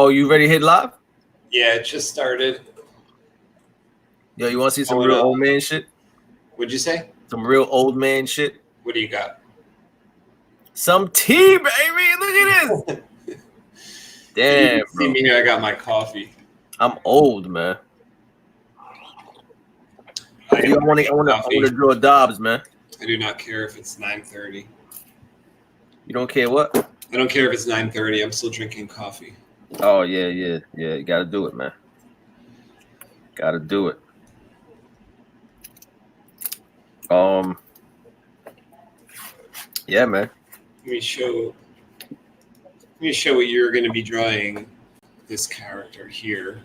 Oh, you ready to hit live? Yeah, it just started. Yo, you want to see some real old man shit? What'd you say? Some real old man shit? What do you got? Some tea, baby. Look at this. Damn, bro. See me here. I got my coffee. I'm old, man. I want to draw Dobbs, man. I do not care if it's 9:30. You don't care what? I don't care if it's 9:30. I'm still drinking coffee. Oh yeah. You gotta do it, man. Gotta do it. Yeah, man. Let me show what you're going to be drawing. This character here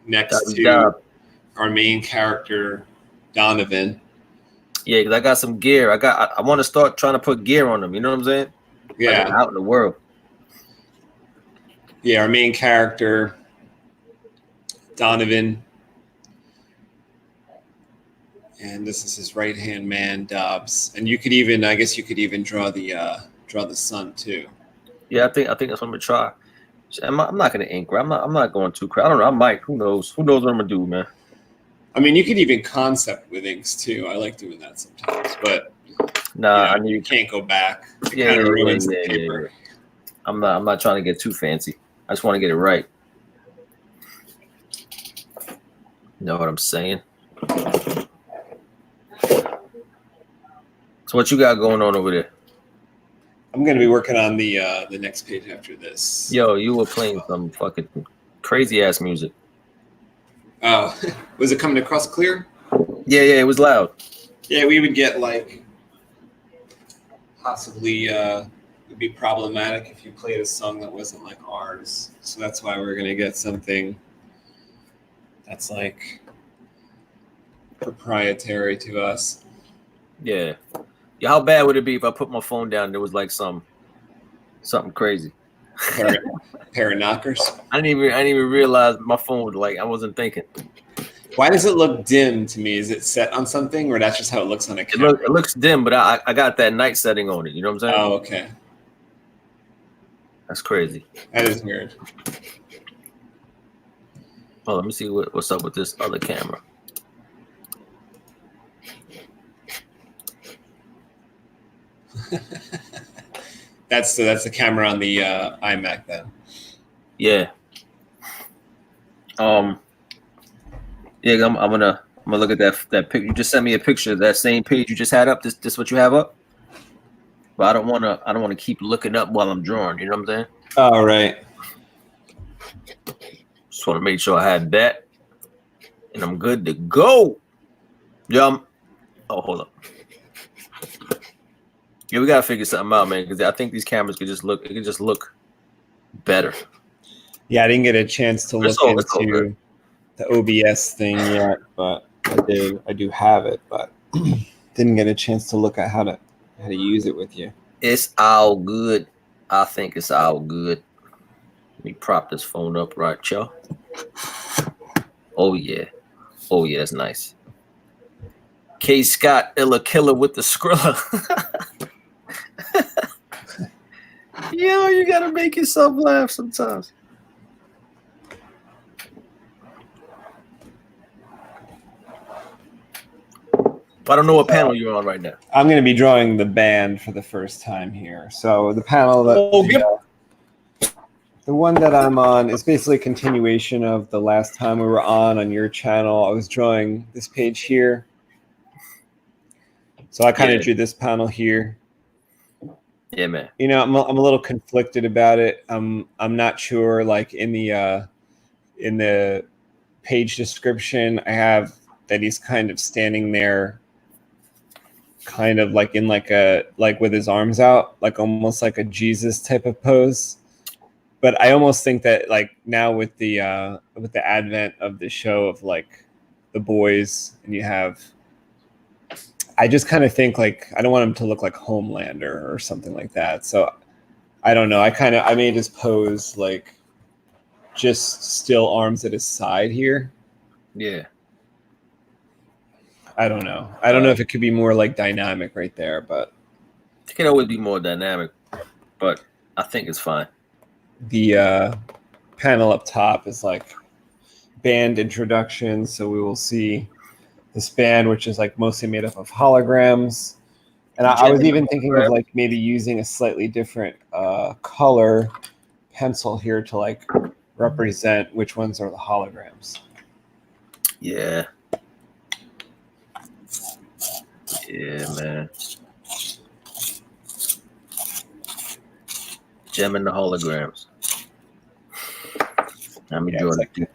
next to our main character, Donovan. Yeah, because I got some gear. I want to start trying to put gear on them. You know what I'm saying? Yeah. Like out in the world. Yeah, our main character, Donovan. And this is his right-hand man, Dobbs. And you could even, I guess you could even draw the sun too. Yeah, I think that's what I'm gonna try. I'm not gonna ink. I'm not going too crazy. I don't know. I might. Who knows? Who knows what I'm gonna do, man? I mean, you could even concept with inks too. I like doing that sometimes, but nah, you can't go back. It kind of ruins the paper. I'm not trying to get too fancy. I just want to get it right. You know what I'm saying? So what you got going on over there? I'm gonna be working on the next page after this. Yo, you were playing some fucking crazy ass music. Oh, was it coming across clear? Yeah, it was loud. Yeah, we would get like possibly it'd be problematic if you played a song that wasn't like ours. So that's why we're gonna get something that's like proprietary to us. Yeah. Yeah, how bad would it be if I put my phone down and there was like something crazy? Pair of knockers. I didn't even realize my phone was like I wasn't thinking. Why does it look dim to me? Is it set on something, or that's just how it looks on a camera? It looks dim, but I got that night setting on it. You know what I'm saying? Oh, okay. That's crazy. That is weird. Oh, let me see what's up with this other camera. That's the camera on the iMac then. Yeah. Yeah, I'm gonna look at that picture. You just sent me a picture of that same page you just had up. This what you have up? But I don't wanna keep looking up while I'm drawing. You know what I'm saying? Oh, right. Just want to make sure I had that, and I'm good to go. Yeah. Oh, hold up. Yeah, we gotta figure something out, man. Because I think these cameras could just look better. Yeah, I didn't get a chance to look into the OBS thing yet, but I do have it, but didn't get a chance to look at how to use it with you. It's all good. I think it's all good. Let me prop this phone up right, y'all. Oh yeah, that's nice. K. Scott, Illa Killer with the Skrilla. Yo, you gotta make yourself laugh sometimes. I don't know what panel you're on right now. I'm going to be drawing the band for the first time here. So the panel that the one that I'm on is basically a continuation of the last time we were on your channel. I was drawing this page here. So I kind of drew this panel here. Yeah, man. You know, I'm a little conflicted about it. I'm not sure. Like in the page description, I have that he's kind of standing there, kind of like in like with his arms out, like almost like a Jesus type of pose. But I almost think that like now with the advent of the show of like The Boys, and you have, I just kind of think like I don't want him to look like Homelander or something like that. So I don't know. I made his pose like just still arms at his side here. Yeah. I don't know. I don't know if it could be more like dynamic right there, but it can always be more dynamic. But I think it's fine. the panel up top is like band introduction. So we will see this band, which is like mostly made up of holograms. And I was even thinking of like maybe using a slightly different color pencil here to like represent which ones are the holograms. Yeah. Yeah, man. Gem and the holograms. I'm enjoying it.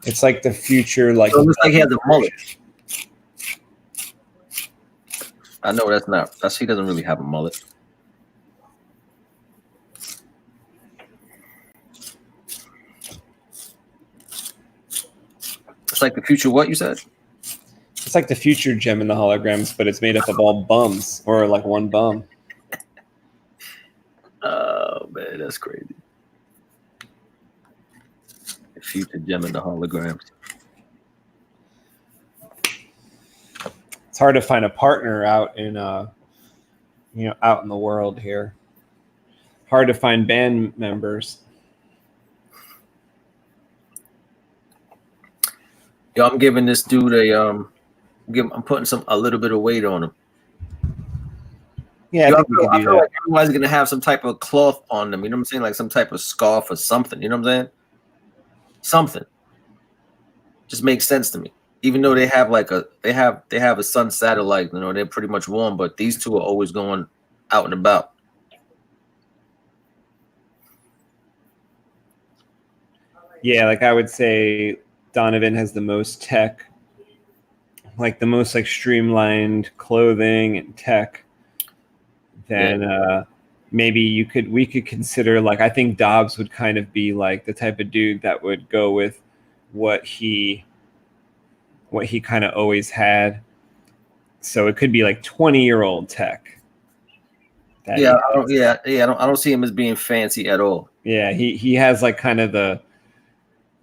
It's like the future, like. So it looks like he has a mullet. I know that's not. He doesn't really have a mullet. It's like the future. What you said? It's like the future Gem in the holograms, but it's made up of all bums, or like one bum. Oh man, that's crazy. The future Gem in the holograms. It's hard to find a partner out in out in the world here. Hard to find band members. Yo, I'm giving this dude I'm putting a little bit of weight on him. Yeah, I think we can do that. Like everybody's gonna have some type of cloth on them. You know what I'm saying? Like some type of scarf or something. You know what I'm saying? Something. Just makes sense to me. Even though they have a sun satellite, they're pretty much warm, but these two are always going out and about. Yeah, like I would say Donovan has the most tech, like the most like streamlined clothing and tech. Then maybe we could consider, like, I think Dobbs would kind of be like the type of dude that would go with what he kind of always had. So it could be like 20-year-old tech. I don't see him as being fancy at all. Yeah, he has like kind of the,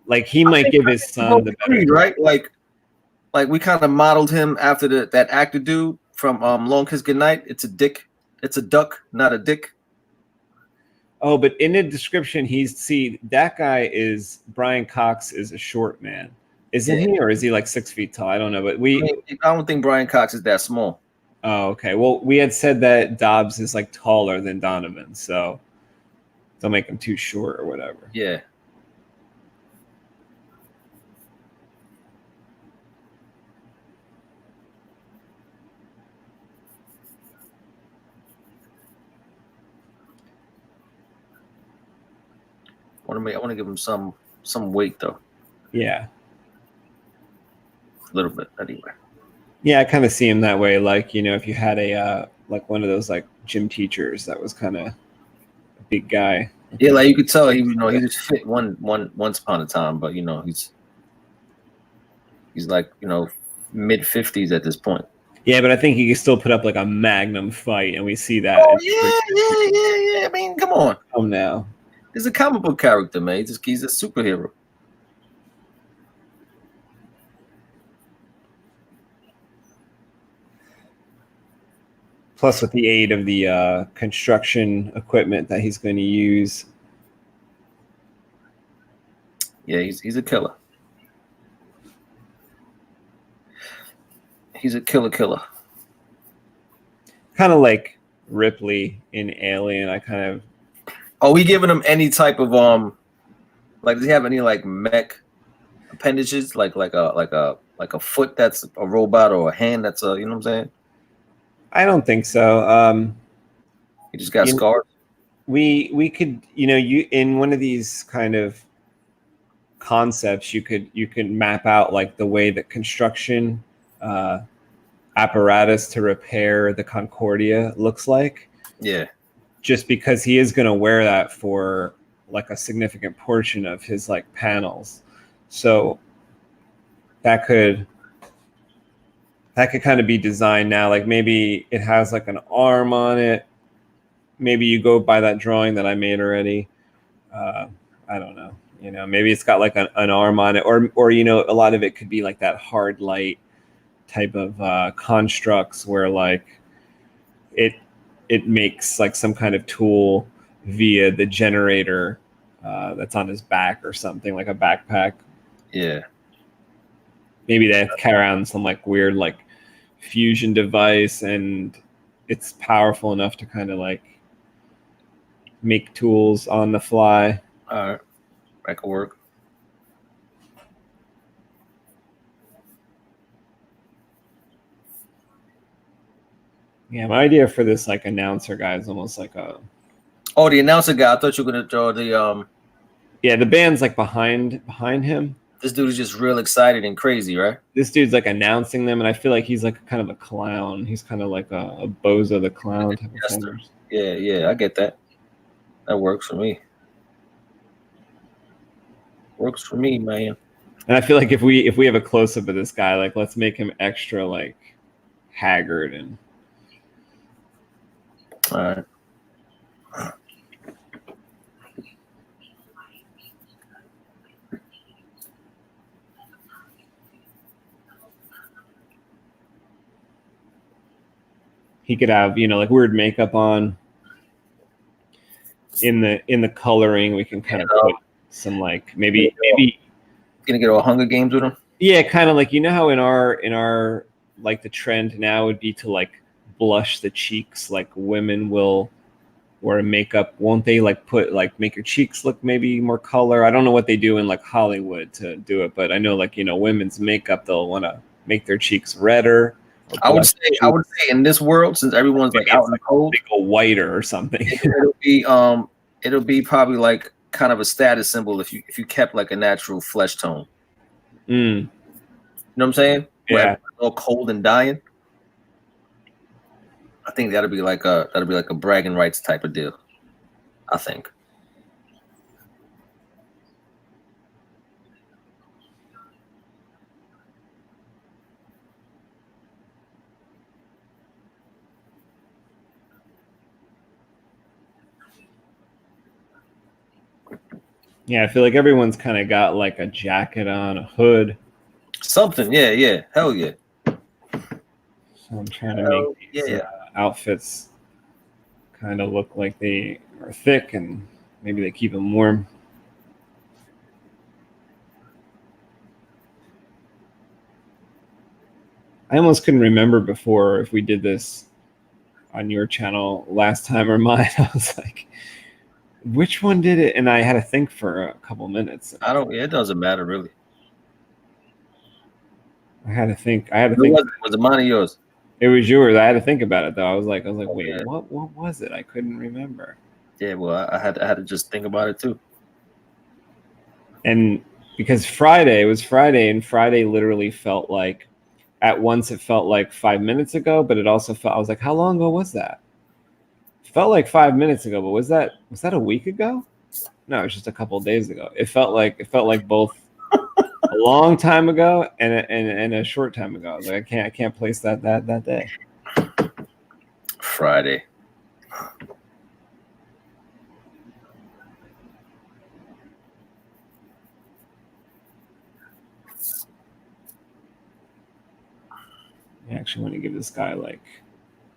like, he might give his son the better, right? Like we kind of modeled him after that actor dude from Long Kiss Goodnight. It's a dick. It's a duck, not a dick. Oh, but in the description, that guy is Brian Cox is a short man, isn't he? Or is he like 6 feet tall? I don't know, but I don't think Brian Cox is that small. Oh, okay. Well, we had said that Dobbs is like taller than Donovan, so don't make him too short or whatever. Yeah. I want to give him some weight though. Yeah. A little bit anyway. Yeah, I kind of see him that way. Like, if you had a like one of those like gym teachers that was kind of a big guy. Yeah, like you could tell he was fit once upon a time, but he's like mid-50s at this point. Yeah, but I think he can still put up like a magnum fight, and we see that. Oh yeah. I mean, come on. Oh no. He's a comic book character, man. He's a superhero. Plus, with the aid of the construction equipment that he's going to use. Yeah, he's a killer. He's a killer. Kind of like Ripley in Alien. Are we giving him any type of like, does he have any like mech appendages, like a foot that's a robot, or a hand that's a, you know what I'm saying? I don't think so. He just got scars. We could, you in one of these kind of concepts, you can map out like the way that construction apparatus to repair the Concordia looks like. Yeah. Just because he is going to wear that for like a significant portion of his like panels. So that could kind of be designed now. Like maybe it has like an arm on it. Maybe you go by that drawing that I made already. I don't know. Maybe it's got like an arm on it, or a lot of it could be like that hard light type of constructs where like it makes like some kind of tool via the generator that's on his back or something, like a backpack. Yeah. Maybe they have to carry around some like weird like fusion device, and it's powerful enough to kind of like make tools on the fly. All right. That could work. Yeah, my idea for this like announcer guy is almost like a. Oh, the announcer guy. I thought you were gonna draw the Yeah, the band's like behind him. This dude is just real excited and crazy, right? This dude's like announcing them, and I feel like he's like kind of a clown. He's kind of like a Bozo the Clown type of thing. Yeah, I get that. That works for me. Works for me, man. And I feel like if we have a close up of this guy, like let's make him extra like haggard and. All right. He could have, like weird makeup on. In the coloring, we can kind of put some like maybe Gonna get all Hunger Games with him. Yeah, kind of like how in our like the trend now would be to like blush the cheeks, like women will wear makeup, won't they? Like put like make your cheeks look maybe more color. I don't know what they do in like Hollywood to do it, but I know like women's makeup, they'll want to make their cheeks redder. I would say in this world, since everyone's like out in the cold, they go whiter or something. It'll be probably like kind of a status symbol if you kept like a natural flesh tone. You know what I'm saying? Yeah. All cold and dying. I think that'll be like a bragging rights type of deal. I think. Yeah, I feel like everyone's kind of got like a jacket on, a hood. Something, yeah. Hell yeah. So I'm trying to make these outfits kind of look like they are thick and maybe they keep them warm. I almost couldn't remember before if we did this on your channel last time or mine. I was like, which one did it? And I had to think for a couple minutes. It doesn't matter really. I had to think. Was it mine or yours? It was yours. I had to think about it though. I was like, wait, what was it? I couldn't remember. Yeah, well, I had to just think about it too. And because it was Friday, and Friday literally felt like, at once it felt like 5 minutes ago, but it also felt, I was like, how long ago was that? It felt like 5 minutes ago, but was that a week ago? No, it was just a couple of days ago. It felt like both a long time ago and a short time ago. I was like, I can't place that day. Friday. I actually want to give this guy like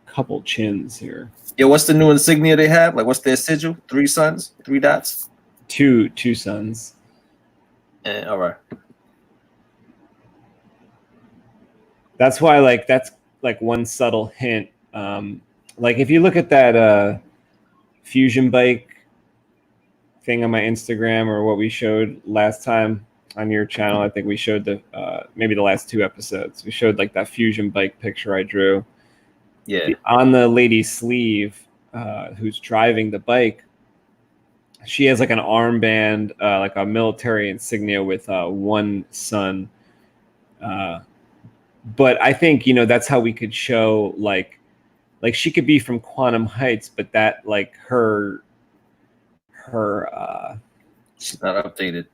a couple chins here. Yeah, what's the new insignia they have? Like, what's their sigil? 3 suns, 3 dots, two suns. All right. That's why, like, that's like one subtle hint. Like if you look at that fusion bike thing on my Instagram, or what we showed last time on your channel, I think we showed the maybe the last 2 episodes. We showed like that fusion bike picture I drew. Yeah. On the lady's sleeve, who's driving the bike, she has like an armband, like a military insignia with 1 sun. But I think that's how we could show like she could be from Quantum Heights, but that like her she's not updated.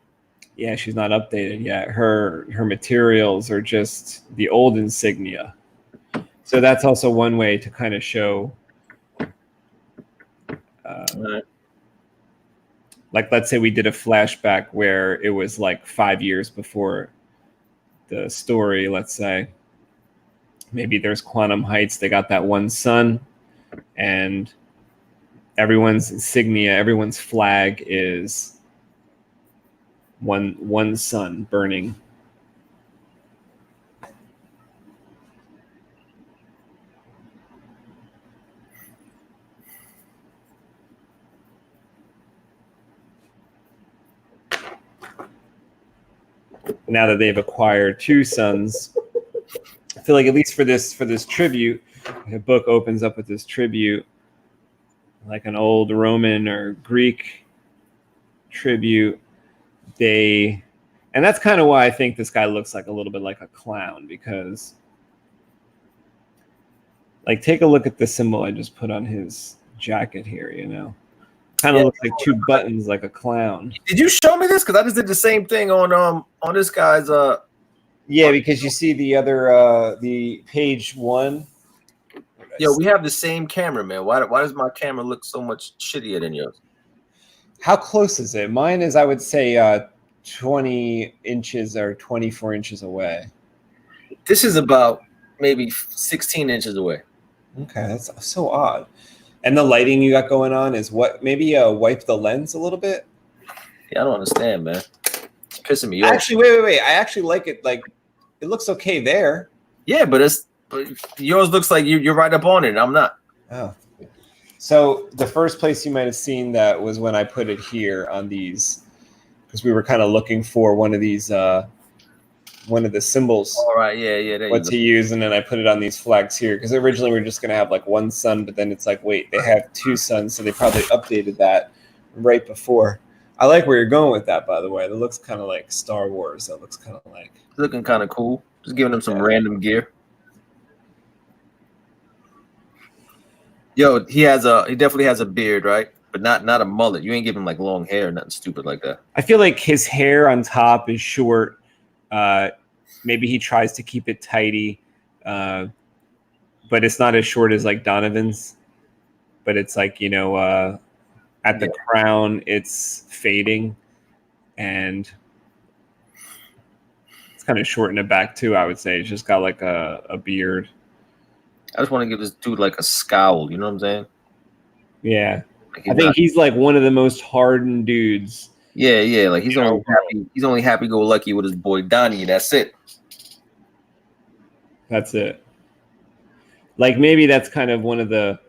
Yeah, she's not updated yet. Her materials are just the old insignia. So that's also one way to kind of show, like, let's say we did a flashback where it was like 5 years before the story, let's say. Maybe there's Quantum Heights, they got that 1 sun, and everyone's insignia, everyone's flag is one sun burning. Now that they've acquired 2 suns, I feel like at least for this tribute, the book opens up with this tribute, like an old Roman or Greek tribute. And that's kind of why I think this guy looks like a little bit like a clown, because like take a look at the symbol I just put on his jacket here, kind of looks like 2 buttons like a clown. Did you show me this? Because I just did the same thing on this guy's Yeah, because you see the other the page 1. Yo, we have the same camera, man. Why does my camera look so much shittier than yours? How close is it? Mine is, I would say, 20 inches or 24 inches away. This is about maybe 16 inches away. Okay, that's so odd. And the lighting you got going on is what? Maybe wipe the lens a little bit? Yeah, I don't understand, man. It's pissing me off. Actually, wait. I actually like it. Like, it looks okay there. Yeah, but yours looks like you're right up on it, and I'm not. Oh. So the first place you might have seen that was when I put it here on these, because we were kind of looking for one of these, one of the symbols. All right, yeah. What to use, and then I put it on these flags here, because originally we were just going to have like 1 sun, but then it's like, wait, they have 2 suns, so they probably updated that right before. I like where you're going with that, by the way. It looks kind of like Star Wars. That looks kind of like... It's looking kind of cool. Just giving them some random gear. Yo, he definitely has a beard, right? But not a mullet. You ain't giving him like long hair or nothing stupid like that. I feel like his hair on top is short. Maybe he tries to keep it tidy, but it's not as short as like Donovan's. But it's like, at the crown, it's fading, and it's kind of short in the back too, I would say. It's just got like a beard. I just want to give this dude like a scowl. You know what I'm saying? Yeah. Like I think he's like one of the most hardened dudes. Yeah. Like he's only happy go lucky with his boy Donnie, and that's it. That's it. Like maybe that's kind of one of the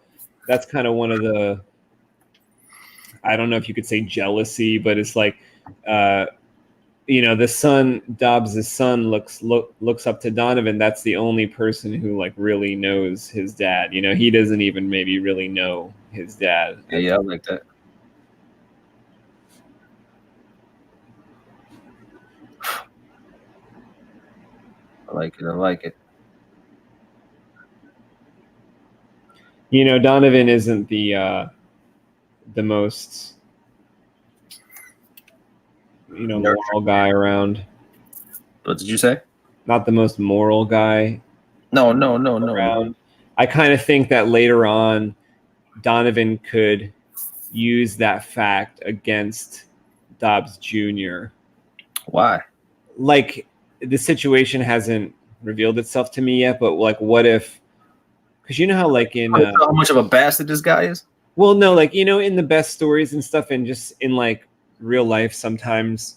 I don't know if you could say jealousy, but it's like the son, Dobbs' son, looks up to Donovan. That's the only person who like really knows his dad. He doesn't even maybe really know his dad. Yeah, I like that. I like it. Donovan isn't the most moral guy around. What did you say? Not the most moral guy. No. Around. I kind of think that later on, Donovan could use that fact against Dobbs Jr. Why? Like, the situation hasn't revealed itself to me yet, but like, what if? Because you know how like in how much of a bastard this guy is. Well, no, like in the best stories and stuff, and just in like real life, sometimes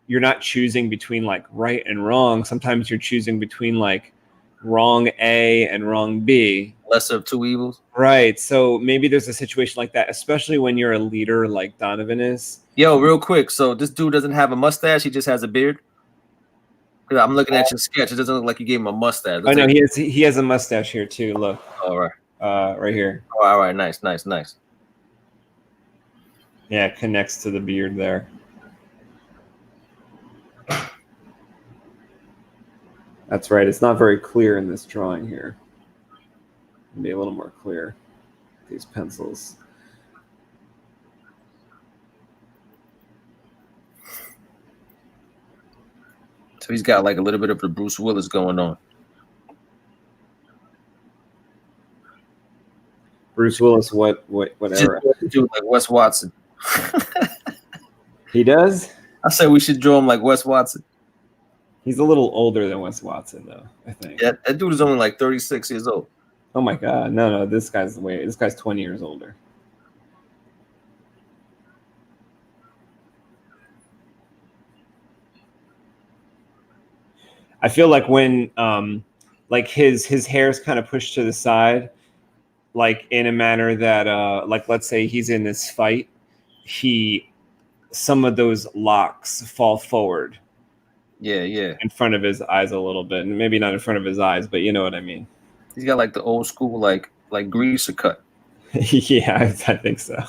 you're not choosing between like right and wrong. Sometimes you're choosing between like wrong A and wrong B. Lesser of 2 evils. Right. So maybe there's a situation like that, especially when you're a leader like Donovan is. Yo, real quick. So this dude doesn't have a mustache. He just has a beard. I'm looking at your sketch. It doesn't look like you gave him a mustache. Oh no, he has a mustache here too. Look. All right. Right here. Oh, all right. Nice. Yeah, it connects to the beard there. That's right. It's not very clear in this drawing here. It'll be a little more clear. These pencils. So he's got like a little bit of the Bruce Willis going on. Bruce Willis, what era? Do like Wes Watson. He does? I say we should draw him like Wes Watson. He's a little older than Wes Watson, though, I think. Yeah, that dude is only like 36 years old. Oh my God. No, this guy's 20 years older. I feel like when like his hair is kind of pushed to the side, like in a manner that like let's say he's in this fight, some of those locks fall forward. Yeah, yeah. In front of his eyes a little bit, and maybe not in front of his eyes, but you know what I mean. He's got like the old school like greaser cut. Yeah, I think so.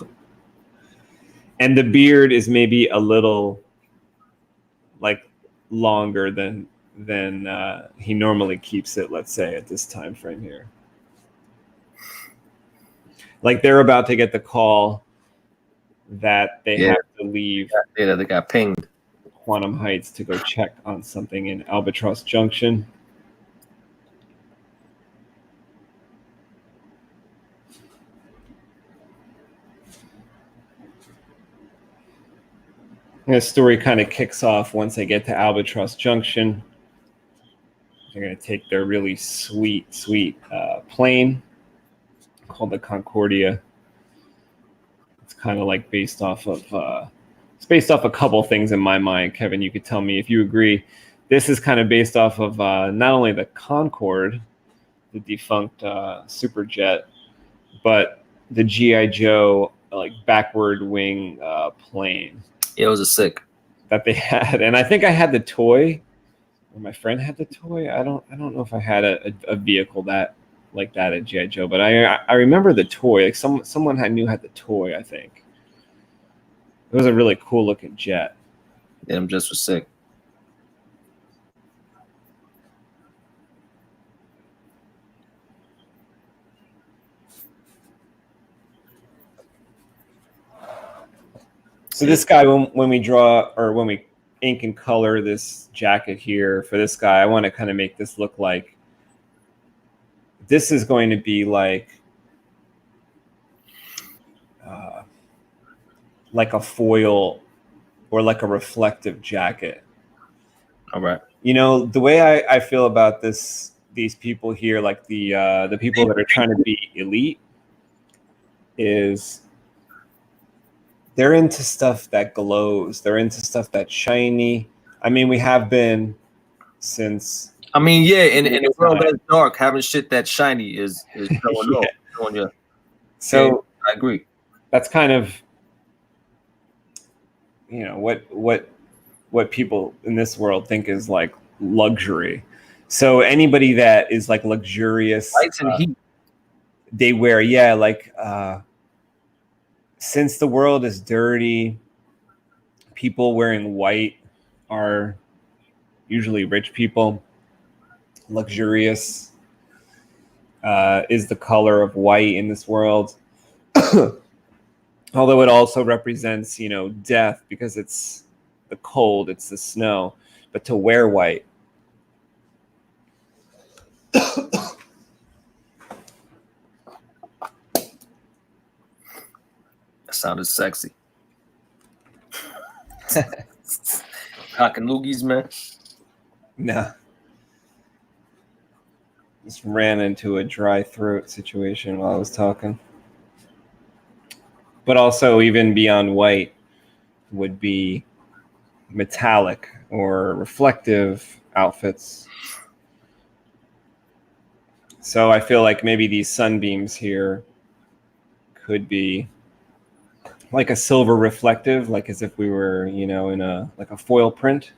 And the beard is maybe a little like longer than he normally keeps it, let's say, at this time frame here. Like they're about to get the call that they have to leave. Yeah, they got pinged. Quantum Heights to go check on something in Albatross Junction. And the story kind of kicks off once they get to Albatross Junction. They're going to take their really sweet plane called the Concordia. It's kind of like based off of a couple things in my mind. Kevin, you could tell me if you agree. This is kind of based off of not only the Concorde, the defunct Superjet, but the G.I. Joe like backward wing plane. Yeah, it was a sick that they had, and I think I had the toy. Or my friend had the toy. I don't know if I had a vehicle that like that at G.I. Joe, but I remember the toy. Like someone I knew had the toy. I think it was a really cool looking jet. Yeah, them jets were sick. So this guy, when we draw or when we ink and color this jacket here for this guy, I want to kind of make this look like this is going to be like a foil or like a reflective jacket. All right. You know, the way I feel about these people here, like the people that are trying to be elite, is they're into stuff that glows. They're into stuff that's shiny. I mean, we have been since. I mean, yeah, in a world that's dark, having shit that's shiny is showing you. So yeah, I agree. That's kind of, you know, what people in this world think is like luxury. So anybody that is like luxurious, lights and heat, they wear, like. Since the world is dirty, people wearing white are usually rich people. Luxurious is the color of white in this world. Although it also represents, you know, death because it's the cold, it's the snow. But to wear white. Sounded sexy. Cock and loogies, man. Nah. Just ran into a dry throat situation while I was talking. But also, even beyond white would be metallic or reflective outfits. So I feel like maybe these sunbeams here could be like a silver reflective, like as if we were, you know, in a foil print.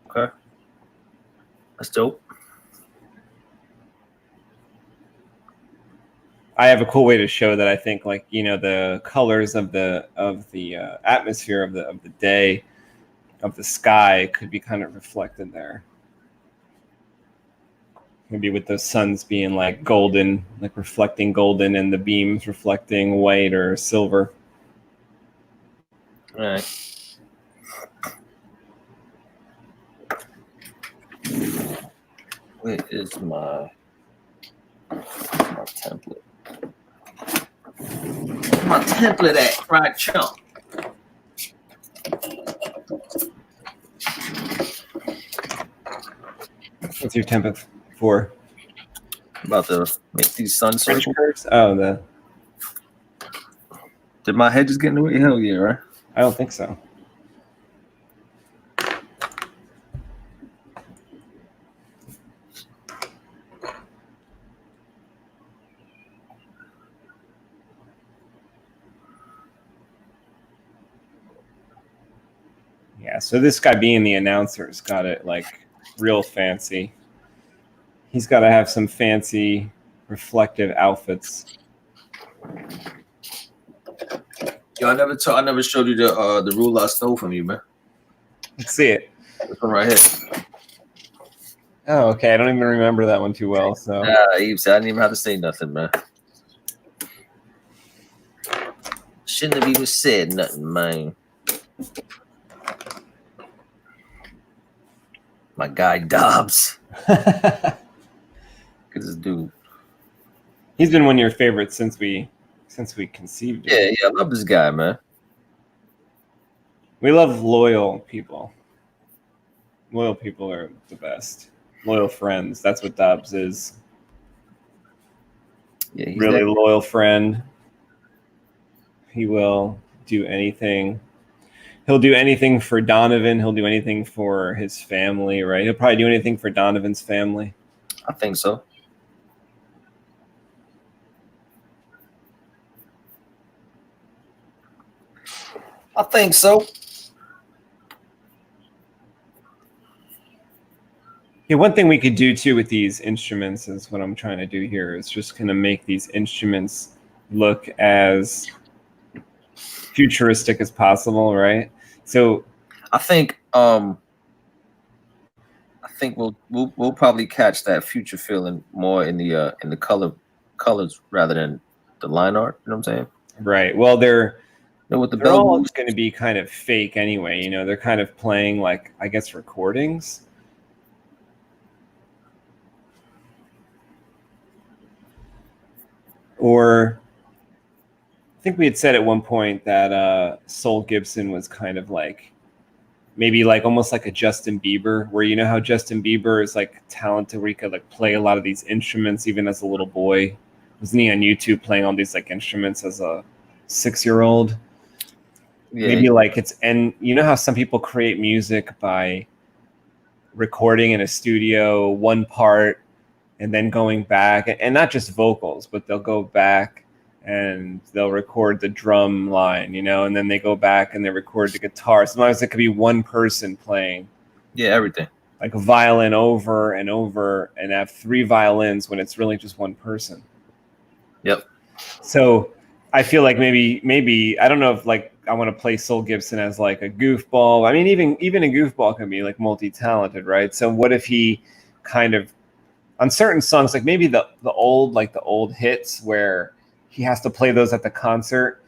Okay, that's dope. I have a cool way to show that. I think, like, you know, the colors of the atmosphere of the day, of the sky, could be kind of reflected there. Maybe with the suns being like golden, like reflecting golden, and the beams reflecting white or silver. All right. Where is my template? Where's my template at? Right, chump. What's your template for? About to make these sun circles. Oh, did my head just get in the way? Hell yeah, right? I don't think so. Yeah, so this guy being the announcer's got it like real fancy. He's got to have some fancy reflective outfits. Yo, I never showed you the ruler I stole from you, man. Let's see it. This one right here. Oh, okay. I don't even remember that one too well. So Eve said I didn't even have to say nothing, man. Shouldn't have even said nothing, man. My guy Dobbs. Cause this dude. He's been one of your favorites since we conceived it. Yeah, I love this guy, man. We love loyal people. Loyal people are the best. Loyal friends. That's what Dobbs is. Yeah, he's really loyal friend. He will do anything. He'll do anything for Donovan. He'll do anything for his family, right? He'll probably do anything for Donovan's family. I think so. I think so. Yeah, one thing we could do too with these instruments is what I'm trying to do here is just kind of make these instruments look as futuristic as possible, right? So I think we'll probably catch that future feeling more in the colors rather than the line art. You know what I'm saying? Right. Well, they're all boost. going to be kind of fake anyway. You know, they're kind of playing like, I guess, recordings. Or I think we had said at one point that Sol Gibson was kind of like maybe like almost like a Justin Bieber, where you know how Justin Bieber is like talented where he could like play a lot of these instruments even as a little boy. Wasn't he on YouTube playing all these like instruments as a 6-year-old? Yeah, maybe like and you know how some people create music by recording in a studio one part and then going back, and not just vocals, but they'll go back and they'll record the drum line, you know, and then they go back and they record the guitar. Sometimes it could be one person playing. Yeah, everything. Like a violin over and over and have 3 violins when it's really just one person. Yep. So I feel like maybe I don't know if like I want to play Sol Gibson as like a goofball. I mean, even a goofball can be like multi-talented, right? So what if he kind of on certain songs, like maybe the old hits where he has to play those at the concert,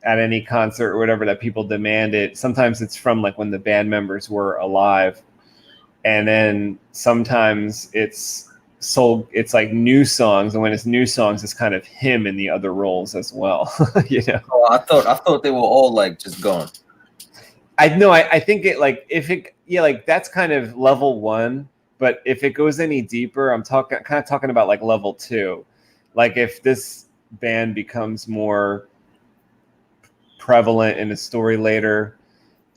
at any concert or whatever that people demand it. Sometimes it's from like when the band members were alive. And then sometimes it's like new songs. And when it's new songs, it's kind of him in the other roles as well. You know? Oh, I thought they were all like just gone. I think it like like that's kind of level 1. But if it goes any deeper, I'm kind of talking about like level 2. Like if this band becomes more prevalent in a story later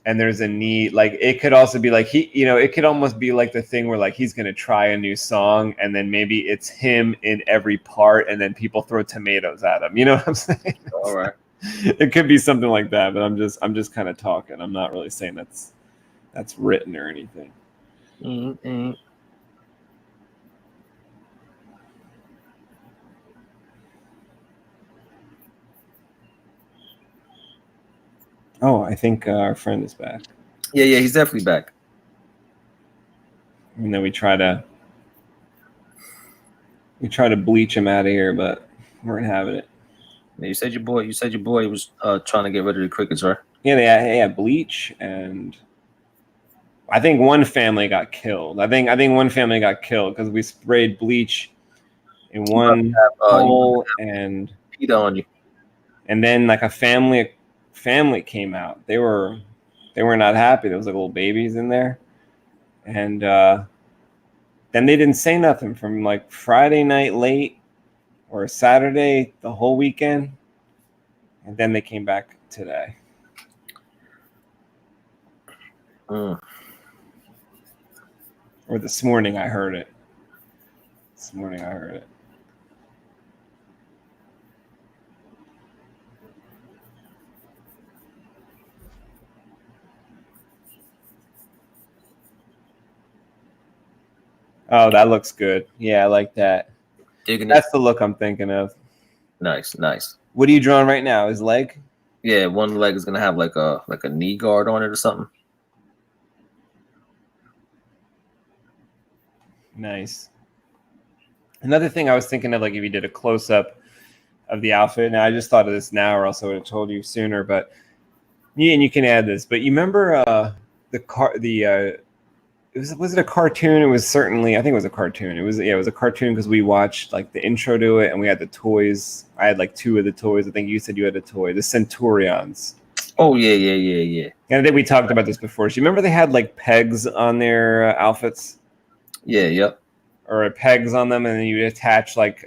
and there's a need, like it could also be like it could almost be like the thing where like he's going to try a new song and then maybe it's him in every part and then people throw tomatoes at him. You know what I'm saying? All right. It could be something like that, but I'm just kind of talking. I'm not really saying that's written or anything. Mm-hmm. Oh, I think our friend is back. Yeah, he's definitely back. And then we try to bleach him out of here, but we're having it. Yeah, you said your boy was trying to get rid of the crickets, right? Yeah, they had bleach, and I think one family got killed. I think one family got killed because we sprayed bleach in one hole and peed on you. And then like a family came out. They were not happy. There was like little babies in there, and then they didn't say nothing from like Friday night late or Saturday the whole weekend, and then they came back today. Or this morning I heard it. Oh, that looks good. Yeah, I like that. Digging That's it. the look I'm thinking of. Nice, nice. What are you drawing right now? His leg? Yeah, one leg is gonna have like a knee guard on it or something. Nice. Another thing I was thinking of, like if you did a close up of the outfit. Now I just thought of this now, or else I would have told you sooner. But yeah, and you can add this. But you remember was it a cartoon? It was certainly, I think it was a cartoon. It was a cartoon because we watched like the intro to it and we had the toys. I had like 2 of the toys. I think you said you had a toy, the Centurions. Oh yeah. And I think we talked about this before. So you remember they had like pegs on their outfits? Yeah, yep. Or pegs on them, and then you attach like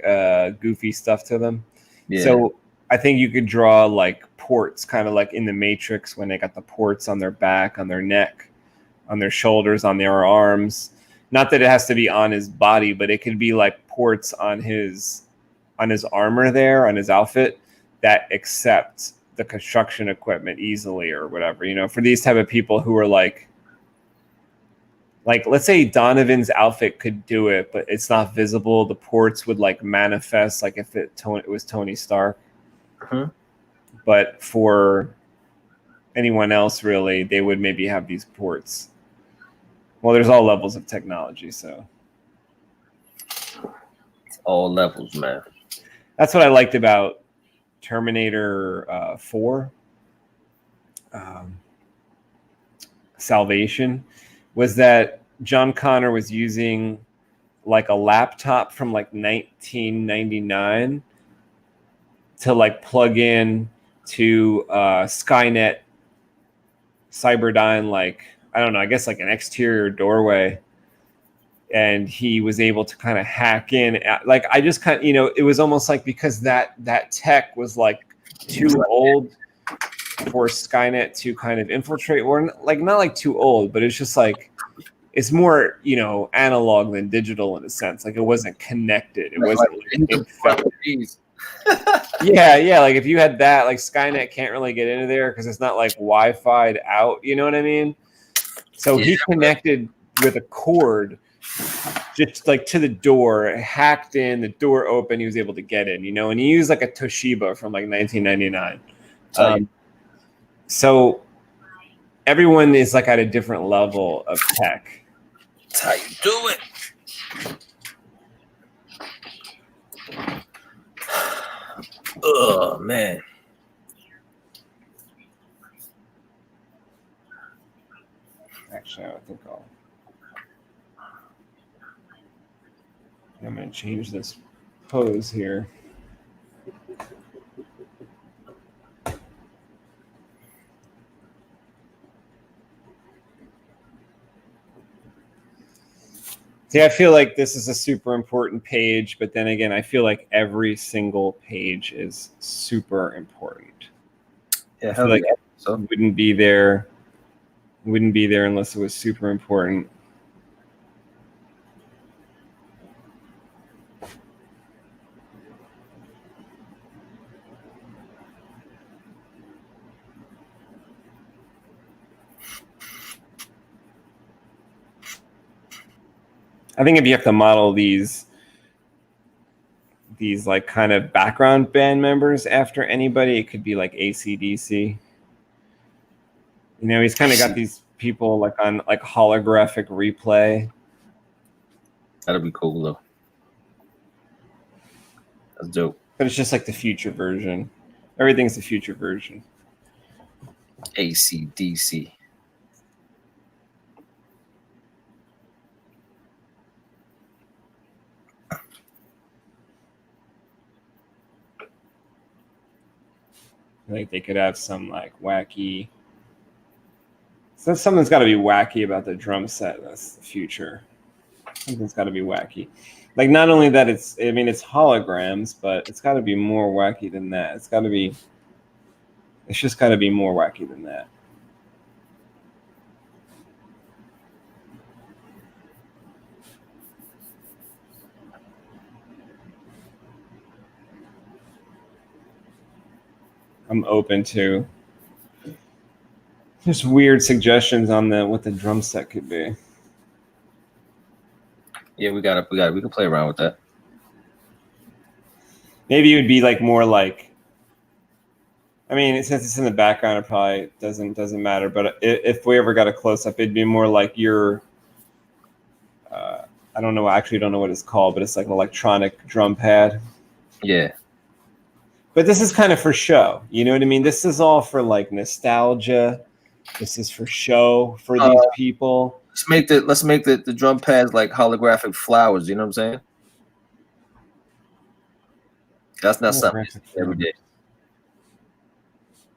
goofy stuff to them. Yeah. So I think you could draw like ports, kind of like in the Matrix when they got the ports on their back, on their neck, on their shoulders, on their arms. Not that it has to be on his body, but it could be like ports on his armor there, on his outfit, that accept the construction equipment easily or whatever. You know, for these type of people who are like let's say Donovan's outfit could do it, but it's not visible. The ports would like manifest like if it was Tony Stark. Uh-huh. But for anyone else, really, they would maybe have these ports. Well, there's all levels of technology, so all levels, man. That's what I liked about Terminator 4, Salvation, was that John Connor was using like a laptop from like 1999 to like plug in to Skynet Cyberdyne, like, I don't know, I guess like an exterior doorway. And he was able to kind of hack in. Like, I just kind of, you know, it was almost like because that tech was like too old for Skynet to kind of infiltrate, or like not like too old, but it's just like, it's more, you know, analog than digital in a sense. Like it wasn't connected. It wasn't like infected. Yeah. Like if you had that, like Skynet can't really get into there because it's not like Wi-Fi'd out. You know what I mean? So he connected with a cord just like to the door, hacked in, the door open, he was able to get in, you know, and he used like a Toshiba from like 1999. So everyone is like at a different level of tech. That's how you do it. Oh man. Actually, I think I'm going to change this pose here. See, I feel like this is a super important page, but then again, I feel like every single page is super important. Yeah, I feel like it wouldn't be there unless it was super important. I think if you have to model these like kind of background band members after anybody, it could be like AC/DC. You know, he's kind of got these people like on like holographic replay. That'd be cool though. That's dope. But it's just like the future version. Everything's the future version. AC/DC. Like they could have some like wacky. So something's got to be wacky about the drum set. That's the future. Something's got to be wacky. Like not only that, it's holograms, but it's got to be more wacky than that. It's just got to be more wacky than that. I'm open to just weird suggestions on what the drum set could be. Yeah, we can play around with that. Maybe it would be like more like, I mean, since it's in the background, it probably doesn't matter. But if we ever got a close up, it'd be more like your, I don't know, I actually don't know what it's called, but it's like an electronic drum pad. Yeah. But this is kind of for show. You know what I mean? This is all for like nostalgia. This is for show for these people. Let's make the drum pads like holographic flowers. You know what I'm saying? That's not something every day.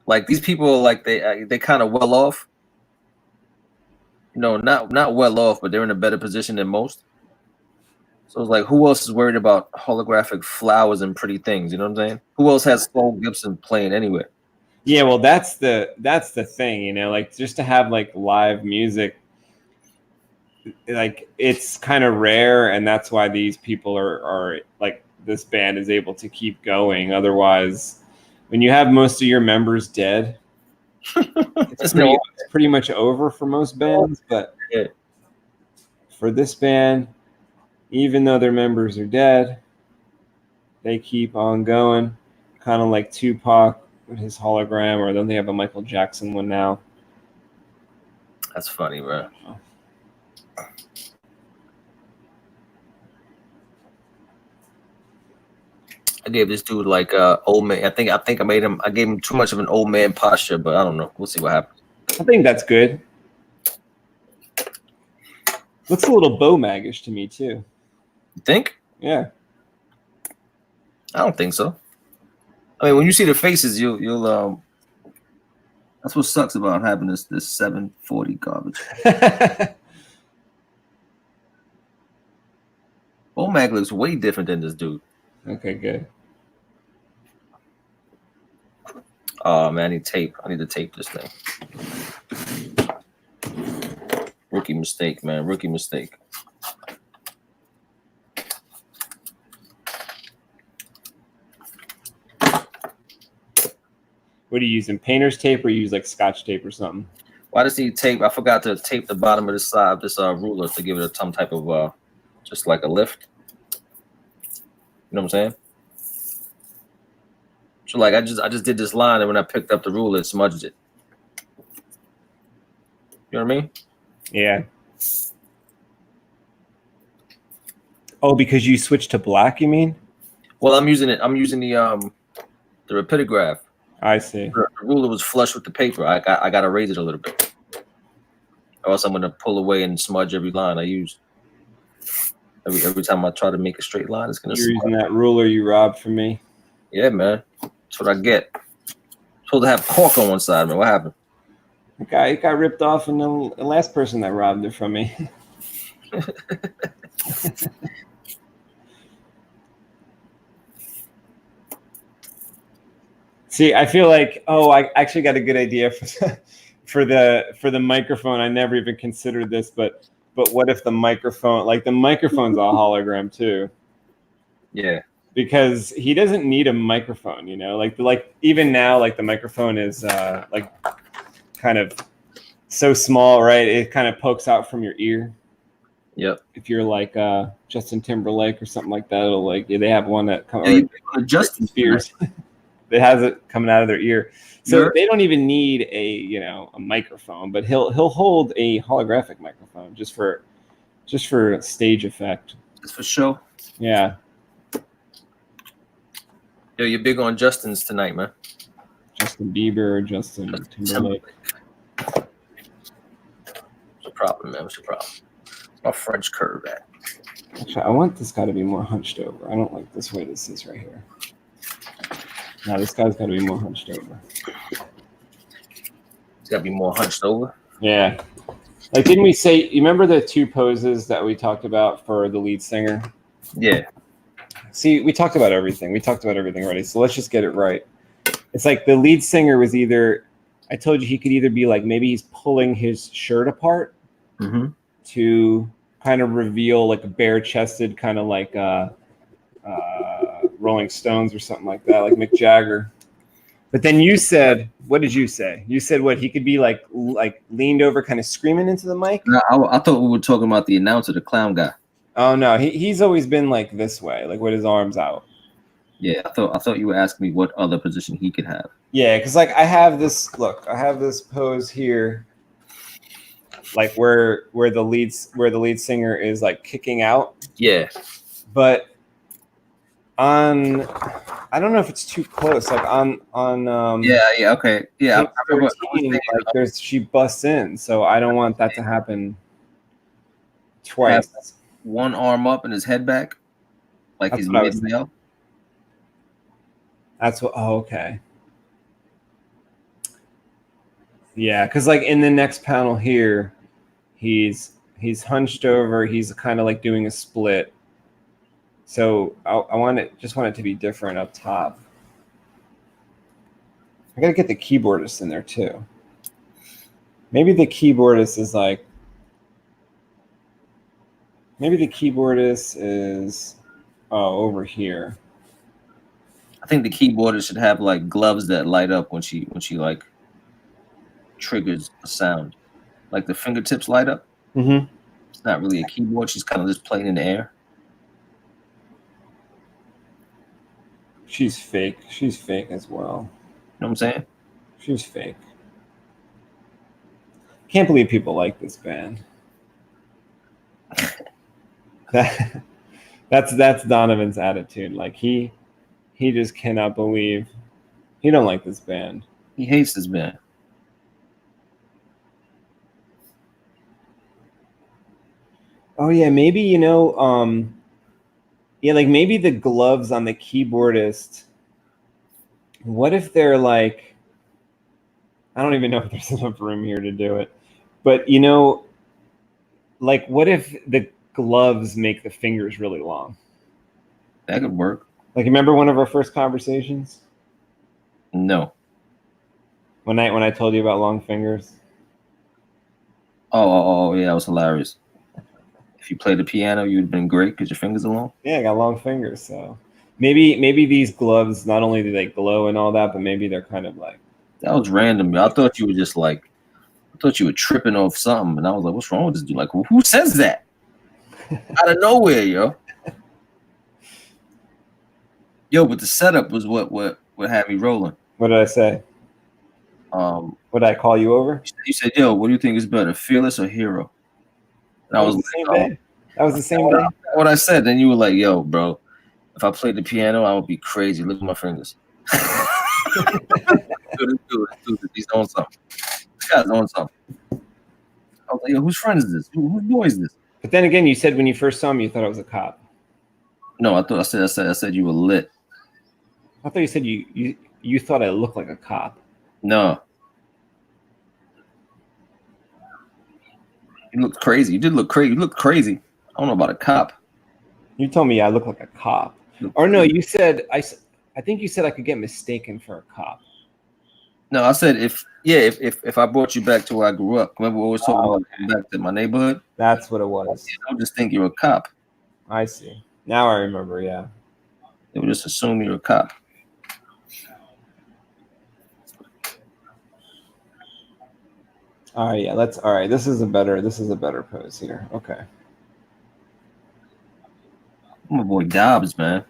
Like these people, like they kind of well off. No, not well off, but they're in a better position than most. So it's like, who else is worried about holographic flowers and pretty things? You know what I'm saying? Who else has Sloan Gibson playing anywhere? Yeah, well, that's the thing, you know, like just to have like live music, like it's kind of rare, and that's why these people are like this band is able to keep going. Otherwise, when you have most of your members dead, it's pretty much over for most bands. But for this band, even though their members are dead, they keep on going, kind of like Tupac with his hologram, or then they have a Michael Jackson one now. That's funny, bro. I gave this dude like old man. I think I gave him too much of an old man posture, but I don't know. We'll see what happens. I think that's good. Looks a little Bo-Magish to me too. You think? Yeah. I don't think so. I mean, when you see the faces, you'll that's what sucks about having this 740 garbage. Bo-Mag looks way different than this dude. Okay, good. Oh man, I need tape. I need to tape this thing. Rookie mistake, man. Rookie mistake. What are you using? Painter's tape, or you use like Scotch tape or something? Why does he tape? I forgot to tape the bottom of this side of this ruler to give it some type of just like a lift. You know what I'm saying? So like I just did this line, and when I picked up the ruler, it smudged it. You know what I mean? Yeah. Oh, because you switched to black, you mean? Well, I'm using the rapidograph. I see. The ruler was flush with the paper. I got to raise it a little bit, or else I'm gonna pull away and smudge every line I use. Every time I try to make a straight line, it's gonna. You're using that ruler you robbed from me. Yeah, man. That's what I get. Supposed to have cork on one side, man. What happened? The guy got ripped off, and the last person that robbed it from me. See, I feel like, I actually got a good idea for the microphone. I never even considered this, but what if the microphone's a hologram too? Yeah. Because he doesn't need a microphone, you know, like even now, like the microphone is like kind of so small, right? It kind of pokes out from your ear. Yep. If you're like Justin Timberlake or something like that, it'll like they have one that comes. Justin Spears. It has it coming out of their ear, so they don't even need a microphone. But he'll hold a holographic microphone just for stage effect. Just for show. Yeah. Yo, you're big on Justin's tonight, man. Justin Bieber, Justin Timberlake. What's the problem, man? What's your problem? Where's my French curve at? Actually, I want this guy to be more hunched over. I don't like this way this is right here. No, this guy's got to be more hunched over. He's got to be more hunched over? Yeah. Like, didn't we say, you remember the two poses that we talked about for the lead singer? Yeah. See, we talked about everything. We talked about everything already. So let's just get it right. It's like the lead singer was either, I told you he could either be like, maybe he's pulling his shirt apart to kind of reveal like a bare-chested kind of like Rolling Stones or something like that, like Mick Jagger. But then you said, what did you say? You said what? He could be like leaned over, kind of screaming into the mic? No, I thought we were talking about the announcer, the clown guy. Oh no, he's always been like this way, like with his arms out. Yeah, I thought you were asking me what other position he could have. Yeah, because like I have this pose here, like where the lead singer is like kicking out. Yeah. But on, I don't know if it's too close. Like on Yeah, okay. Yeah, page I remember 13, like she busts in, so I don't want that to happen twice. one arm up and his head back, like That's he's what I was midway up. That's what. Oh, okay. Yeah, because like in the next panel here, he's hunched over. He's kind of like doing a split. So I want it to be different up top. I gotta get the keyboardist in there too. Maybe the keyboardist is like. Maybe the keyboardist is over here. I think the keyboardist should have like gloves that light up when she like triggers a sound, like the fingertips light up. Mm-hmm. It's not really a keyboard. She's kind of just playing in the air. She's fake. She's fake as well. You know what I'm saying? She's fake. Can't believe people like this band. That's Donovan's attitude. Like he just cannot believe he don't like this band. He hates this band. Oh yeah, maybe yeah, like maybe the gloves on the keyboardist. What if they're like, I don't even know if there's enough room here to do it, but like what if the gloves make the fingers really long? That could work. Like, remember one of our first conversations? No. When I told you about long fingers? Oh, yeah, that was hilarious. If you played the piano, you'd have been great because your fingers are long. Yeah, I got long fingers, so maybe these gloves, not only do they glow and all that, but maybe they're kind of like. That was random. I thought you were just like, I thought you were tripping off something, and I was like, "What's wrong with this dude?" Like, who says that? Out of nowhere, yo. Yo, but the setup was what had me rolling. What did I say? What did I call you over? You said, "Yo, what do you think is better, Fearless or Hero?" And I was the same day. That was the same day. What I said, then you were like, "Yo, bro, if I played the piano, I would be crazy. Look at my fingers." Dude, he's on something. This guy's on something. I was like, "Yo, whose friend is this? Whose boy is this?" But then again, you said when you first saw me, you thought I was a cop. No, I said you were lit. I thought you said you thought I looked like a cop. No. You looked crazy. You did look crazy. You looked crazy. I don't know about a cop. You told me I look like a cop. Or no, you said I think you said I could get mistaken for a cop. No, I said if I brought you back to where I grew up. Remember we always talking about back to my neighborhood? That's what it was. I would just think you're a cop. I see. Now I remember, yeah. They would just assume you're a cop. All right, yeah, all right. This is a better pose here. Okay. My boy Dobbs, man.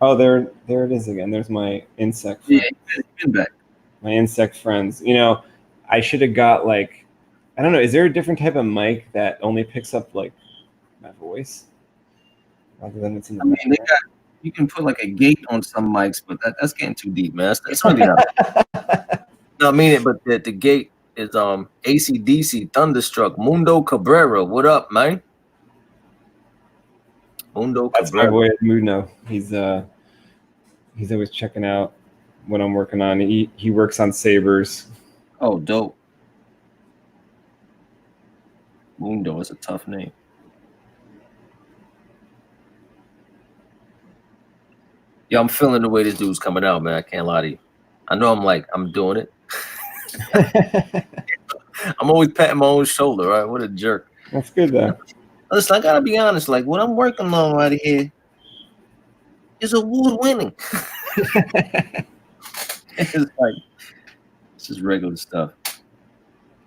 Oh, there it is again. There's my insect. Yeah, he's been back. My insect friends. I should have got like, I don't know. Is there a different type of mic that only picks up like my voice, rather than it's in the background? You can put like a gate on some mics, but that's getting too deep, man. It's really not. No, I mean it, but the gate is AC/DC Thunderstruck Mundo Cabrera. What up, man? Mundo That's Cabrera. my boy Mundo. He's always checking out what I'm working on. He works on sabers. Oh, dope. Mundo is a tough name. Yo, I'm feeling the way this dude's coming out, man. I can't lie to you. I know I'm doing it. I'm always patting my own shoulder, right? What a jerk. That's good though. Listen, I gotta be honest. Like what I'm working on right here is award winning. It's just regular stuff.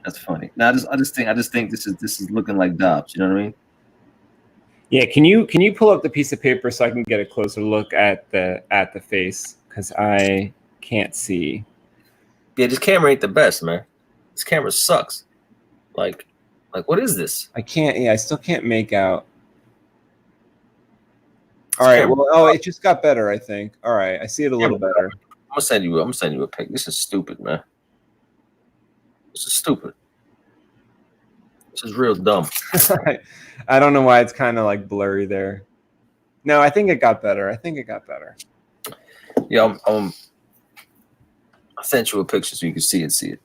That's funny. Now I just think this is looking like Dobbs. You know what I mean? Yeah. Can you pull up the piece of paper so I can get a closer look at the face? Because I can't see. Yeah, this camera ain't the best, man. This camera sucks. Like what is this? I can't. Yeah, I still can't make out. All This right. camera, Well, it just got better, I think. All right, I see it a little better. I'm gonna send you a pic. This is stupid, man. This is stupid. This is real dumb. I don't know why it's kind of like blurry there. No, I think it got better. Yeah, I sent you a picture so you can see it.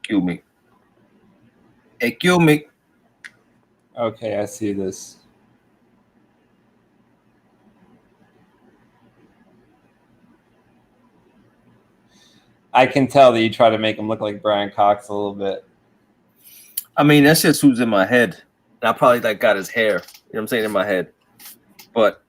Kill me. Hey, kill me. Okay, I see this. I can tell that you try to make him look like Brian Cox a little bit. I mean, that's just who's in my head. I probably got his hair. You know what I'm saying, in my head. But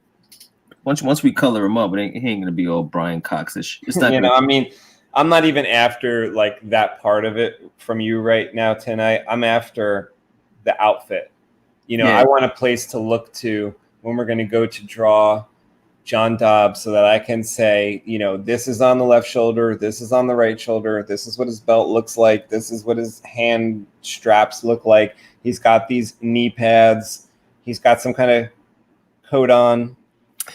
once we color him up, he ain't gonna be all Brian Cox-ish. It's not. I mean, I'm not even after like that part of it from you right now tonight. I'm after the outfit. I want a place to look to when we're going to go to draw John Dobbs so that I can say, this is on the left shoulder, this is on the right shoulder, this is what his belt looks like, this is what his hand straps look like. He's got these knee pads. He's got some kind of coat on.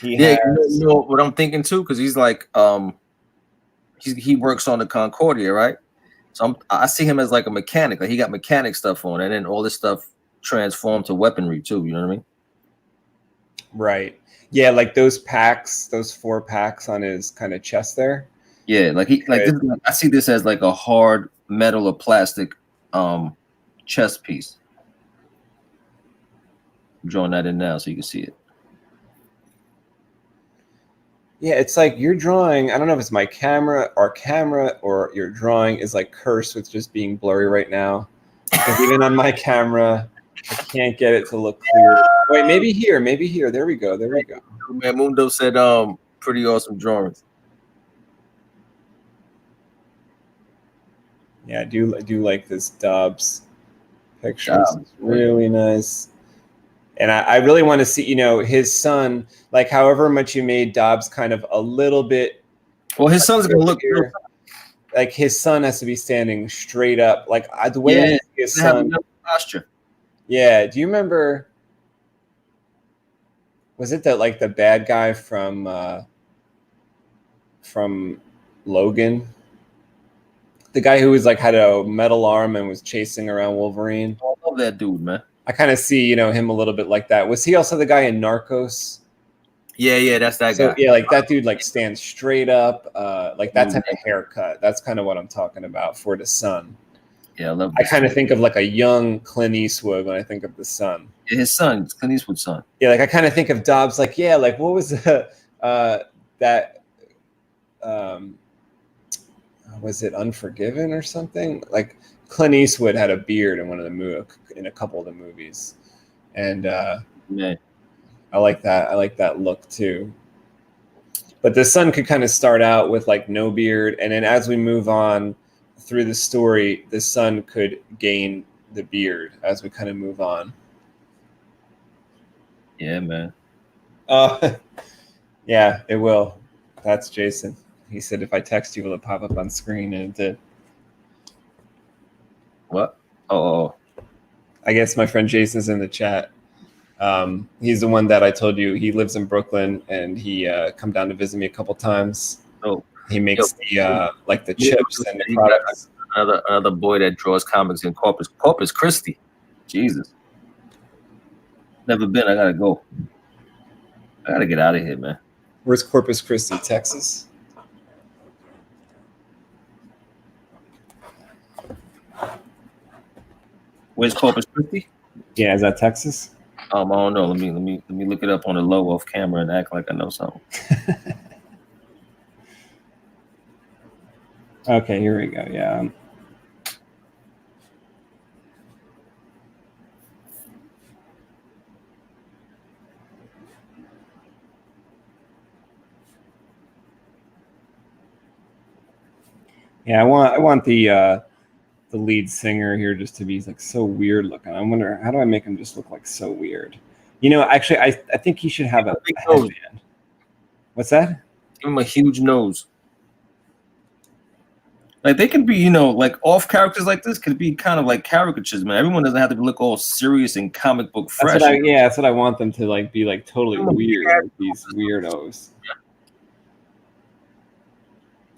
You know what I'm thinking too, because he's like, he works on the Concordia, right? So I see him as like a mechanic. Like he got mechanic stuff on, and then all this stuff transformed to weaponry too. You know what I mean? Right. Yeah, like those 4 packs on his kind of chest there. Yeah, I see this as like a hard metal or plastic chest piece. I'm drawing that in now so you can see it. Yeah, it's like you're drawing. I don't know if it's my camera or your drawing is like cursed with just being blurry right now. Because even on my camera, I can't get it to look clear. Wait, maybe here. There we go. Man, Mundo said, pretty awesome drawings. Yeah, I do like this Dobbs picture. It's really nice. And I really want to see, his son, like however much you made Dobbs kind of a little bit. Well, his son's going to look here. Like his son has to be standing straight up. Like the way I see his son. Posture. Yeah. Do you remember? Was it that like the bad guy from Logan? The guy who was like had a metal arm and was chasing around Wolverine. I love that dude, man. I kind of see, him a little bit like that. Was he also the guy in Narcos? Yeah, that's that guy. Yeah, like that dude like stands straight up, like that type of haircut. That's kind of what I'm talking about for the son. Yeah, I love. I kind of think of like a young Clint Eastwood when I think of the son. Yeah, his son, Clint Eastwood's son. Yeah, like I kind of think of Dobbs, like what was that? Was it Unforgiven or something? Like Clint Eastwood had a beard in a couple of the movies, and I like that. I like that look too. But the son could kind of start out with like no beard, and then as we move on through the story, the son could gain the beard as we kind of move on. Yeah, man. Yeah, it will. That's Jason. He said if I text you, will it pop up on screen? And it did. What? Oh. I guess my friend Jason's in the chat. He's the one that I told you he lives in Brooklyn, and he come down to visit me a couple times. Oh, he makes the chips and the products. Another boy that draws comics in Corpus Christi. Jesus, never been. I gotta go. I gotta get out of here, man. Where's Corpus Christi, Texas? Where's Corpus Christi? Yeah, is that Texas? I don't know. Let me look it up on the low off camera and act like I know something. Okay, here we go. Yeah. Yeah, I want the lead singer here just to be like so weird looking. I wonder, how do I make him just look like so weird? You know, actually, I think he should have a headband. What's that? Give him a huge nose. Like they can be, you know, like off characters like this could be kind of like caricatures, man. Everyone doesn't have to look all serious and comic book fresh. That's what I want them to like be like totally weird, like these weirdos.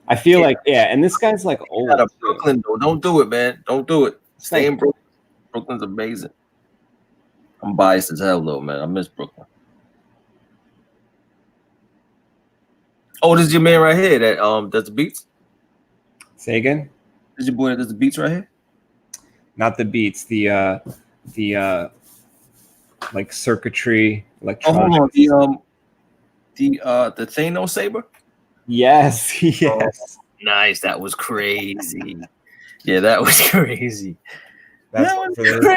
I feel like, yeah, and this guy's like old. Out of Brooklyn, though. Don't do it, man. Don't do it. Stay in Brooklyn. Brooklyn's amazing. I'm biased as hell, though, man. I miss Brooklyn. Oh, this is your man right here that does the beats? Say again? This is your boy that does the beats right here? Not the beats, the like circuitry, electronics. Oh, hold on. The Thanos saber? Yes, yes. Oh, nice. That was crazy. Yeah, that was crazy. That was crazy.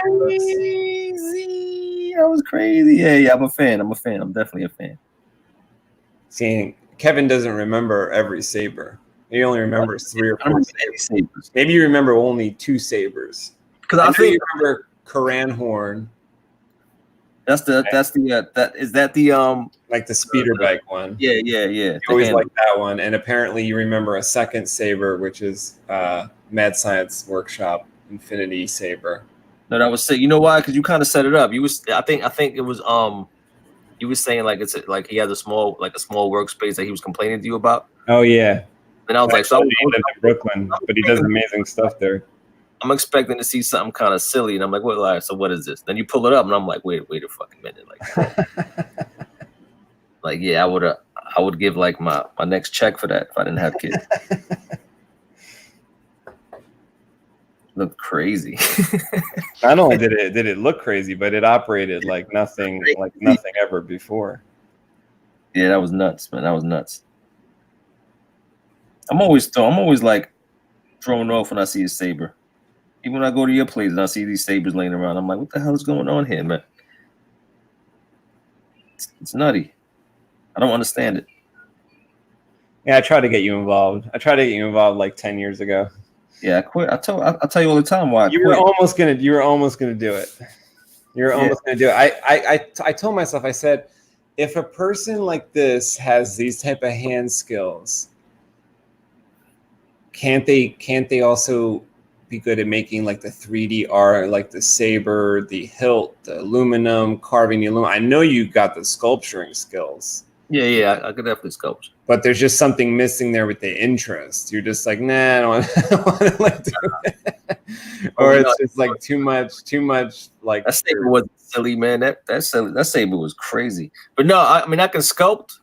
That was crazy. Yeah, I'm a fan. I'm definitely a fan. Seeing Kevin doesn't remember every saber. He only remembers 3 or 4 sabers. Maybe you remember only 2 sabers. Because I think you remember Karan Horn. Is that the like the speeder bike one? Yeah. You always like that one, and apparently you remember a second saber, which is Mad Science Workshop Infinity Saber. No, that was sick. You know why? Because you kind of set it up. I think it was you was saying like it's like he has a small workspace that he was complaining to you about. Oh yeah. And I was like, so he lives in Brooklyn, but he does amazing stuff there. I'm expecting to see something kind of silly, and I'm like, well, so what is this? Then you pull it up, and I'm like, wait a fucking minute, like, like yeah, I would give like my next check for that if I didn't have kids. Looked crazy. Not only did it look crazy, but it operated like nothing ever before. Yeah, that was nuts, man. That was nuts. I'm always like thrown off when I see a saber. Even when I go to your place and I see these sabers laying around, I'm like, what the hell is going on here, man? It's nutty. I don't understand it. Yeah, I tried to get you involved. Like 10 years ago. Yeah, I quit. I tell you all the time why I quit. You were almost gonna do it. You were almost gonna do it. I told myself, I said, if a person like this has these type of hand skills, can't they also be good at making like the 3D art, like the saber, the hilt, the aluminum, carving the aluminum? I know you got the sculpturing skills. Yeah, I could definitely sculpt. But there's just something missing there with the interest. You're just like, nah, I don't want to like do it. Or it's just like too much like that saber was silly, man. That saber was crazy. But no, I mean I can sculpt,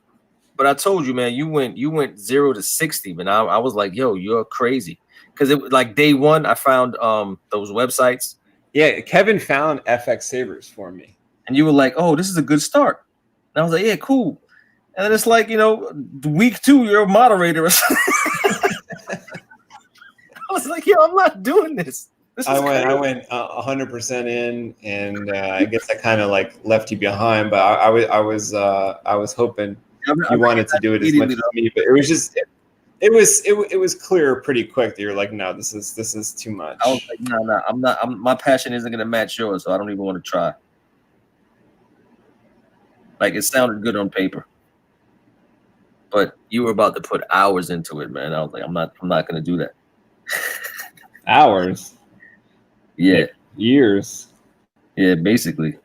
but I told you, man, you went 0 to 60, man. I was like, yo, you're crazy. Because it was like day one, I found those websites. Yeah, Kevin found FX sabers for me. And you were like, oh, this is a good start. And I was like, yeah, cool. And then it's like, you know, week 2, you're a moderator or something. I was like, yo, I'm not doing this. I went 100% in, and I guess I kind of like left you behind. But I was hoping you wanted to do it as much as me. But it was just it was clear pretty quick that you're like, no, this is too much. I was like, no, I'm not. My passion isn't gonna match yours, so I don't even want to try. Like it sounded good on paper. But you were about to put hours into it, man. I was like, I'm not gonna do that. Hours? Yeah. Years. Yeah, basically.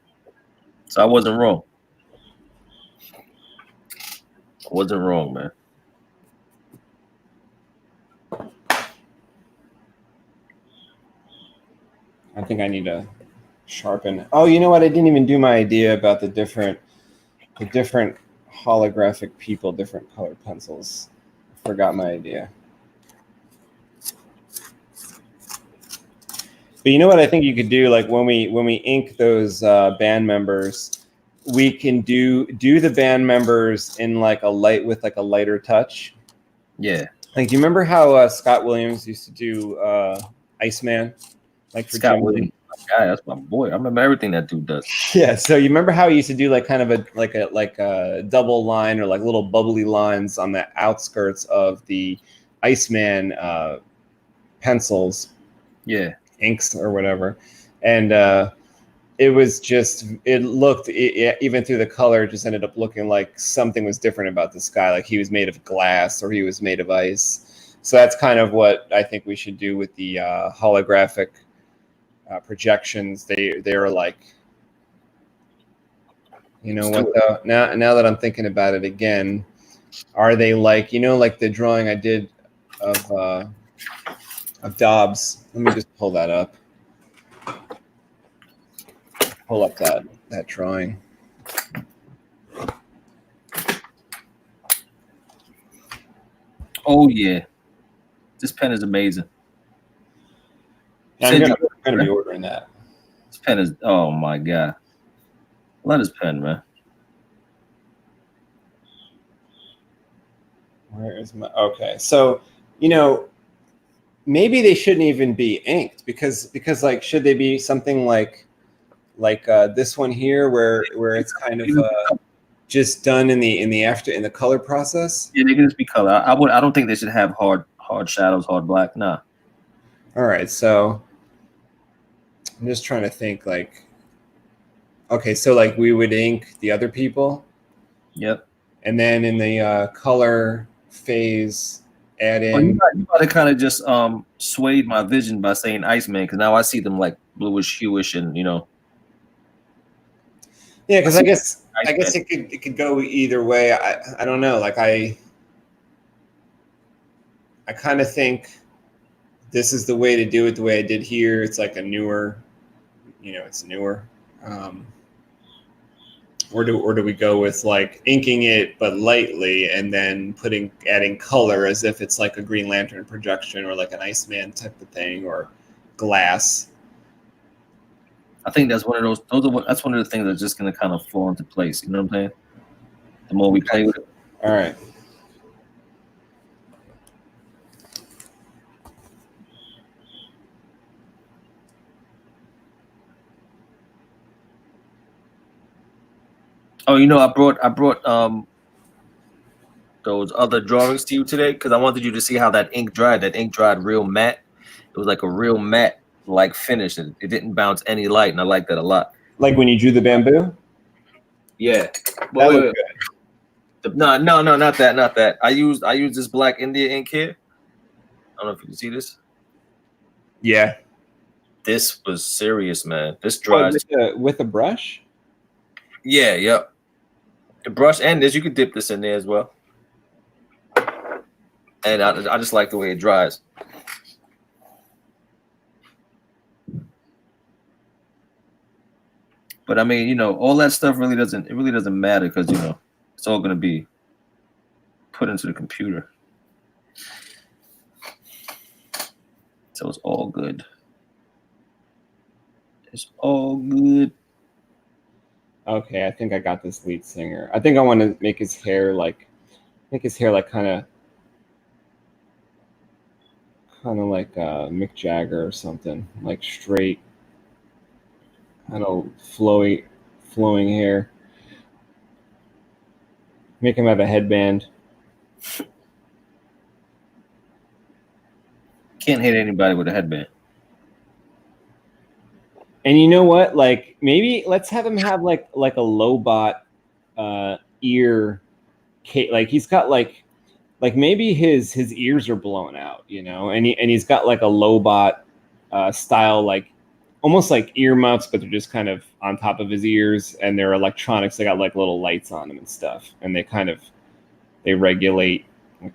So I wasn't wrong. I wasn't wrong, man. I think I need to sharpen. Oh, you know what? I didn't even do my idea about the different holographic people, different colored pencils. I forgot my idea. But you know what I think you could do? Like when we ink those band members, we can do the band members in like a lighter touch. Yeah. Like, do you remember how Scott Williams used to do Iceman? Like for Scott Williams. Guy, that's my boy. I remember everything that dude does. Yeah, so you remember how he used to do like kind of a double line or like little bubbly lines on the outskirts of the Iceman pencils, inks or whatever, and it was just, it looked, even through the color, it just ended up looking like something was different about the sky, like he was made of glass or he was made of ice. So that's kind of what I think we should do with the holographic projections. They're like, you know what though, now that I'm thinking about it again, are they like, you know, like the drawing I did of Dobbs? Let me just pull that up. Pull up that drawing. Oh yeah, this pen is amazing. Yeah, I'm gonna be ordering that. This pen is, oh my god, love this pen, man. Where is my, okay? So, you know, maybe they shouldn't even be inked because like, should they be something like this one here where it's kind of just done in the color process? Yeah, they can just be color. I don't think they should have hard shadows, hard black. Nah. All right, so I'm just trying to think, like, okay, so like we would ink the other people. Yep. And then in the color phase, add in. You might have kind of just swayed my vision by saying Iceman, because now I see them like bluish, hueish, and you know. Yeah, because I guess it could go either way. I don't know. Like I kind of think this is the way to do it. The way I did here, it's like a newer, you know, it's newer. Or do we go with like inking it but lightly and then adding color as if it's like a Green Lantern projection or like an Iceman type of thing or glass? I think that's one of those. That's one of the things that's just going to kind of fall into place. You know what I'm saying? The more we play with it. All right. Oh, you know, I brought those other drawings to you today because I wanted you to see how that ink dried. That ink dried real matte. It was like a real matte like finish, and it didn't bounce any light, and I like that a lot. Like when you drew the bamboo? Yeah. That looked good. No, not that. I used this black India ink here. I don't know if you can see this. Yeah. This was serious, man. This dries with a brush? Yeah, yep. The brush and this, you could dip this in there as well. And I just like the way it dries. But I mean, you know, all that stuff really doesn't matter because, you know, it's all gonna be put into the computer. So it's all good. It's all good. Okay, I think I got this lead singer. I think I want to make his hair like kind of like Mick Jagger or something, like straight, kind of flowing hair. Make him have a headband. Can't hit anybody with a headband. And you know what? Like maybe let's have him have like a Lobot ear, like he's got like maybe his ears are blown out, you know, and he's got like a Lobot style, like almost like earmuffs, but they're just kind of on top of his ears, and they're electronics. They got like little lights on them and stuff, and they regulate.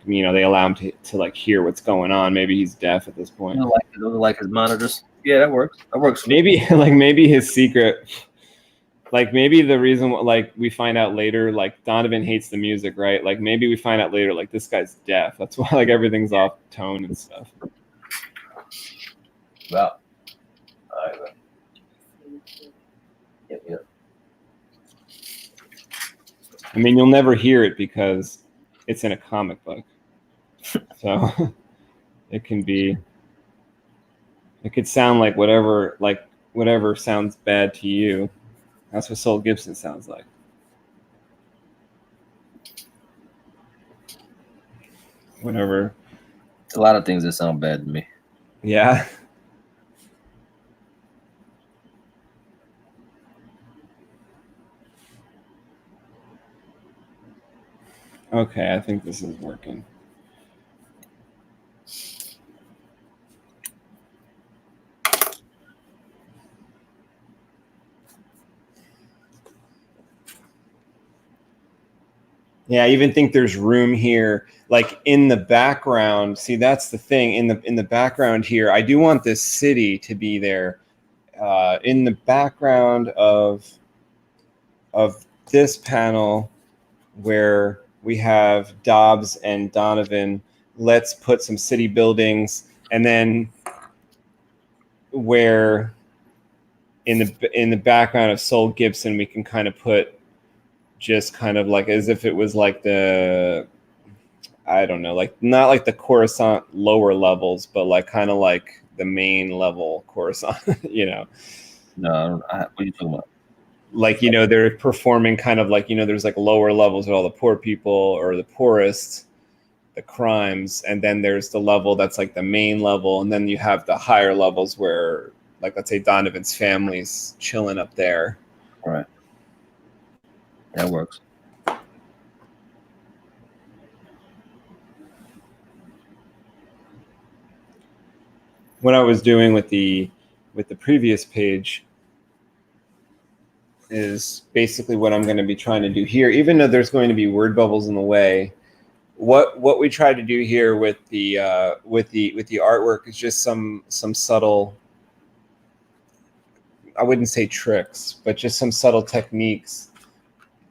You know, they allow him to like hear what's going on. Maybe he's deaf at this point. Those are like his monitors. Yeah, that works. That works. Maybe maybe his secret, like maybe the reason, like we find out later, like Donovan hates the music, right? Like maybe we find out later, like this guy's deaf. That's why like everything's off tone and stuff. Wow. All right. Yeah. I mean, you'll never hear it because it's in a comic book, so it could sound like whatever sounds bad to you. That's what Sol Gibson sounds like. Whatever. It's a lot of things that sound bad to me. Yeah. Okay, I think this is working. Yeah, I even think there's room here, like in the background. See, that's the thing. In the background here, I do want this city to be there. In the background of this panel, where we have Dobbs and Donovan, let's put some city buildings, and then where in the background of Sol Gibson, we can kind of put just kind of like as if it was like the, I don't know, like not like the Coruscant lower levels, but like kind of like the main level Coruscant, you know. No, what are you talking about? Like, you know, they're performing kind of like, you know, there's like lower levels with all the poor people or the poorest, the crimes, and then there's the level that's like the main level, and then you have the higher levels where, like, let's say Donovan's family's chilling up there. All right. That works. What I was doing with the previous page is basically what I'm going to be trying to do here, even though there's going to be word bubbles in the way. What we try to do here with the artwork is just some subtle, I wouldn't say tricks, but just some subtle techniques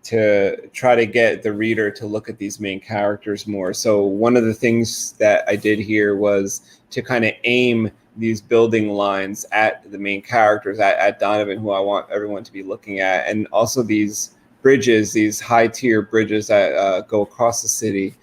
to try to get the reader to look at these main characters more. So one of the things that I did here was to kind of aim these building lines at the main characters, at Donovan, who I want everyone to be looking at, and also these bridges, these high-tier bridges that go across the city,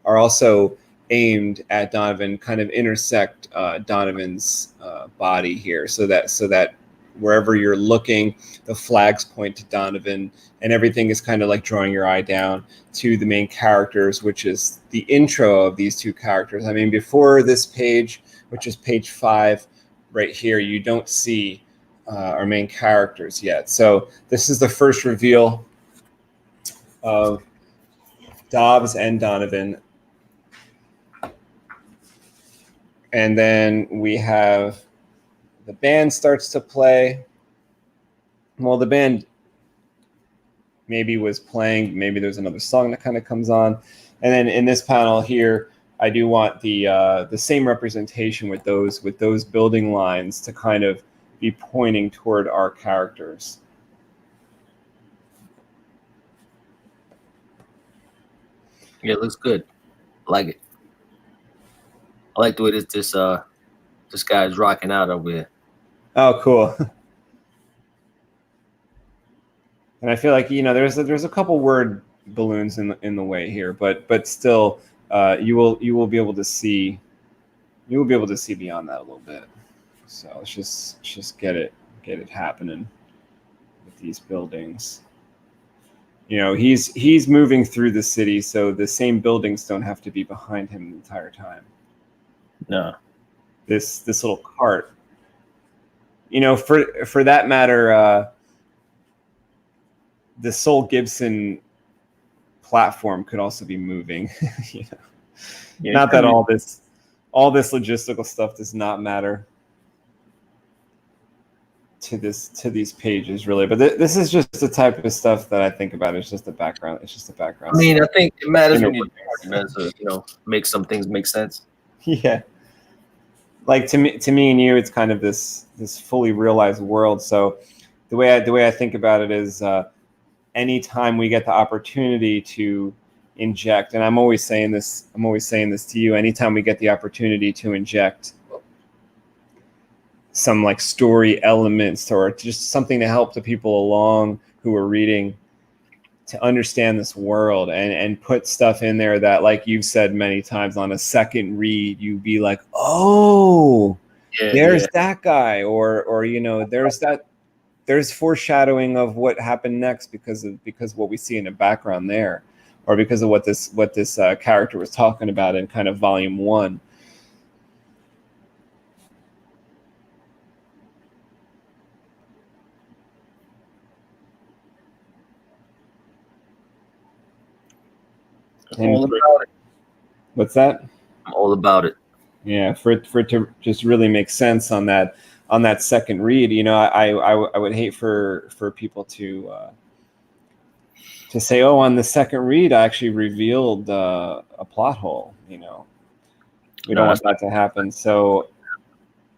are also aimed at Donovan, kind of intersect Donovan's body here, so that wherever you're looking, the flags point to Donovan, and everything is kind of like drawing your eye down to the main characters, which is the intro of these two characters. I mean, before this page, which is page 5 right here, you don't see our main characters yet. So this is the first reveal of Dobbs and Donovan. And then we have the band starts to play. Well, the band maybe was playing, maybe there's another song that kind of comes on. And then in this panel here, I do want the same representation with those building lines to kind of be pointing toward our characters. Yeah, it looks good. I like it. I like the way this guy is rocking out over here. Oh, cool. And I feel like, you know, there's a couple word balloons in the way here, but still, you will be able to see beyond that a little bit. So let's just get it happening with these buildings. You know, he's moving through the city, so the same buildings don't have to be behind him the entire time. No. This little cart, you know, for that matter, the Sol Gibson platform could also be moving. You know? Yeah, not that all this logistical stuff does not matter to these pages, really, but this is just the type of stuff that I think about. It's just the background. It's just the background. I mean, stuff. I think it matters when you make some things make sense. Yeah, like to me and you, it's kind of this fully realized world. So the way I think about it is, anytime we get the opportunity to inject, and I'm always saying this to you, anytime we get the opportunity to inject some like story elements or just something to help the people along who are reading to understand this world, and put stuff in there that, like you've said many times, on a second read you'd be like, oh, there's that guy, or you know, there's foreshadowing of what happened next because what we see in the background there, or because of what this character was talking about in kind of volume 1. I'm all about it. What's that? I'm all about it. Yeah, for it to just really make sense on that second read, I would hate for people to say, oh, on the second read, I actually revealed a plot hole. We don't want that to happen. So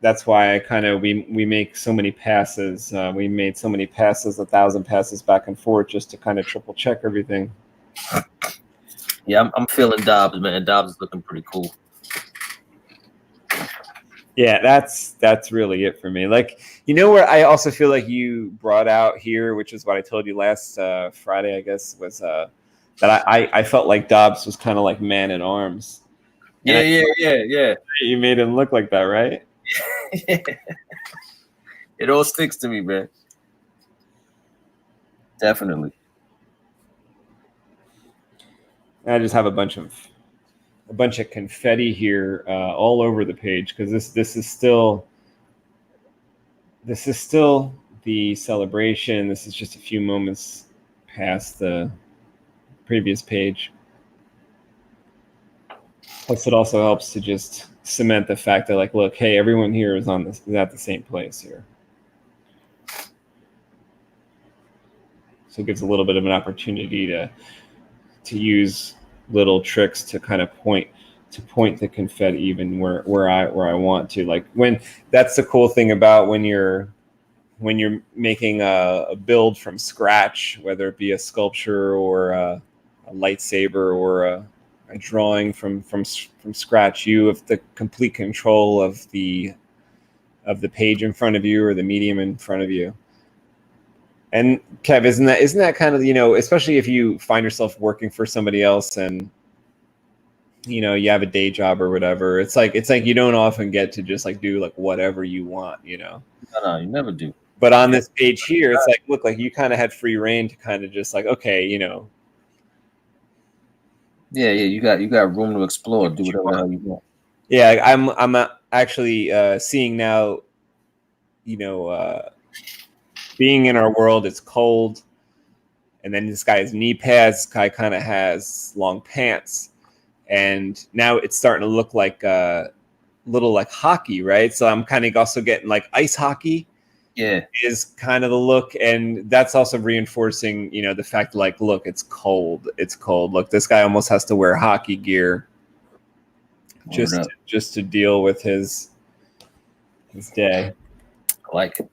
that's why we make so many passes. We made so many passes, 1,000 passes back and forth, just to kind of triple check everything. Yeah, I'm feeling Dobbs, man. Dobbs is looking pretty cool. Yeah, that's really it for me. Like, where I also feel like you brought out here, which is what I told you last Friday, I guess, was that I felt like Dobbs was kind of like Man at Arms. Yeah. You made him look like that, right? It all sticks to me, man. Definitely. I just have a bunch of confetti here all over the page, because this is still the celebration. This is just a few moments past the previous page. Plus, it also helps to just cement the fact that, like, look, hey, everyone here is at the same place here. So it gives a little bit of an opportunity to use little tricks to kind of point the confetti even where I want to. Like, that's the cool thing about when you're making a build from scratch, whether it be a sculpture or a lightsaber or a drawing from scratch. You have the complete control of the page in front of you or the medium in front of you. And Kev, isn't that kind of, especially if you find yourself working for somebody else and you have a day job or whatever, it's like you don't often get to just like do like whatever you want. No, you never do. But on this page here, it's like, look, like you kind of had free reign to kind of just like, okay, Yeah, you got room to explore, do whatever the hell you want. Yeah, I'm actually seeing now, being in our world, it's cold, and then this guy has knee pads. This guy kind of has long pants, and now it's starting to look like a little like hockey, right? So I'm kind of also getting like ice hockey. Yeah, is kind of the look, and that's also reinforcing, the fact, like, look, it's cold. Look, this guy almost has to wear hockey gear just to deal with his day. I like it.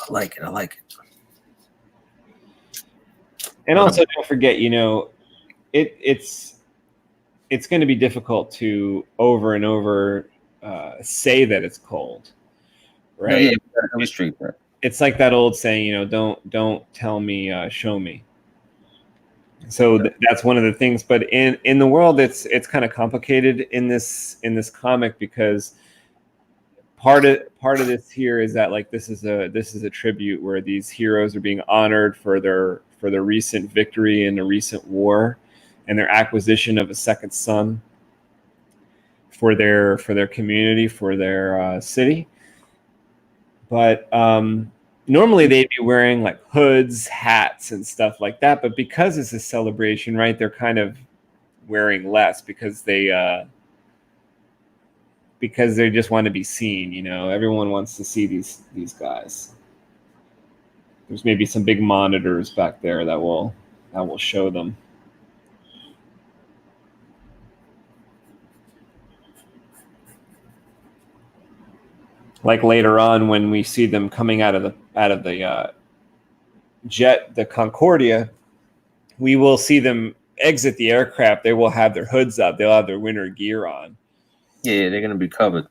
I like it. And also, don't forget, it's going to be difficult to over and over say that it's cold. Right. No, yeah, illustrate that. It's like that old saying, don't tell me, show me. So that's one of the things. But in the world, it's kind of complicated in this comic, because part of this here is that, like, this is a tribute where these heroes are being honored for their recent victory in a recent war and their acquisition of a second son for their community, for their city. But normally they'd be wearing like hoods, hats, and stuff like that. But because it's a celebration, right, they're kind of wearing less because they just want to be seen. Everyone wants to see these guys. There's maybe some big monitors back there that will show them. Like later on, when we see them coming out of the jet, the Concordia, we will see them exit the aircraft. They will have their hoods up. They'll have their winter gear on. Yeah, they're gonna be covered.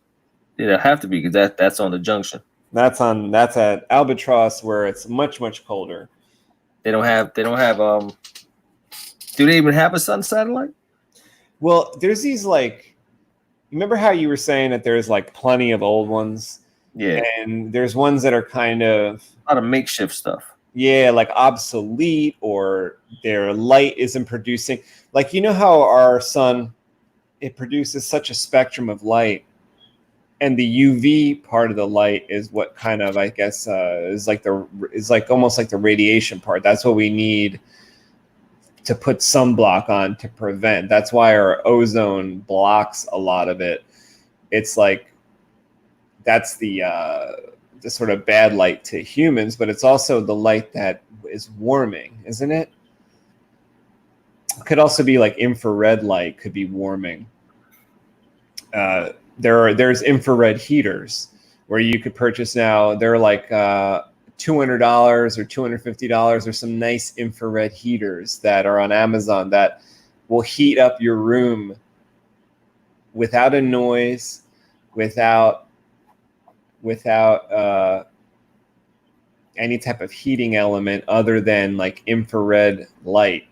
Yeah, they'll have to be, because that's on the junction. That's at Albatross, where it's much, much colder. They don't have do they even have a sun satellite? Well, there's these, like, remember how you were saying that there's like plenty of old ones? Yeah. And there's ones that are kind of a lot of makeshift stuff. Yeah, like obsolete, or their light isn't producing. Like, how our sun, it produces such a spectrum of light, and the UV part of the light is what kind of, I guess, is like almost like the radiation part. That's what we need to put sunblock on to prevent. That's why our ozone blocks a lot of it. It's like that's the sort of bad light to humans, but it's also the light that is warming, isn't it? It could also be like infrared light could be warming. There's infrared heaters where you could purchase now. They're like $200 or $250. There's some nice infrared heaters that are on Amazon that will heat up your room without a noise, without any type of heating element other than like infrared light.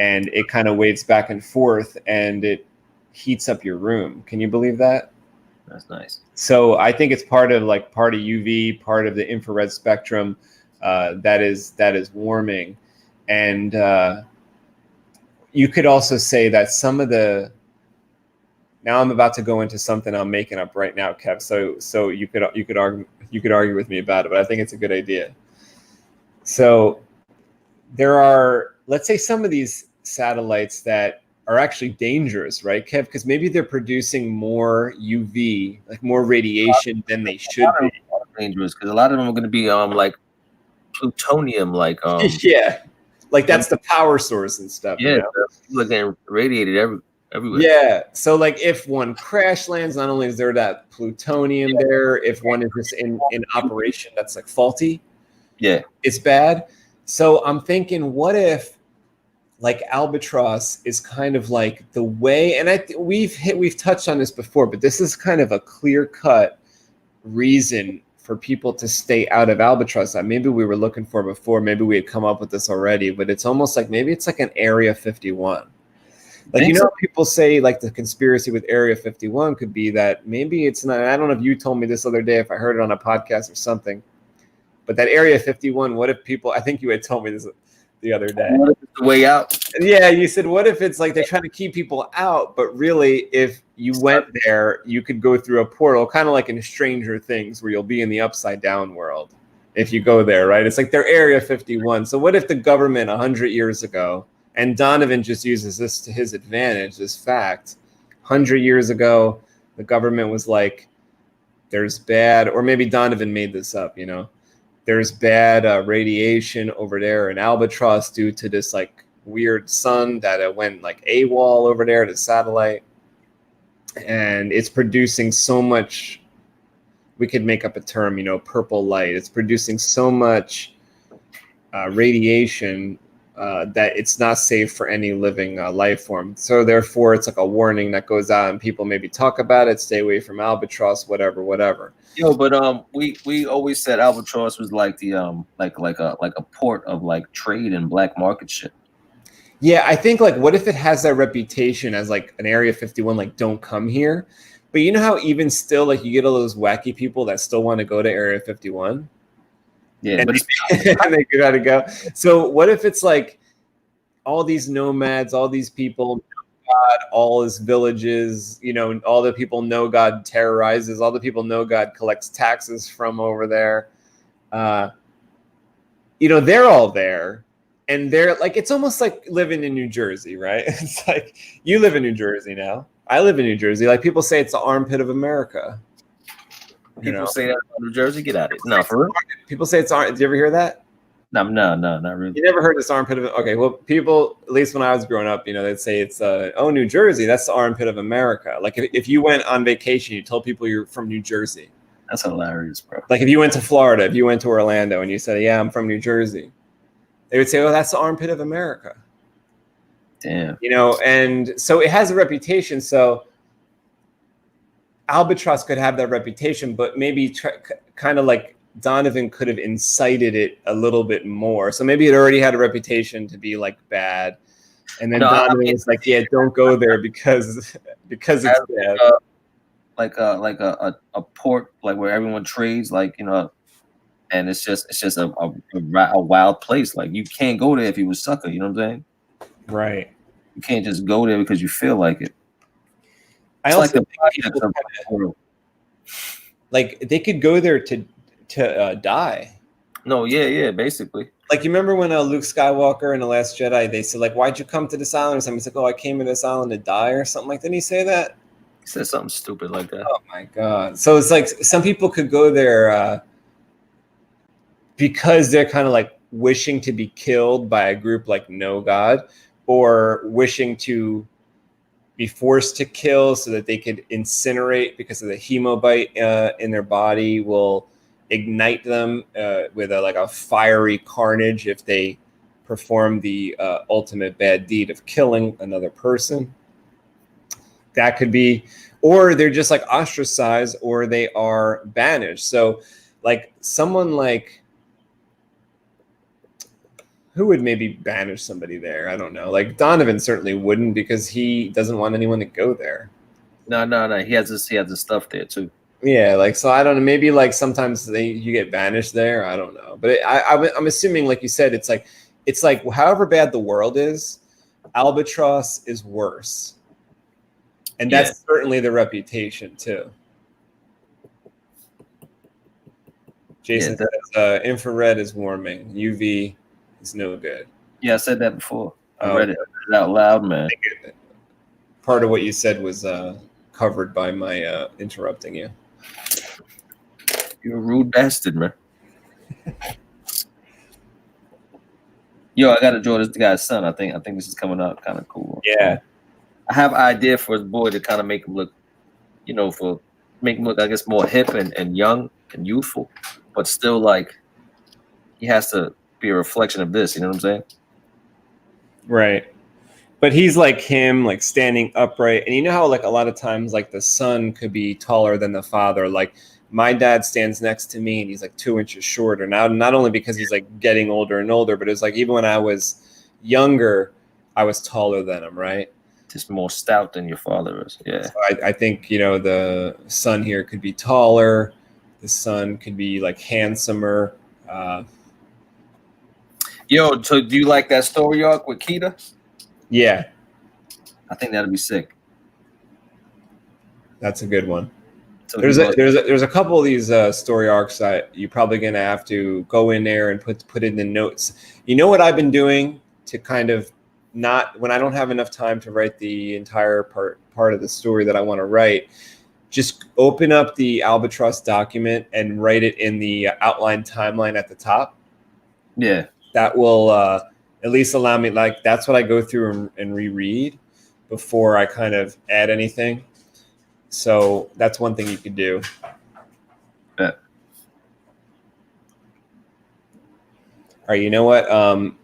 And it kind of waves back and forth and it heats up your room. Can you believe that? That's nice. So I think it's part of UV, part of the infrared spectrum that is warming. And you could also say that some of the, now I'm about to go into something I'm making up right now, Kev. So you could argue with me about it, but I think it's a good idea. So there are, let's say, some of these satellites that are actually dangerous, right, Kev? Because maybe they're producing more UV, like more radiation than they should be. Dangerous because a lot of them are going to be like plutonium, like yeah, like that's the power source and stuff. Yeah, you know? people are getting radiated everywhere. Yeah, so like if one crash lands, not only is there that plutonium there, if one is just in operation that's like faulty, yeah, it's bad. So I'm thinking, what if like Albatross is kind of like the way, and we've touched on this before, but this is kind of a clear-cut reason for people to stay out of Albatross that maybe we were looking for before, maybe we had come up with this already, but it's almost like maybe it's like an Area 51. Like, you know, so? People say like the conspiracy with Area 51 could be that maybe it's not, I don't know if you told me this other day, if I heard it on a podcast or something, but that Area 51, what if people, I think you had told me this the other day. What if it's the way out? Yeah, you said, what if it's like they're trying to keep people out, but really if you went there, you could go through a portal, kind of like in Stranger Things, where you'll be in the upside down world if you go there, right? It's like they're Area 51. So what if the government 100 years ago, and Donovan just uses this to his advantage, this fact, 100 years ago, the government was like, there's bad, or maybe Donovan made this up, you know, there's bad radiation over there in Albatross due to this like weird sun that went like AWOL over there, the satellite. And it's producing so much, we could make up a term, you know, purple light. It's producing so much radiation that it's not safe for any living life form. So therefore, it's like a warning that goes out, and people maybe talk about it, stay away from Albatross, whatever. Yo, but we always said Albatross was like the like a port of like trade and black market shit. Yeah, I think like, what if it has that reputation as like an Area 51, like don't come here, but you know how even still like you get all those wacky people that still want to go to Area 51. Yeah, but they gotta go. So what if it's like all these nomads, all these people, God, all his villages, you know, all the people know God terrorizes, all the people know God collects taxes from over there. You know, they're all there. And they're like, it's almost like living in New Jersey, right? It's like you live in New Jersey now. I live in New Jersey. Like people say it's the armpit of America. People say that in New Jersey, get out of it. No, for real. People say it's armpit. Did you ever hear that? No, not really. You never heard this armpit of, okay, well, people, at least when I was growing up, you know, they'd say it's, oh, New Jersey, that's the armpit of America. Like if you went on vacation, you told people you're from New Jersey. That's hilarious, bro. Like if you went to Florida, if you went to Orlando and you said, yeah, I'm from New Jersey, they would say, oh, that's the armpit of America. Damn. You know, and so it has a reputation. So Albatross could have that reputation, but maybe kind of like Donovan could have incited it a little bit more. So maybe it already had a reputation to be like bad. And then Donovan was like, yeah, don't go there because it's bad. Like a port, like where everyone trades, like, you know, and it's just a wild place. Like you can't go there if you a sucker, you know what I'm saying? Right. You can't just go there because you feel like it. I also think like they could go there to die. No, yeah, basically. Like, you remember when Luke Skywalker in The Last Jedi, they said, like, why'd you come to this island? Or something. He's like, oh, I came to this island to die or something like that. Didn't he say that? He said something stupid like that. Oh, my God. So it's like some people could go there because they're kind of like wishing to be killed by a group like No God, or wishing to be forced to kill so that they could incinerate because of the hemobite in their body will ignite them with a fiery carnage if they perform the ultimate bad deed of killing another person. That could be, or they're just like ostracized, or they are banished. So like someone like, who would maybe banish somebody there? I don't know. Like Donovan certainly wouldn't, because he doesn't want anyone to go there. No. He has this stuff there too. Yeah, like, so I don't know. Maybe like sometimes you get banished there. I don't know, but I'm assuming, like you said, it's like however bad the world is, Albatross is worse, and that's certainly the reputation too. Jason says infrared is warming, UV is no good. Yeah, I said that before. I read it out loud, man. Part of what you said was covered by my interrupting you. You're a rude bastard, man. Yo, I gotta draw this guy's son. I think this is coming out kind of cool. Yeah. I have an idea for his boy to kind of make him look, make him look, I guess, more hip and young and youthful, but still like he has to be a reflection of this. You know what I'm saying? Right. But he's like him, like standing upright. And you know how like a lot of times like the son could be taller than the father. Like my dad stands next to me and he's like 2 inches shorter now, not only because he's like getting older and older, but it's like even when I was younger, I was taller than him, right? Just more stout than your father is. Yeah. So I think, the son here could be taller. The son could be like handsomer. Yo, so do you like that story arc with Kita? Yeah. I think that'd be sick. That's a good one. So there's a couple of these story arcs that you're probably going to have to go in there and put in the notes. You know what I've been doing to kind of not, when I don't have enough time to write the entire part of the story that I want to write, just open up the Albatross document and write it in the outline timeline at the top. Yeah. That will at least allow me, like, that's what I go through and reread before I kind of add anything. So that's one thing you could do. Yeah. All right, you know what?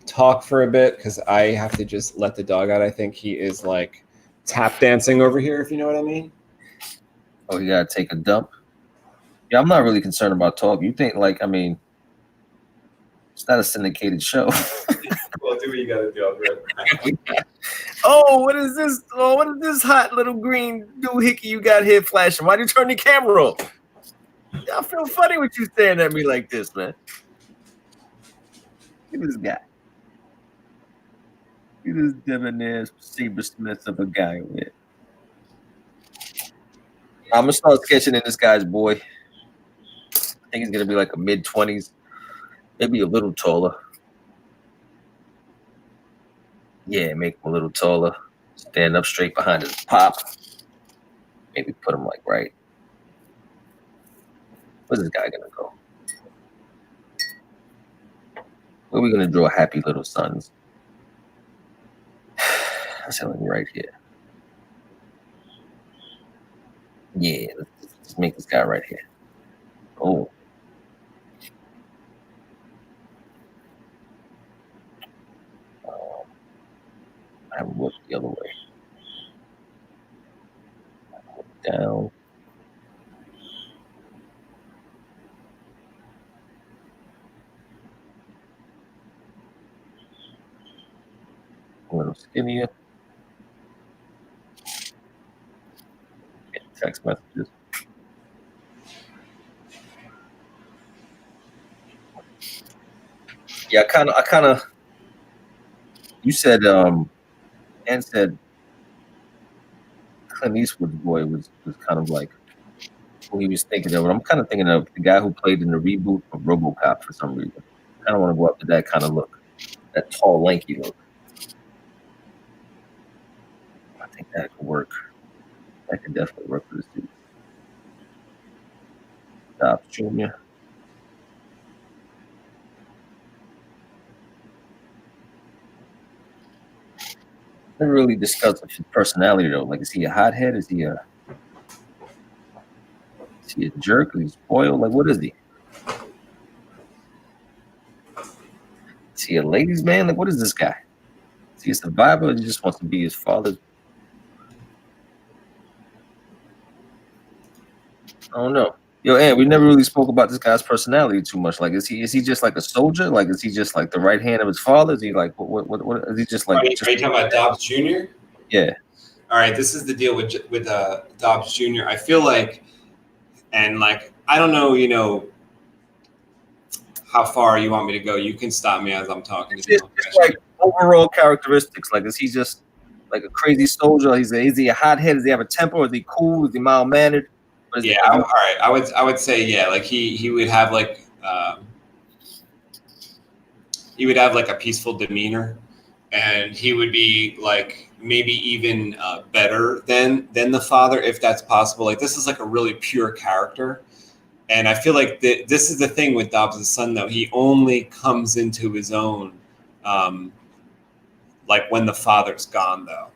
Talk for a bit, because I have to just let the dog out. I think he is like tap dancing over here, if you know what I mean. Oh, you gotta take a dump? Yeah, I'm not really concerned about talk. You think, like, I mean, it's not a syndicated show. Well, do what you gotta do. Oh, what is this? Oh, what is this hot little green doohickey you got here flashing? Why'd you turn the camera off? I feel funny with you staring at me like this, man. Look at this guy. Look at this debonair Saber Smith of a guy over here. I'm gonna start sketching in this guy's boy. I think he's gonna be like a mid-20s, maybe a little taller. Yeah, make him a little taller. Stand up straight behind his pop. Maybe put him like right. Where's this guy gonna go? Where are we gonna draw happy little sons? That's something right here. Yeah, let's make this guy right here. Oh. I haven't looked the other way. Down. A little skinnier. Get text messages. Yeah, I kind of. You said, and said Clint Eastwood's boy was kind of like who he was thinking of. But I'm kind of thinking of the guy who played in the reboot of RoboCop for some reason. I don't want to go up to that kind of look, that tall, lanky look. I think that could work. That could definitely work for this dude. Dobbs Jr. Never really discussed his personality though. Like, is he a hothead? Is he a jerk? Is he spoiled? Like, what is he? Is he a ladies' man? Like, what is this guy? Is he a survivor, or he just wants to be his father's? I don't know. Yo, and we never really spoke about this guy's personality too much. Like, is he just like a soldier? Like, is he just like the right hand of his father? Is he like what is he just like? Are you talking about Dobbs Jr.? Yeah. All right, this is the deal with Dobbs Jr. I feel like, and like, I don't know, you know, how far you want me to go. You can stop me as I'm talking. Just like overall characteristics. Like, is he just like a crazy soldier? Is he a hothead? Does he have a temper? Is he cool? Is he mild mannered? Yeah, all right. I would say yeah. Like he would have like a peaceful demeanor, and he would be like maybe even better than the father if that's possible. Like this is like a really pure character, and I feel like this is the thing with Dobbs' son though. He only comes into his own, like when the father's gone though.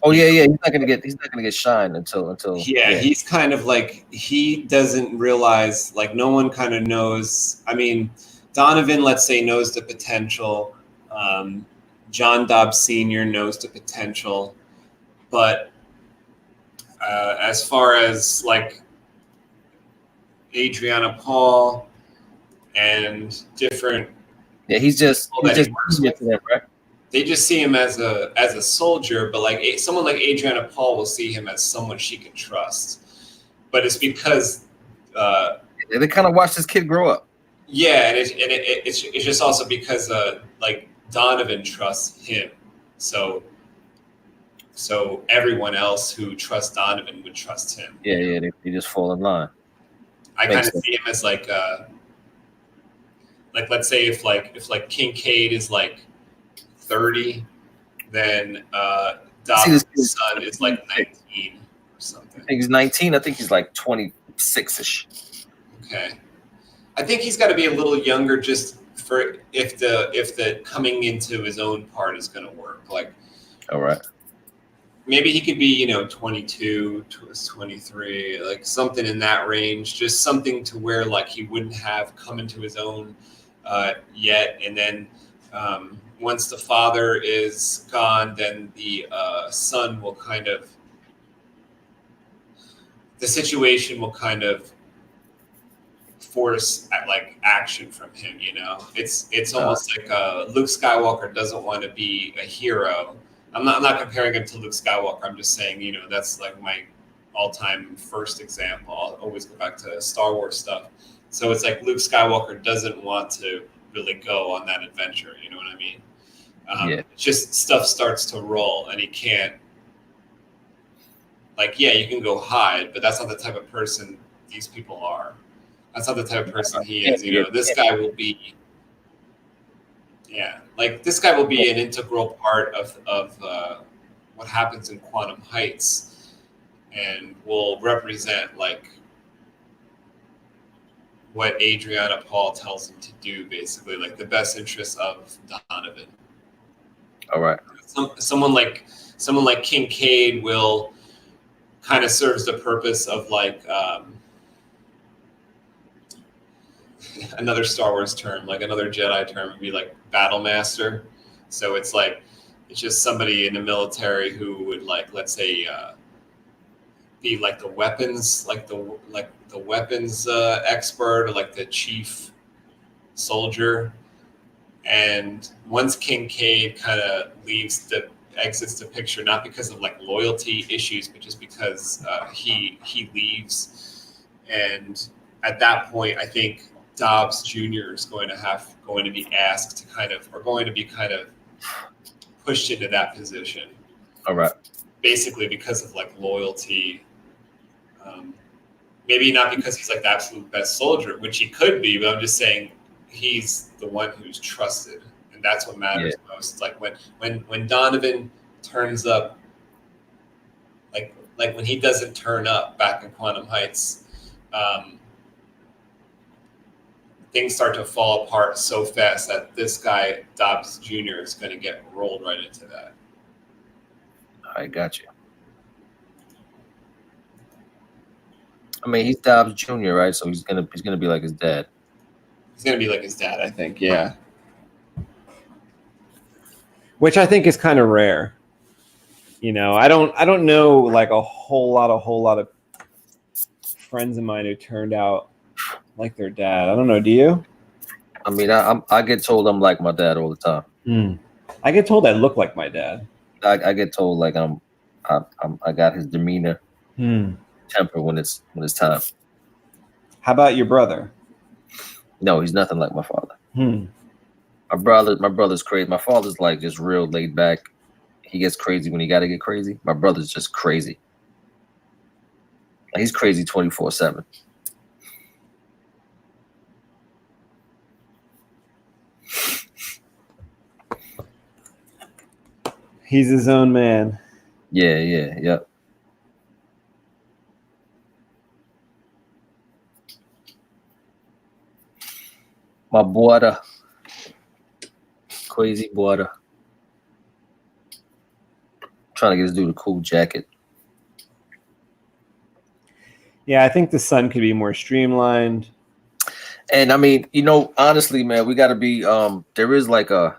Oh yeah. He's not gonna get shine until. Yeah, he's kind of like he doesn't realize like no one kind of knows. I mean, Donovan, let's say, knows the potential. John Dobbs Sr. knows the potential, but as far as like Adriana Paul and different, he's just them, right? They just see him as a soldier, but like someone like Adriana Paul will see him as someone she can trust. But it's because they kind of watch this kid grow up. Yeah, and it's just also because like Donovan trusts him, so everyone else who trusts Donovan would trust him. Yeah, they just fall in line. I kind of see him as like let's say if Kincaid is like 30, then Dobbs' son is like 19 or something. I think he's 19. I think he's like 26-ish. Okay. I think he's got to be a little younger just for if the coming into his own part is going to work. Like, all right. Maybe he could be, 22 to 23, like something in that range, just something to where like he wouldn't have come into his own yet. And then once the father is gone, then the son will the situation will kind of force like action from him. It's almost like Luke Skywalker doesn't want to be a hero. I'm not comparing him to Luke Skywalker. I'm just saying, that's like my all-time first example. I'll always go back to Star Wars stuff. So it's like Luke Skywalker doesn't want to really go on that adventure. You know what I mean? Just stuff starts to roll and he can't. Like, yeah, you can go hide, but that's not the type of person these people are. That's not the type of person he is. This guy will be. Yeah, like this guy will be an integral part of what happens in Quantum Heights, and will represent like what Adriana Paul tells him to do, basically, like the best interests of Donovan. All right. Someone like Kincaid will kind of serves the purpose of like another Star Wars term, like another Jedi term would be like battle master. So it's like it's just somebody in the military who would like, let's say, be like the weapons, the weapons expert, or like the chief soldier. And once Kincaid kind of exits the picture, not because of like loyalty issues, but just because he leaves. And at that point, I think Dobbs Jr. is going to be asked to kind of pushed into that position. All right. Basically because of like loyalty. Maybe not because he's like the absolute best soldier, which he could be, but I'm just saying he's the one who's trusted, and that's what matters most. It's like when Donovan turns up, like when he doesn't turn up back in Quantum Heights, things start to fall apart so fast that this guy Dobbs Jr. is going to get rolled right into that. I got you. I mean, he's Dobbs Jr., right? So he's gonna be like his dad. He's going to be like his dad, I think. Yeah. Which I think is kind of rare. You know, I don't know like a whole lot of friends of mine who turned out like their dad. I don't know. Do you? I mean, I get told I'm like my dad all the time. I get told I look like my dad. I get told like I got his demeanor, temper when it's time. How about your brother? No, he's nothing like my father. My brother's crazy. My father's like just real laid back. He gets crazy when he got to get crazy. My brother's just crazy. He's crazy 24/7. He's his own man. Yep. My brother. Crazy brother. Trying to get this dude a cool jacket. Yeah, I think the son could be more streamlined. And I mean, you know, honestly, man, we got to be. There's like a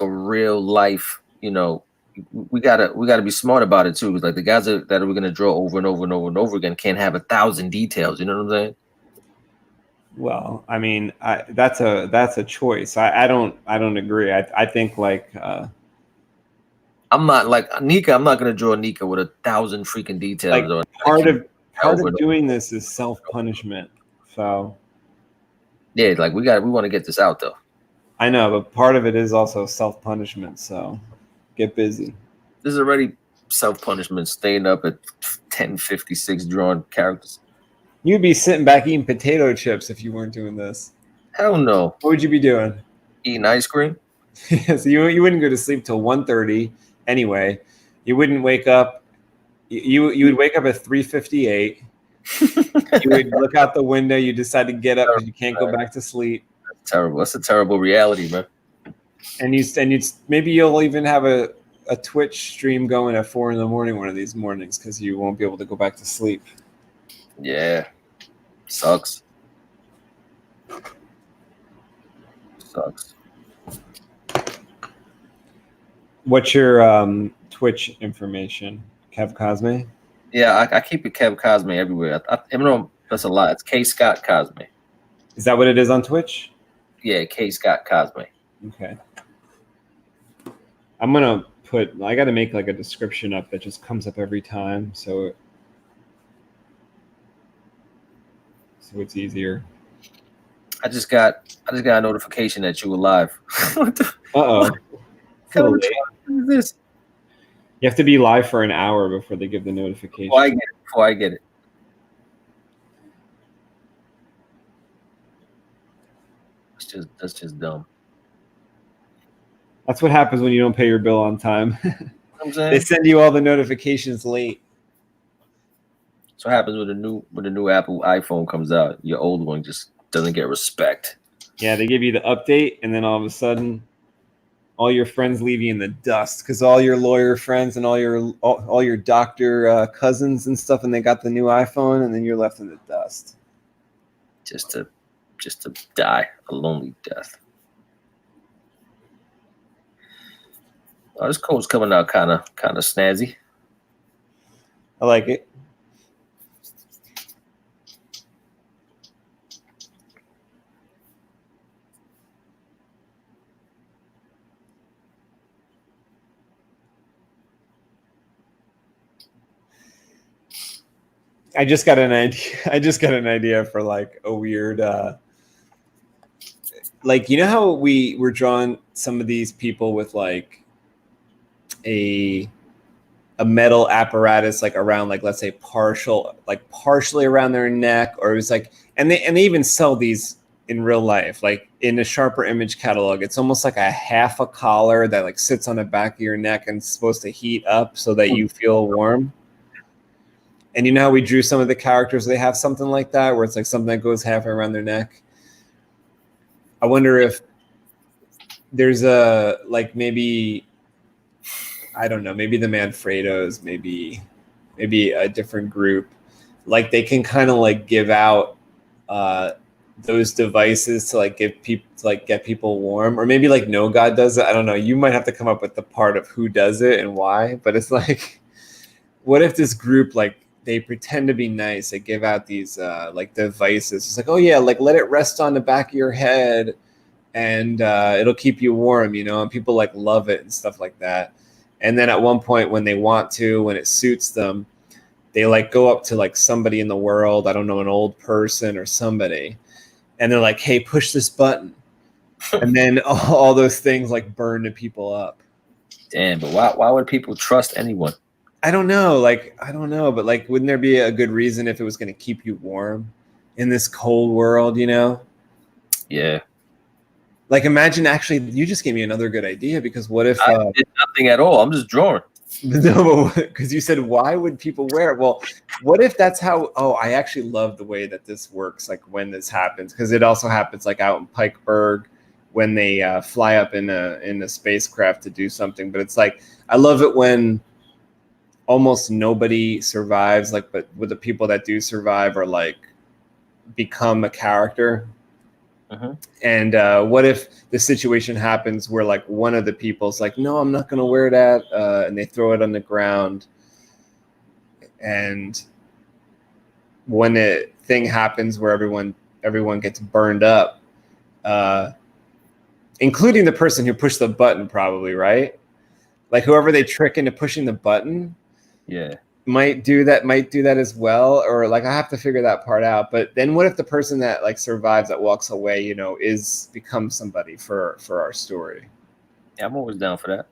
real life. You know, we gotta be smart about it too. Because like the guys that we're gonna draw over and over and over and over again can't have 1,000 details. You know what I'm saying? Well, I mean, that's a choice. I don't agree. I think like. I'm not like Nika. I'm not gonna draw Nika with 1,000 freaking details. Like part of doing this is self-punishment. So yeah, like we want to get this out though. I know, but part of it is also self-punishment. So get busy. This is already self-punishment. Staying up at 10:56 drawing characters. You'd be sitting back eating potato chips if you weren't doing this. Hell no. What would you be doing? Eating ice cream. So you wouldn't go to sleep till 1:30 anyway. You wouldn't wake up. You would wake up at 3:58. You would look out the window. You decide to get up because you can't go back to sleep. That's terrible. That's a terrible reality, man. And maybe you'll even have a Twitch stream going at 4 a.m. one of these mornings because you won't be able to go back to sleep. Yeah, sucks. What's your Twitch information? Kev Cosme? Yeah, I keep it Kev Cosme everywhere. I know that's a lot. It's K Scott Cosme. Is that what it is on Twitch? Yeah, K Scott Cosme. Okay. I'm gonna I got to make like a description up that just comes up every time, so it's easier. I just got a notification that you were live. What the? Uh-oh. What is this? You have to be live for an hour before they give the notification. Before I get it. That's just dumb. That's what happens when you don't pay your bill on time. They send you all the notifications late. That's what happens when the new Apple iPhone comes out. Your old one just doesn't get respect. Yeah, they give you the update, and then all of a sudden, all your friends leave you in the dust because all your lawyer friends and all your doctor cousins and stuff, and they got the new iPhone, and then you're left in the dust. Just to die a lonely death. Oh, this coat's coming out kind of snazzy. I like it. I just got an idea for like a weird like, you know how we were drawing some of these people with like a metal apparatus like around, like, let's say partially around their neck, or it was like And they even sell these in real life, like in a Sharper Image catalog. It's almost like a half a collar that like sits on the back of your neck and it's supposed to heat up so that you feel warm. And you know how we drew some of the characters? They have something like that where it's like something that goes halfway around their neck. I wonder if there's a, like, maybe, I don't know, maybe the Manfredos, maybe a different group, like they can kind of like give out those devices to like give people, to like get people warm, or maybe like No God does it. I don't know. You might have to come up with the part of who does it and why, but it's like, what if this group, like, they pretend to be nice, they give out these like devices. It's like, oh yeah, like let it rest on the back of your head and it'll keep you warm, you know, and people like love it and stuff like that. And then at one point when they want to, when it suits them, they like go up to like somebody in the world, I don't know, an old person or somebody, and they're like, hey, push this button. And then all those things like burn the people up. Damn, but why would people trust anyone? I don't know, but like, wouldn't there be a good reason if it was going to keep you warm in this cold world, you know? Yeah. Like, imagine, actually, you just gave me another good idea, because what if... I did nothing at all. I'm just drawing. No, because you said, why would people wear it? Well, what if that's how... Oh, I actually love the way that this works, like when this happens, because it also happens like out in Pikeberg when they fly up in a spacecraft to do something. But it's like, I love it when almost nobody survives, like, but with the people that do survive are like become a character. And what if the situation happens where like one of the people's like, no, I'm not going to wear that, and they throw it on the ground, and when the thing happens where everyone gets burned up, including the person who pushed the button, probably, right? Like whoever they trick into pushing the button, yeah, might do that as well, or like I have to figure that part out. But then what if the person that like survives, that walks away, you know, becomes somebody for our story? Yeah, I'm always down for that.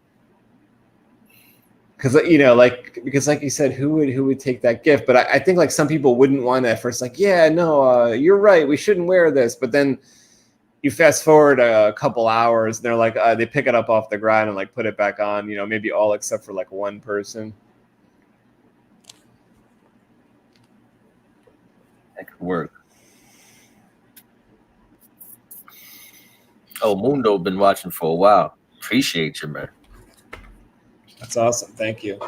Because, you know, because like you said, who would take that gift? But I think like some people wouldn't want to at first, like, yeah, no, you're right, we shouldn't wear this. But then you fast forward a couple hours, and they're like, they pick it up off the ground and like put it back on, you know, maybe all except for like one person. That could work. Oh, Mundo been watching for a while. Appreciate you, man. That's awesome. Thank you.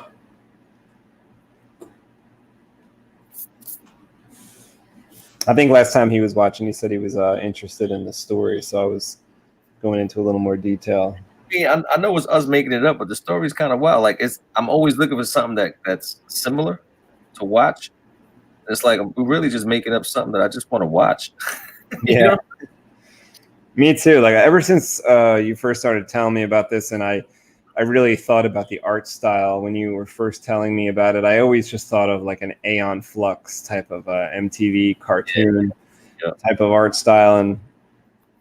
I think last time he was watching, he said he was interested in the story, so I was going into a little more detail. Yeah, I know it's us making it up, but the story's kind of wild. Like, I'm always looking for something that's similar to watch. It's like we're really just making up something that I just want to watch. Yeah, you know? Me too. Like ever since you first started telling me about this, and I really thought about the art style when you were first telling me about it. I always just thought of like an Aeon Flux type of MTV cartoon type of art style, and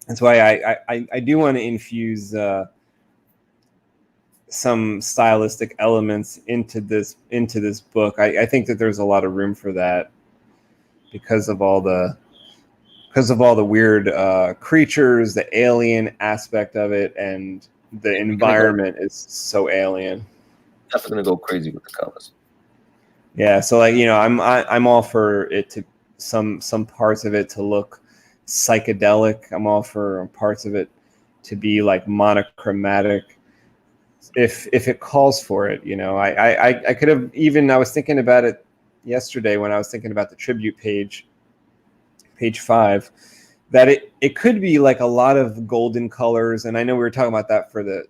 that's why I do want to infuse some stylistic elements into this book. I think that there's a lot of room for that because of all the weird creatures, the alien aspect of it, and the environment is so alien. Definitely gonna go crazy with the colors. Yeah, so like, you know, I'm all for it to some parts of it to look psychedelic. I'm all for parts of it to be like monochromatic, if it calls for it. You know, I could have even, I was thinking about it yesterday when I was thinking about the tribute page 5, that it could be like a lot of golden colors. And I know we were talking about that for the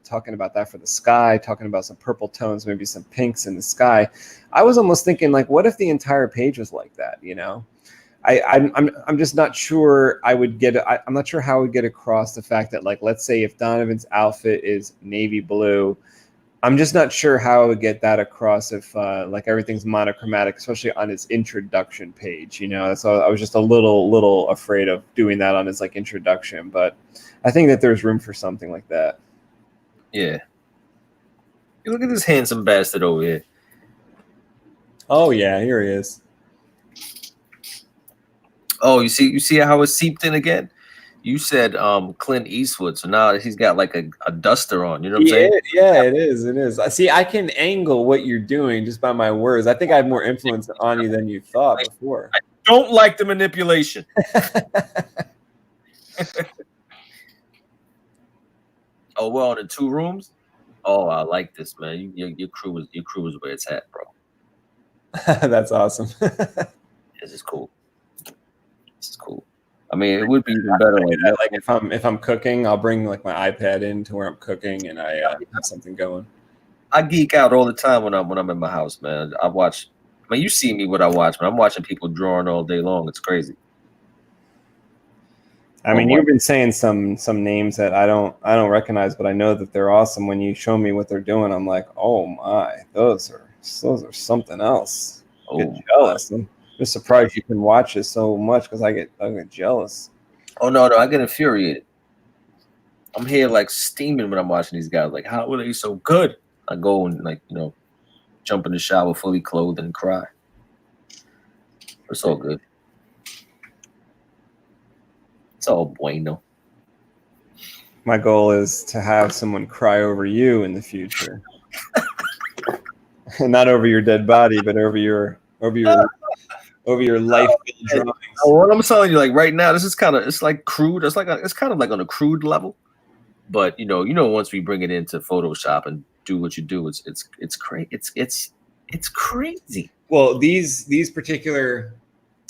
sky, talking about some purple tones, maybe some pinks in the sky. I was almost thinking like, what if the entire page was like that? You know, I'm just not sure I would get it. I'm not sure how I would get across the fact that, like, let's say if Donovan's outfit is navy blue, I'm just not sure how I would get that across if like everything's monochromatic, especially on his introduction page, you know. So I was just a little afraid of doing that on his like introduction, but I think that there's room for something like that. Yeah. Look at this handsome bastard over here. Oh yeah, here he is. Oh, you see how it seeped in again? You said Clint Eastwood, so now he's got like a duster on. You know what I'm saying? Yeah, it is. It is. See, I can angle what you're doing just by my words. I think I have more influence on you than you thought before. I don't like the manipulation. Oh, well, in 2 rooms. Oh, I like this, man. Your crew is where it's at, bro. That's awesome. This is cool. This is cool. I mean, it would be even better. Like if I'm cooking, I'll bring like my iPad in to where I'm cooking, and I have something going. I geek out all the time when I'm in my house, man. I watch. I mean, you see me what I watch, man. I'm watching people drawing all day long. It's crazy. I mean, you've been saying some names that I don't recognize, but I know that they're awesome. When you show me what they're doing, I'm like, oh my, those are something else. I get jealous. I'm just surprised you can watch it so much because I get jealous. Oh no, I get infuriated. I'm here like steaming when I'm watching these guys. Like, how are they so good? I go and like jump in the shower fully clothed and cry. It's all good. It's all bueno. My goal is to have someone cry over you in the future. Not over your dead body, but over your life drawings. What I'm telling you, like right now, this is it's like crude. It's kind of like on a crude level. But once we bring it into Photoshop and do what you do, it's crazy. It's crazy. Well, these particular,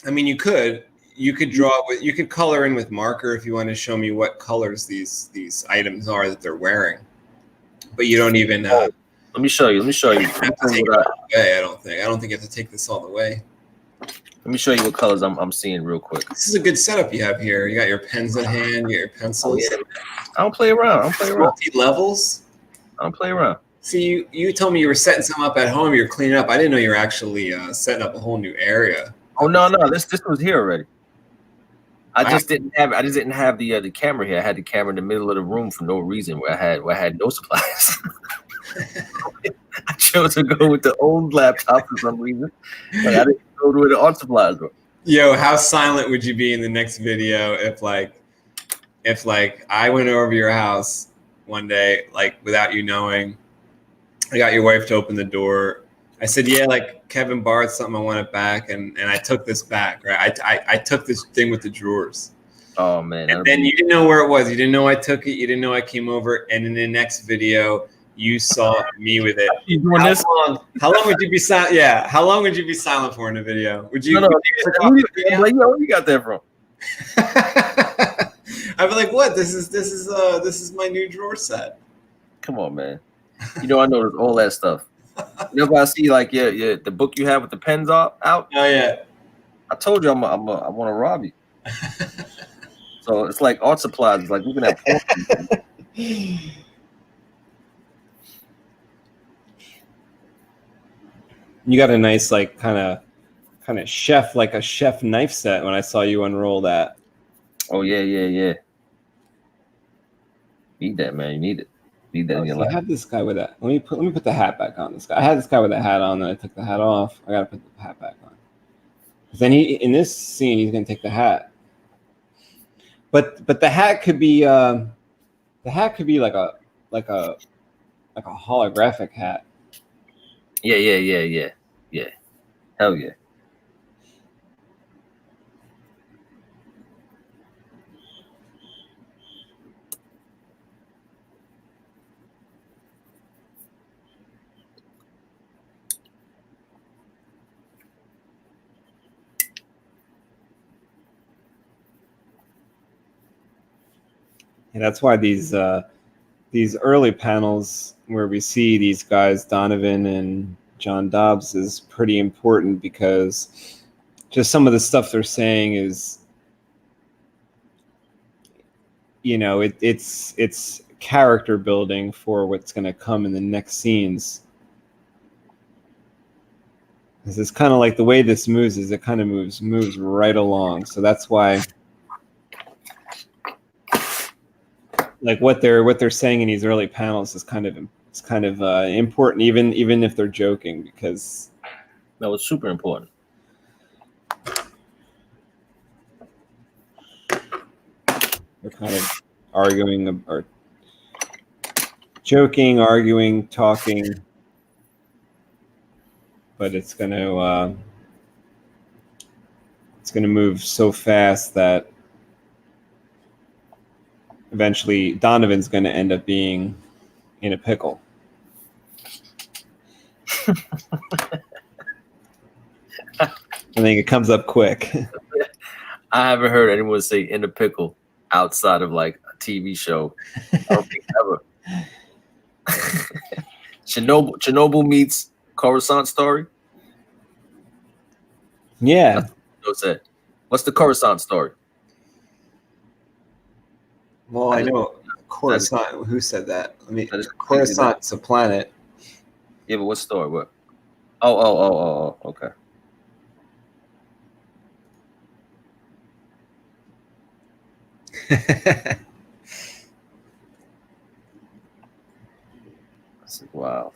I mean, you could you could color in with marker if you want to show me what colors these items are that they're wearing, but you don't even. Let me show you. I don't think you have to take this all the way. Let me show you what colors I'm seeing real quick. This is a good setup you have here. You got your pens in hand, you got your pencils. Oh, yeah. I don't play around. Multi-levels. I don't play around. See, you told me you were setting something up at home. You're cleaning up. I didn't know you were actually setting up a whole new area. Oh no, this was here already. I just didn't have the camera here. I had the camera in the middle of the room for no reason, where I had no supplies. I chose to go with the old laptop for some reason. Like I didn't go to where the art supplies were. Yo, how silent would you be in the next video if I went over to your house one day, like without you knowing, I got your wife to open the door. I said, yeah, like Kevin borrowed something, I want it back, and I took this back, right? I took this thing with the drawers. Oh man. And then you didn't know where it was. You didn't know I took it. You didn't know I came over. And in the next video, you saw me with it. How long would you be silent? Yeah. How long would you be silent for in a video? Would you? Like, where you got that from? I'd be like, what? This is my new drawer set. Come on, man. I noticed all that stuff. Whenever I see like the book you have with the pens out. Oh yeah. I told you I want to rob you. So it's like art supplies. It's like looking at porn. You got a nice like kind of chef, like a chef knife set when I saw you unroll that. Oh yeah. Need that, man. You need it. Need that in your life. I had this guy with that. Let me put the hat back on. This guy. I had this guy with the hat on, and I took the hat off. I gotta put the hat back on. Because then in this scene he's gonna take the hat. But the hat could be like a holographic hat. Yeah. Hell yeah. And that's why these early panels where we see these guys, Donovan and John Dobbs, is pretty important because just some of the stuff they're saying is, it's character building for what's going to come in the next scenes. Because it's kind of like the way this moves is it kind of moves right along. So that's why. Like what they're saying in these early panels is kind of important, even if they're joking, because that was super important. They're kind of arguing or joking, arguing, talking, but it's going to move so fast that eventually Donovan's going to end up being in a pickle. I think it comes up quick. I haven't heard anyone say in a pickle outside of like a TV show. I don't think ever. Chernobyl meets Coruscant story. Yeah. What's the Coruscant story? Well, I know Coruscant. Who said that? I mean, Coruscant's a planet. Yeah, but what story? What? Oh. Okay. Wow.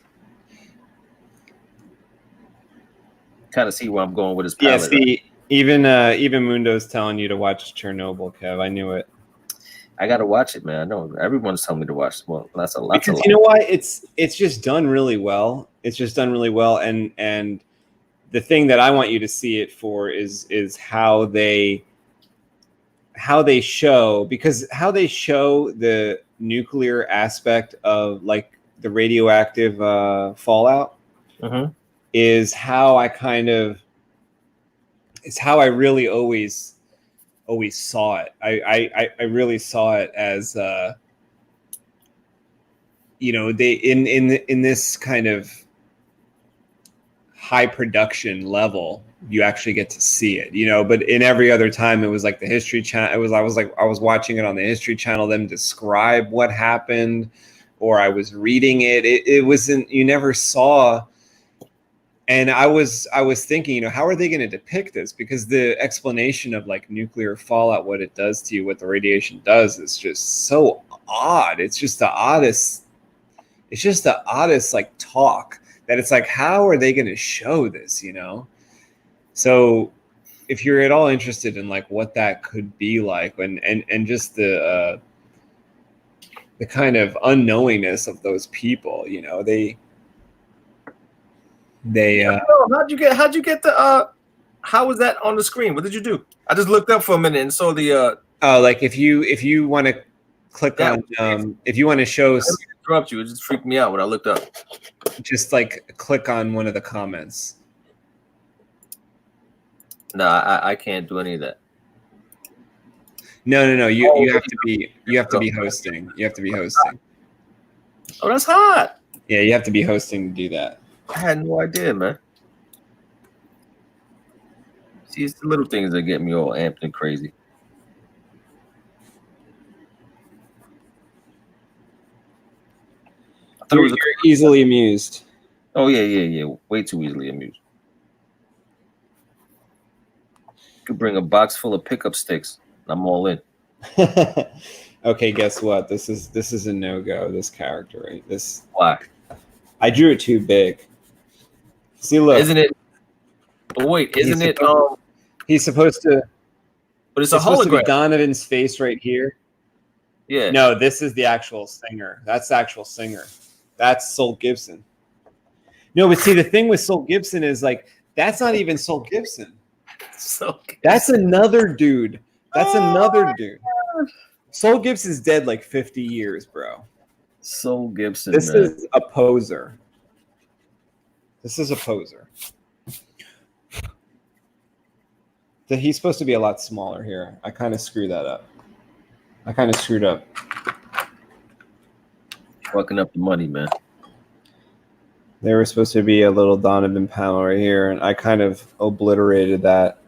Kind of see where I'm going with his palette. Yeah, see, even Mundo's telling you to watch Chernobyl, Kev. I knew it. I gotta watch it, man. I know everyone's telling me to watch it. Well, that's a lot. Because you know why? It's just done really well. It's just done really well, and the thing that I want you to see it for is how they show, because how they show the nuclear aspect of like the radioactive fallout is how I really always saw it. I really saw it as they in this kind of high production level, you actually get to see it, but in every other time it was like the History Channel. I was watching it on the History Channel, them describe what happened, or I was reading it. It wasn't, you never saw. And I was thinking, how are they going to depict this? Because the explanation of like nuclear fallout, what it does to you, what the radiation does, is just so odd. It's just the oddest like talk that it's like, how are they going to show this? So if you're at all interested in like what that could be like, and just the kind of unknowingness of those people, how'd you get the how was that on the screen? What did you do? I just looked up for a minute and saw the like if you want to click on if you want to show, interrupt you, it just freaked me out when I looked up. Just like click on one of the comments. No, I can't do any of that. No. You have to be hosting. You have to be hosting. Oh, that's hot. Yeah, you have to be hosting to do that. I had no idea, man. See, it's the little things that get me all amped and crazy. You're easily amused. Oh, yeah. Way too easily amused. You could bring a box full of pickup sticks. I'm all in. Okay, guess what? This is a no-go, this character, right? This. Why? I drew it too big. See, look. Isn't it? But wait, isn't it? He's supposed to. But it's a hologram. Donovan's face right here. Yeah. No, this is the actual singer. That's the actual singer. That's Sol Gibson. No, but see, the thing with Sol Gibson is like that's not even Sol Gibson. That's another dude. Another dude. Sol Gibson's dead like 50 years, bro. Sol Gibson. This is a poser. He's supposed to be a lot smaller here. I kind of screwed that up. Fucking up the money, man. There was supposed to be a little Donovan panel right here, and I kind of obliterated that.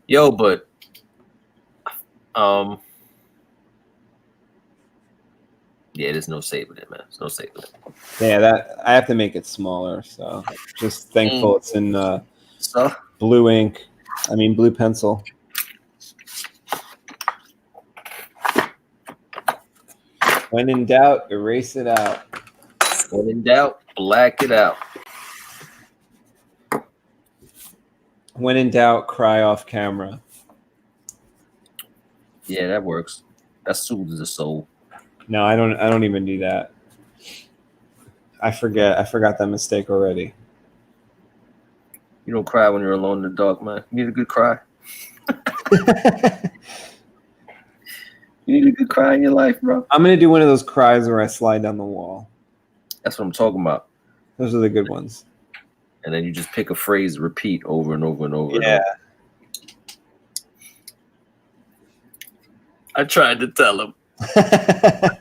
Yo, but yeah, there's no saving it, man. There's no saving it. Yeah, that I have to make it smaller, so just thankful it's in blue pencil. When in doubt, erase it out. When in doubt, black it out. When in doubt, cry off camera. Yeah, that works. That soothes the soul. No, I don't even do that. I forgot that mistake already. You don't cry when you're alone in the dark, man. You need a good cry. You need a good cry in your life, bro. I'm gonna do one of those cries where I slide down the wall. That's what I'm talking about. Those are the good ones. And then you just pick a phrase, repeat over and over and over. Yeah. And over. I tried to tell him. I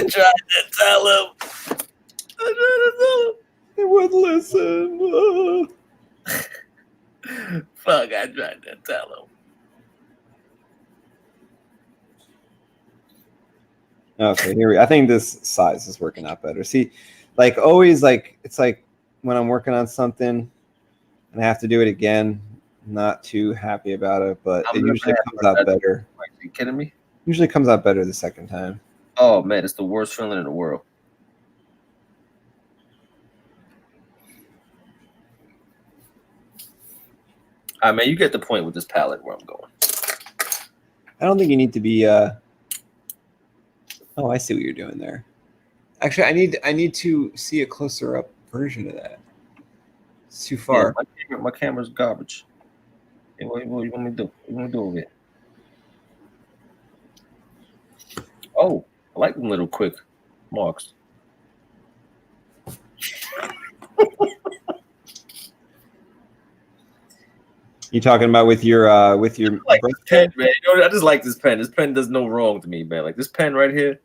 tried to tell him. He wouldn't listen. Fuck, I tried to tell him. Okay, here we. I think this size is working out better. See, like always, like it's like when I'm working on something and I have to do it again. Not too happy about it, but it usually comes out better. Are you kidding me? Usually comes out better the second time. Oh man, it's the worst feeling in the world. All right, man, you get the point with this palette where I'm going. I don't think you need to be. Oh, I see what you're doing there. Actually, I need to see a closer up version of that. It's too far. Yeah, my camera's garbage. Hey, what you want me to do? What you want to do over here? Oh, I like them little quick marks. You talking about with your like this pen, man. You know, I just like this pen. This pen does no wrong to me, man. Like this pen right here.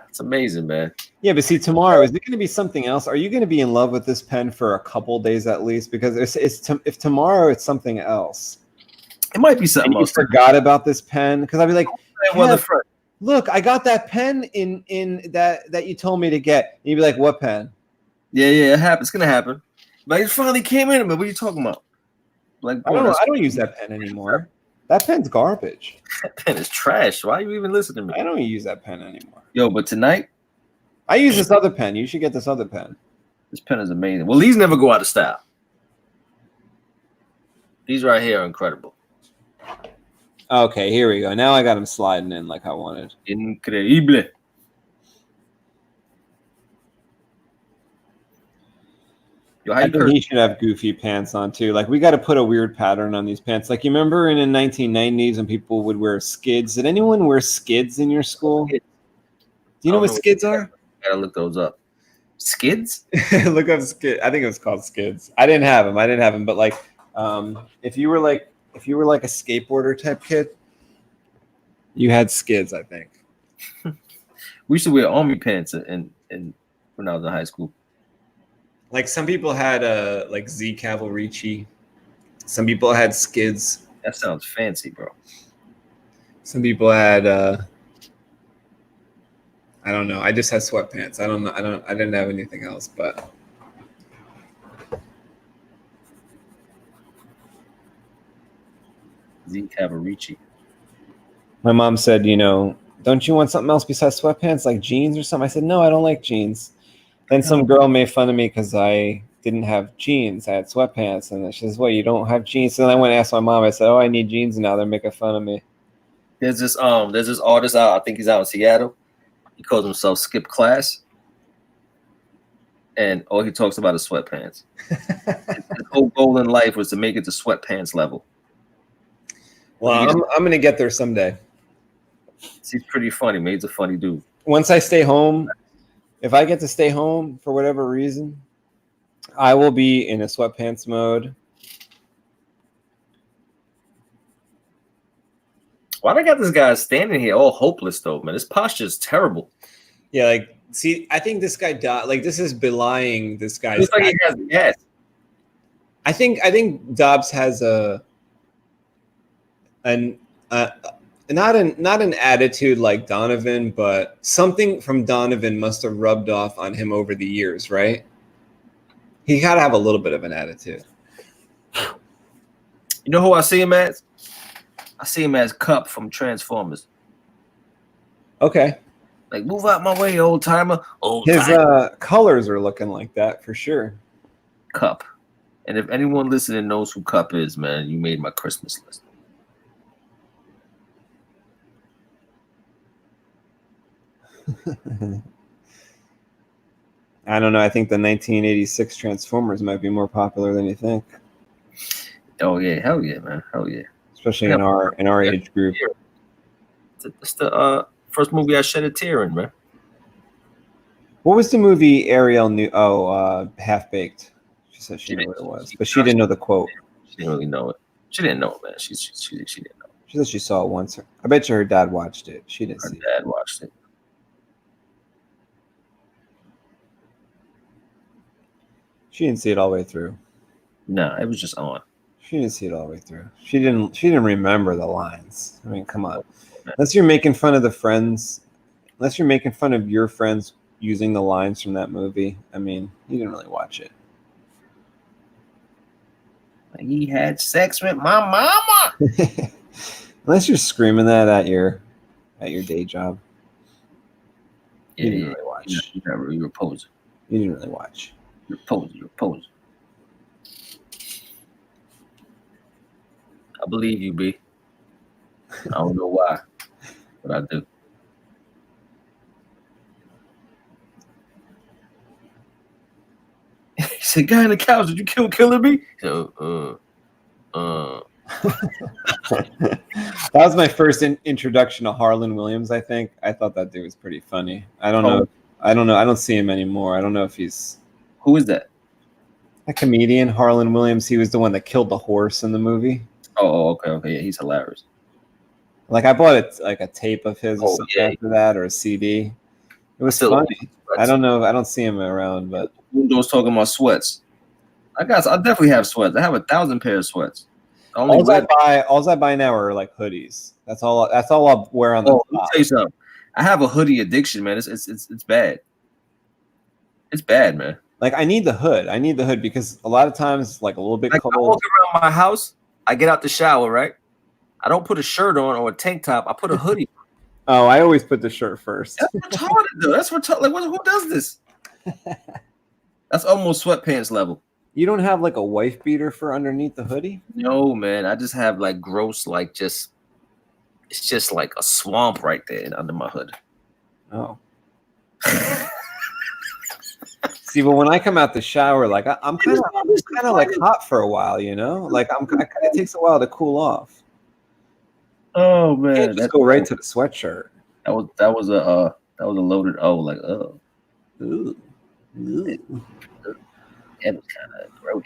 It's amazing, man. Yeah, but see, tomorrow is there going to be something else? Are you going to be in love with this pen for a couple days at least? Because if tomorrow it's something else, it might be something else. You forgot about this pen because I'd be like, yeah, look, I got that pen in that you told me to get. And you'd be like, what pen? Yeah, it happens. It's gonna happen. But it finally came in. But what are you talking about? Like, I don't use that pen anymore. That pen's garbage. That pen is trash. Why are you even listening to me? I don't use that pen anymore. Yo, but tonight I use this other pen. You should get this other pen. This pen is amazing. Well, these never go out of style. These right here are incredible. Okay, here we go. Now I got them sliding in like I wanted. Increíble. Yo, I think he should have goofy pants on too. Like we got to put a weird pattern on these pants. Like you remember in the 1990s when people would wear skids? Did anyone wear skids in your school? Do you know what skids are? I gotta look those up. Skids? Look up skid. I think it was called skids. I didn't have them. But like, if you were like a skateboarder type kid, you had skids. I think. We used to wear army pants in when I was in high school. Like some people had like Z Cavalry. Some people had skids. That sounds fancy, bro. Some people had I don't know. I just had sweatpants. I don't know. I didn't have anything else, but Z Cavalry. My mom said, don't you want something else besides sweatpants, like jeans or something? I said, no, I don't like jeans. Then some girl made fun of me because I didn't have jeans. I had sweatpants. And she says, well, you don't have jeans. So then I went and asked my mom. I said, oh, I need jeans now. They're making fun of me. There's this artist out. I think he's out in Seattle. He calls himself Skip Class. And all he talks about is sweatpants. His whole goal in life was to make it to sweatpants level. Well, I'm going to get there someday. He's pretty funny, man. He's a funny dude. Once I stay home, if I get to stay home for whatever reason, I will be in a sweatpants mode. Why they got this guy standing here all hopeless though, man? His posture is terrible. Yeah, like see, I think this guy died. Like this is belying this guy's. Looks like he has gas. I think Dobbs has not an attitude like Donovan, but something from Donovan must have rubbed off on him over the years, right? He got to have a little bit of an attitude. You know who I see him as? I see him as Cup from Transformers. Okay. Like, move out my way, old timer. His colors are looking like that for sure. Cup. And if anyone listening knows who Cup is, man, you made my Christmas list. I don't know. I think the 1986 Transformers might be more popular than you think. Oh yeah, hell yeah, man, hell yeah. Especially in our age group. It's the first movie I shed a tear in, man. What was the movie Ariel knew? Oh, Half Baked. She said she knew what it was, but she didn't know the quote. She didn't really know it. She didn't know it, man. She didn't know. She said she saw it once. I bet you her dad watched it. She didn't see it. Her dad watched it. She didn't see it all the way through. No, it was just on. She didn't see it all the way through. She didn't remember the lines. I mean, come on. Unless you're making fun of the friends, unless you're making fun of your friends using the lines from that movie, I mean, you didn't really watch it. He had sex with my mama. Unless you're screaming that at your day job. Yeah, You didn't really watch. You were posing. You didn't really watch. You're posing. I believe you, B. I don't know why, but I do. He said, "Guy in the couch, did you kill Killer B?" So, That was my first introduction to Harlan Williams. I think I thought that dude was pretty funny. I don't know. I don't see him anymore. I don't know if he's. Who is that? A comedian, Harlan Williams. He was the one that killed the horse in the movie. Oh, okay. Yeah, he's hilarious. Like I bought it like a tape of his or something after that, or a CD. It was funny. I don't know. I don't see him around, but Windows talking about sweats. I definitely have sweats. I have 1,000 pairs of sweats. All I buy now are like hoodies. That's all I'll wear on the top. Let me tell you something. I have a hoodie addiction, man. It's bad. It's bad, man. Like I need the hood. I need the hood because a lot of times it's like a little bit cold. I walk around my house. I get out the shower, right? I don't put a shirt on or a tank top. I put a hoodie. Oh, I always put the shirt first. That's retarded, though. That's retarded. Like, who does this? That's almost sweatpants level. You don't have like a wife beater for underneath the hoodie? No, man. I just have like gross, like it's just like a swamp right there under my hood. Oh. See, but when I come out the shower, like I'm kind of like hot for a while, you know. Like it takes a while to cool off. Oh man, you just go right to the sweatshirt. That was a loaded O. Like ooh. That was kind of grody.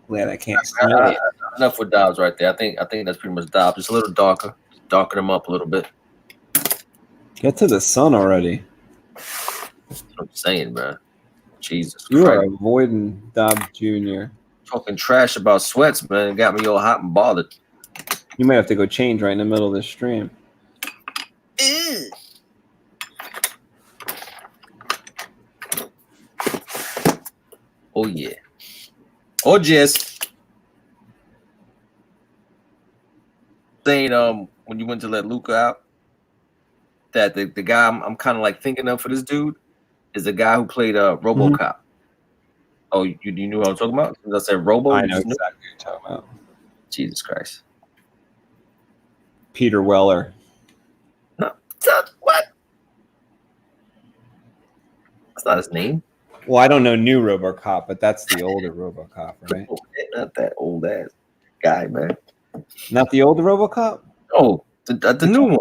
Glad I can't smell it. Enough with Dobbs right there. I think that's pretty much Dobbs. Just a little darker. Darken them up a little bit. Get to the sun already. That's what I'm saying, man. Jesus You Christ. are avoiding Dobbs Jr. Talking trash about sweats, man. It got me all hot and bothered. You might have to go change right in the middle of the stream. Ew. Oh yeah. Oh just saying when you went to let Luca out, that the guy I'm kind of like thinking of for this dude is the guy who played RoboCop. Mm-hmm. Oh, you knew what I was talking about? I said Robo. I know exactly what you're talking about. Jesus Christ. Peter Weller. No, what? That's not his name. Well, I don't know new RoboCop, but that's the older RoboCop, right? Not that old ass guy, man. Not the older RoboCop? Oh, the new one.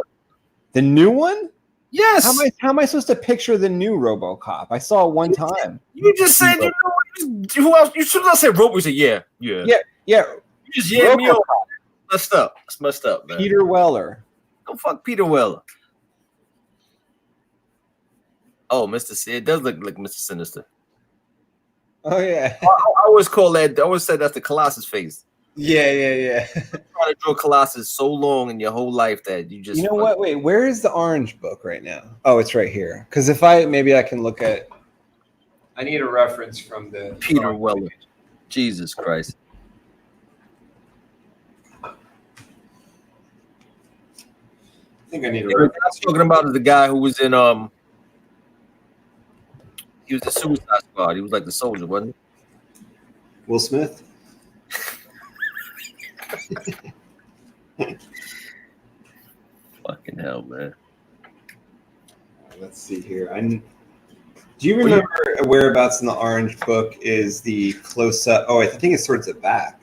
The new one? Yes. How am I supposed to picture the new RoboCop? I saw it one time. You just said you know who else? You should not say Robo. You said yeah. You just me over. Messed up. It's messed up, man. Peter Weller. Don't fuck Peter Weller. Oh, Mr. C. It does look like Mr. Sinister. Oh yeah. I always call that. I always said that's the Colossus face. Yeah. Trying to draw Colossus so long in your whole life that you just. You know what? Wait, where is the orange book right now? Oh, it's right here. Because maybe I can look at. I need a reference from the Peter Weller. Jesus Christ. I think I need a reference. What I was talking about is the guy who was in He was the Suicide Squad. He was like the soldier, wasn't Will Smith. he? Fucking hell, man. Let's see here. Do you remember whereabouts in the Orange Book is the close-up? Oh, I think it's towards the back.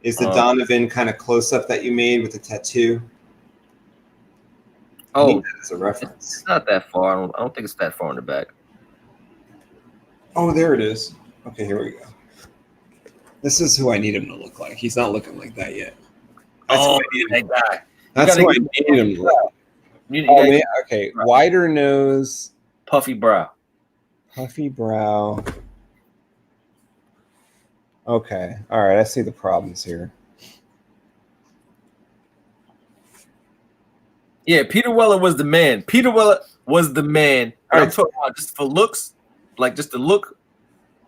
Is the Donovan kind of close-up that you made with the tattoo? I need that as a reference. It's not that far. I don't think it's that far in the back. Oh, there it is. Okay, here we go. This is who I need him to look like. He's not looking like that yet. That's that guy. That's who I need him to look like. Oh, man. Okay, wider nose. Puffy brow. Puffy brow. Okay. All right. I see the problems here. Yeah, Peter Weller was the man. Peter Weller was the man. Right. I'm talking about just for looks, like just the look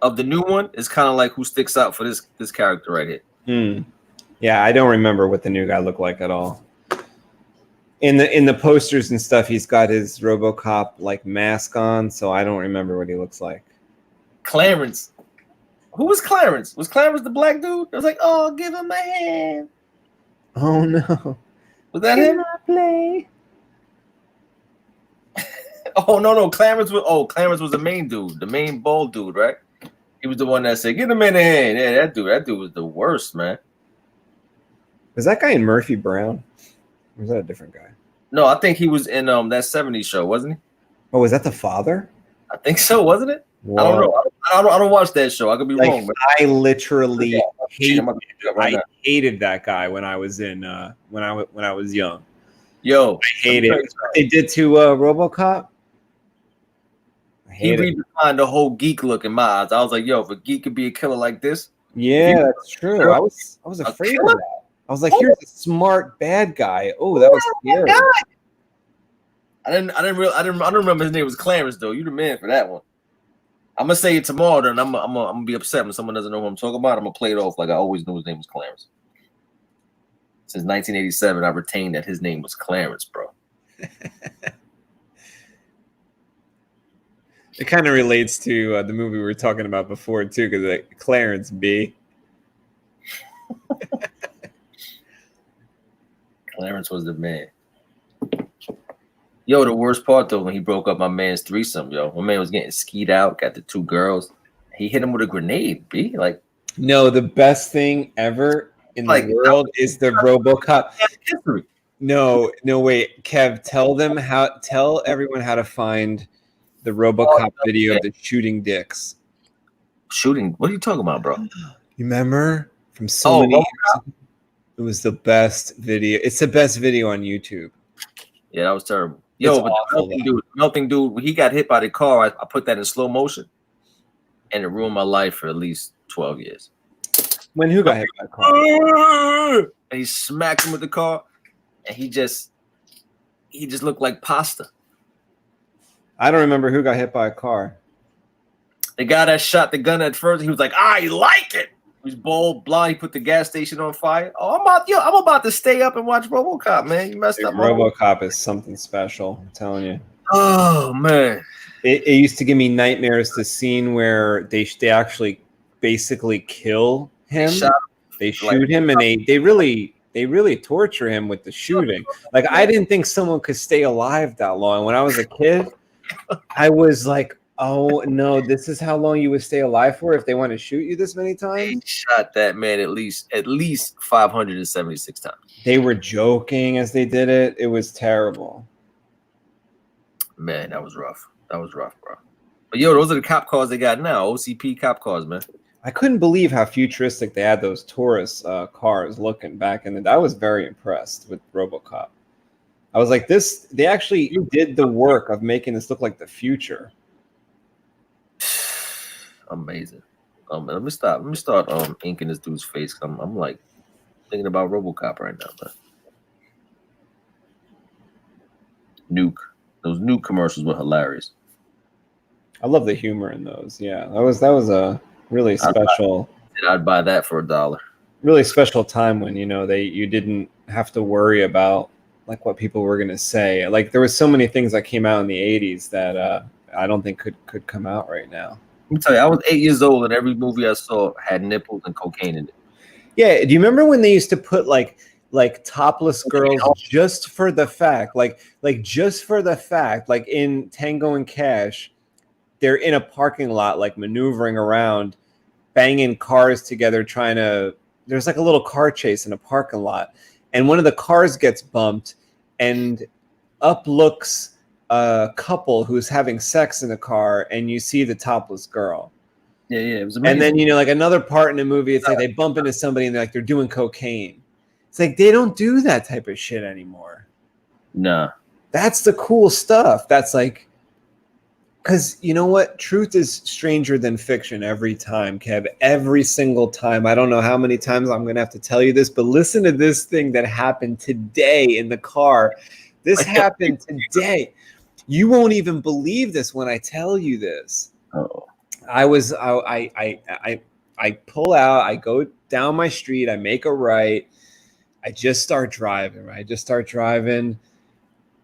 of the new one is kind of like who sticks out for this character right here. Yeah, I don't remember what the new guy looked like at all. In the posters and stuff, he's got his RoboCop like mask on, so I don't remember what he looks like. Clarence. Who was Clarence? Was Clarence the black dude? I was like, oh, give him a hand. Oh no. Was that him? Play. Oh no, Clarence was the main dude, the main bald dude, right? He was the one that said, "Get him in the hand." Yeah, that dude was the worst, man. Was that guy in Murphy Brown? Or was that a different guy? No, I think he was in that 70s show, wasn't he? Oh, was that the father? I think so, wasn't it? Whoa. I don't know. I don't watch that show. I could be wrong. But I literally hated that guy when I was in when I was young. Yo, I hated it. They did to RoboCop. He redefined the whole geek look in my eyes. I was like, yo, if a geek could be a killer like this. Yeah, that's true. I was afraid of that. I was like, here's a smart bad guy. Oh, that was scary. I don't remember his name was Clarence though. You the man for that one. I'm gonna say it tomorrow, then I'm gonna be upset when someone doesn't know who I'm talking about. I'm gonna play it off like I always knew his name was Clarence. Since 1987, I retained that his name was Clarence, bro. It kind of relates to the movie we were talking about before too, because like Clarence B. Clarence was the man. Yo, the worst part though, when he broke up my man's threesome, yo, my man was getting skied out, got the two girls. He hit him with a grenade, B. Like, no, the best thing ever in the world is the RoboCop. No, wait, Kev, tell everyone how to find the RoboCop video of the shooting dicks. Shooting? What are you talking about, bro? You remember from so many years ago? It was the best video. It's the best video on YouTube. Yeah, that was terrible. Yo, but the melting dude, when he got hit by the car, I put that in slow motion, and it ruined my life for at least 12 years. When who got hit by the car? And he smacked him with the car, and he just looked like pasta. I don't remember who got hit by a car. The guy that shot the gun at first, he was like, I like it. He was bold, blind. He put the gas station on fire. Oh, I'm about to stay up and watch RoboCop, man. You messed up. RoboCop is something special. I'm telling you. Oh man, it used to give me nightmares. The scene where they actually basically kill him. They shoot him, and they really torture him with the shooting. Like, I didn't think someone could stay alive that long. When I was a kid, I was like, oh no, this is how long you would stay alive for if they want to shoot you this many times? They shot that man at least 576 times. They were joking as they did it. It was terrible. Man, that was rough. That was rough, bro. But yo, those are the cop cars they got now. OCP cop cars, man. I couldn't believe how futuristic they had those Taurus cars looking back in the day. I was very impressed with RoboCop. I was like, they actually did the work of making this look like the future. Amazing. Let me start inking this dude's face. I'm like thinking about RoboCop right now, man. Nuke. Those Nuke commercials were hilarious. I love the humor in those. Yeah, that was a really special. I'd buy that for $1. Really special time when you didn't have to worry about like what people were gonna say. Like, there was so many things that came out in the 80s that I don't think could come out right now. Let me tell you, I was 8 years old, and every movie I saw had nipples and cocaine in it. Yeah, do you remember when they used to put like topless girls just for the fact, like just for the fact, like in Tango and Cash, they're in a parking lot, like maneuvering around, banging cars together, trying to. There's like a little car chase in a parking lot, and one of the cars gets bumped, and up looks a couple who's having sex in the car, and you see the topless girl. Yeah, it was amazing. And then, you know, like another part in the movie, it's like they bump into somebody and they're doing cocaine. It's like they don't do that type of shit anymore. Nah. That's the cool stuff. That's like, because you know what? Truth is stranger than fiction every time, Kev. Every single time. I don't know how many times I'm going to have to tell you this, but listen to this thing that happened today in the car. This happened today. You won't even believe this when I tell you this. Oh. I pull out, I go down my street, I make a right. I just start driving, right? I just start driving.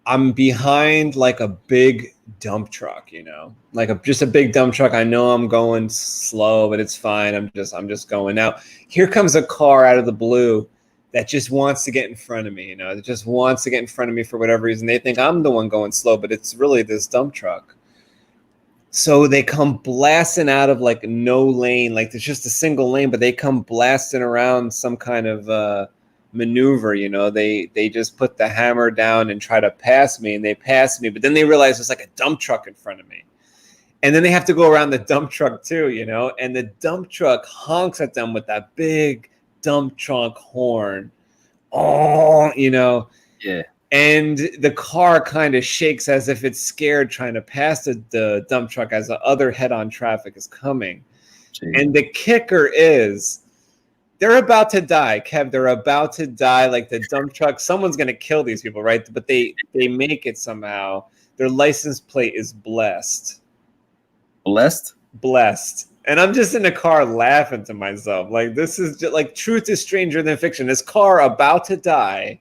I'm behind like a big dump truck, you know, like just a big dump truck. I know I'm going slow, but it's fine. I'm just going. Now, here comes a car out of the blue that just wants to get in front of me, you know, that just wants to get in front of me for whatever reason. They think I'm the one going slow, but it's really this dump truck. So they come blasting out of like no lane, like there's just a single lane, but they come blasting around some kind of maneuver, you know. They just put the hammer down and try to pass me, and they pass me, but then they realize there's like a dump truck in front of me. And then they have to go around the dump truck too, you know, and the dump truck honks at them with that big dump truck horn. Oh, you know. Yeah. And the car kind of shakes as if it's scared trying to pass the dump truck as the other head-on traffic is coming. Jeez. And the kicker is they're about to die, Kev. They're about to die. Like the dump truck, someone's going to kill these people, right? But they make it somehow. Their license plate is blessed. Blessed? Blessed. And I'm just in the car laughing to myself. Like, this is just like truth is stranger than fiction. This car about to die.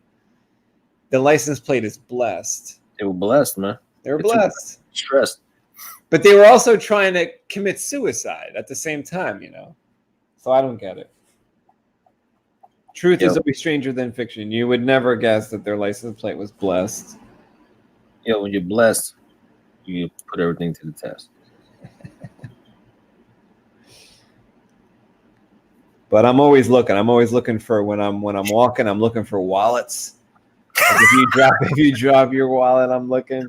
The license plate is blessed. They were blessed, man. They were blessed. Stressed. But they were also trying to commit suicide at the same time, you know? So I don't get it. Truth is always stranger than fiction. You would never guess that their license plate was blessed. Yo, when you're blessed, you put everything to the test. But I'm always looking. I'm always looking for when I'm walking, I'm looking for wallets. Like if you drop your wallet, I'm looking.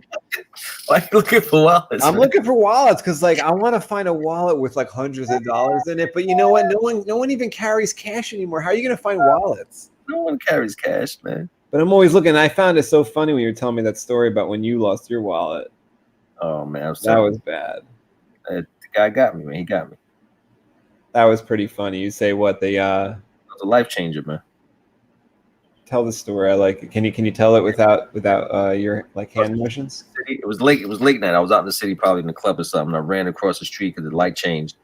Why are you looking for wallets? I'm looking for wallets because, like, I want to find a wallet with like hundreds of dollars in it. But you know what? No one even carries cash anymore. How are you gonna find wallets? No one carries cash, man. But I'm always looking. I found it so funny when you were telling me that story about when you lost your wallet. Oh man, that was bad. The guy got me, man. He got me. That was pretty funny. You say what? It was a life changer, man. Tell the story. I like it. Can you tell it without your like hand motions? It was late. It was late night. I was out in the city, probably in the club or something. I ran across the street because the light changed.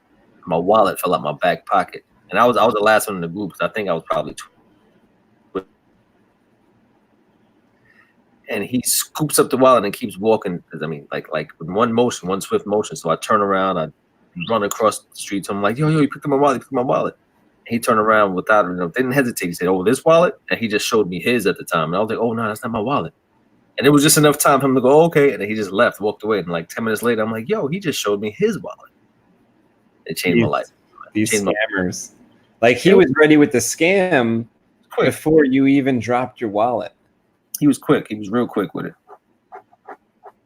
My wallet fell out my back pocket, and I was the last one in the group because I think I was probably. And he scoops up the wallet and keeps walking. Because I mean, like with one swift motion. So I turn around, I run across the street to him like, yo, you picked up my wallet. You picked up my wallet. He turned around without, didn't hesitate. He said, oh, this wallet? And he just showed me his at the time. And I was like, oh, no, that's not my wallet. And it was just enough time for him to go, okay. And then he just left, walked away. And like 10 minutes later, I'm like, yo, he just showed me his wallet. It changed my life. These scammers. Like he was ready with the scam before you even dropped your wallet. He was quick. He was real quick with it.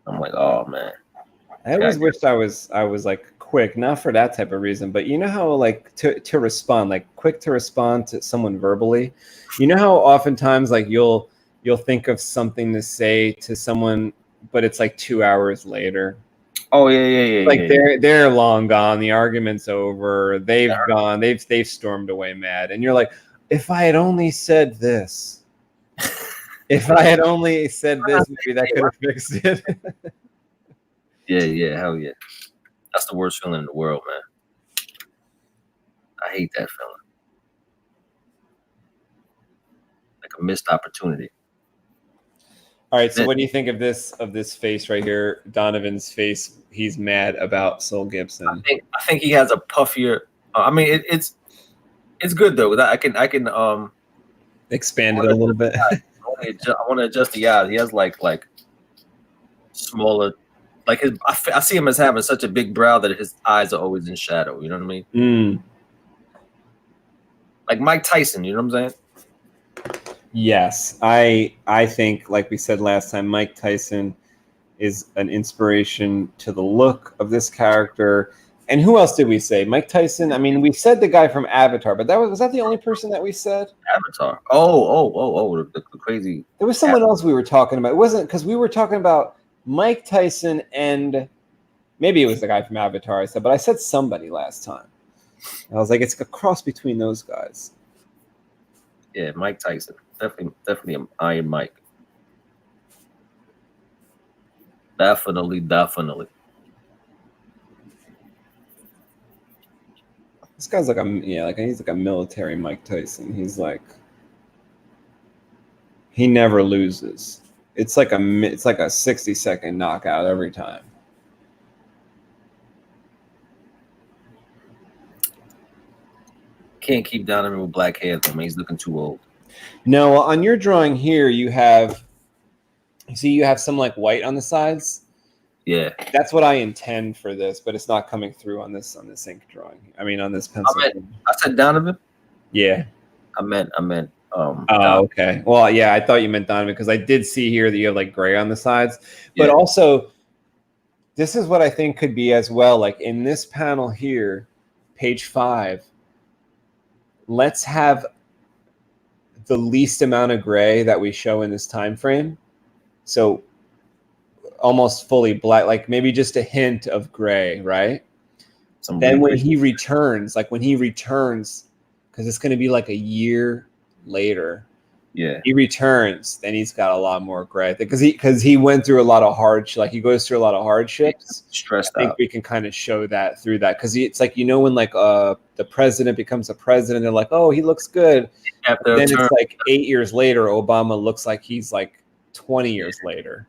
I'm like, oh, man. I always wished I was like quick, not for that type of reason, but you know how like to respond, like quick to respond to someone verbally. You know how oftentimes like you'll think of something to say to someone, but it's like 2 hours later. Oh yeah. Like they're long gone. The argument's over. They've gone. They've stormed away mad, and you're like, if I had only said this, if I had only said this, maybe that could have fixed it. Yeah, hell yeah. That's the worst feeling in the world, man. I hate that feeling. Like a missed opportunity. All right, so what do you think of this face right here? Donovan's face. He's mad about Sol Gibson. I think he has a puffier. I mean, it's good though. I can expand it a little bit. I want to adjust the eyes. He has like smaller, like his. I see him as having such a big brow that his eyes are always in shadow. You know what I mean? Mm. Like Mike Tyson. You know what I'm saying? Yes, I think, like we said last time, Mike Tyson is an inspiration to the look of this character. And who else did we say? Mike Tyson. I mean, we said the guy from Avatar, but was that the only person that we said? Avatar. Oh, the crazy. There was someone else we were talking about. It wasn't, because we were talking about Mike Tyson and maybe it was the guy from Avatar. I said, but I said somebody last time. I was like, it's a cross between those guys. Yeah, Mike Tyson. Definitely an Iron Mike. Definitely. This guy's like he's like a military Mike Tyson. He's like, he never loses. It's like a 60-second knockout every time. Can't keep Donovan with black hair though, man. He's looking too old. No, on your drawing here, you have some like white on the sides. Yeah, that's what I intend for this, but it's not coming through on this ink drawing. I mean, on this pencil. I said Donovan. Yeah, I meant. Oh, okay. Well, yeah, I thought you meant Donovan because I did see here that you have like gray on the sides, but also this is what I think could be as well. Like in this panel here, page 5. Let's have the least amount of gray that we show in this time frame. So almost fully black, like maybe just a hint of gray, right? Then when he returns, because it's going to be like a year later. Yeah, he returns, then he's got a lot more gray because he went through a lot of hardship. Like he goes through a lot of hardships. Stressed I think out. we can kind of show that through that because it's like, you know, when like the president becomes a president, they're like, oh, he looks good. Then it's like 8 years later, Obama looks like he's like 20 years later.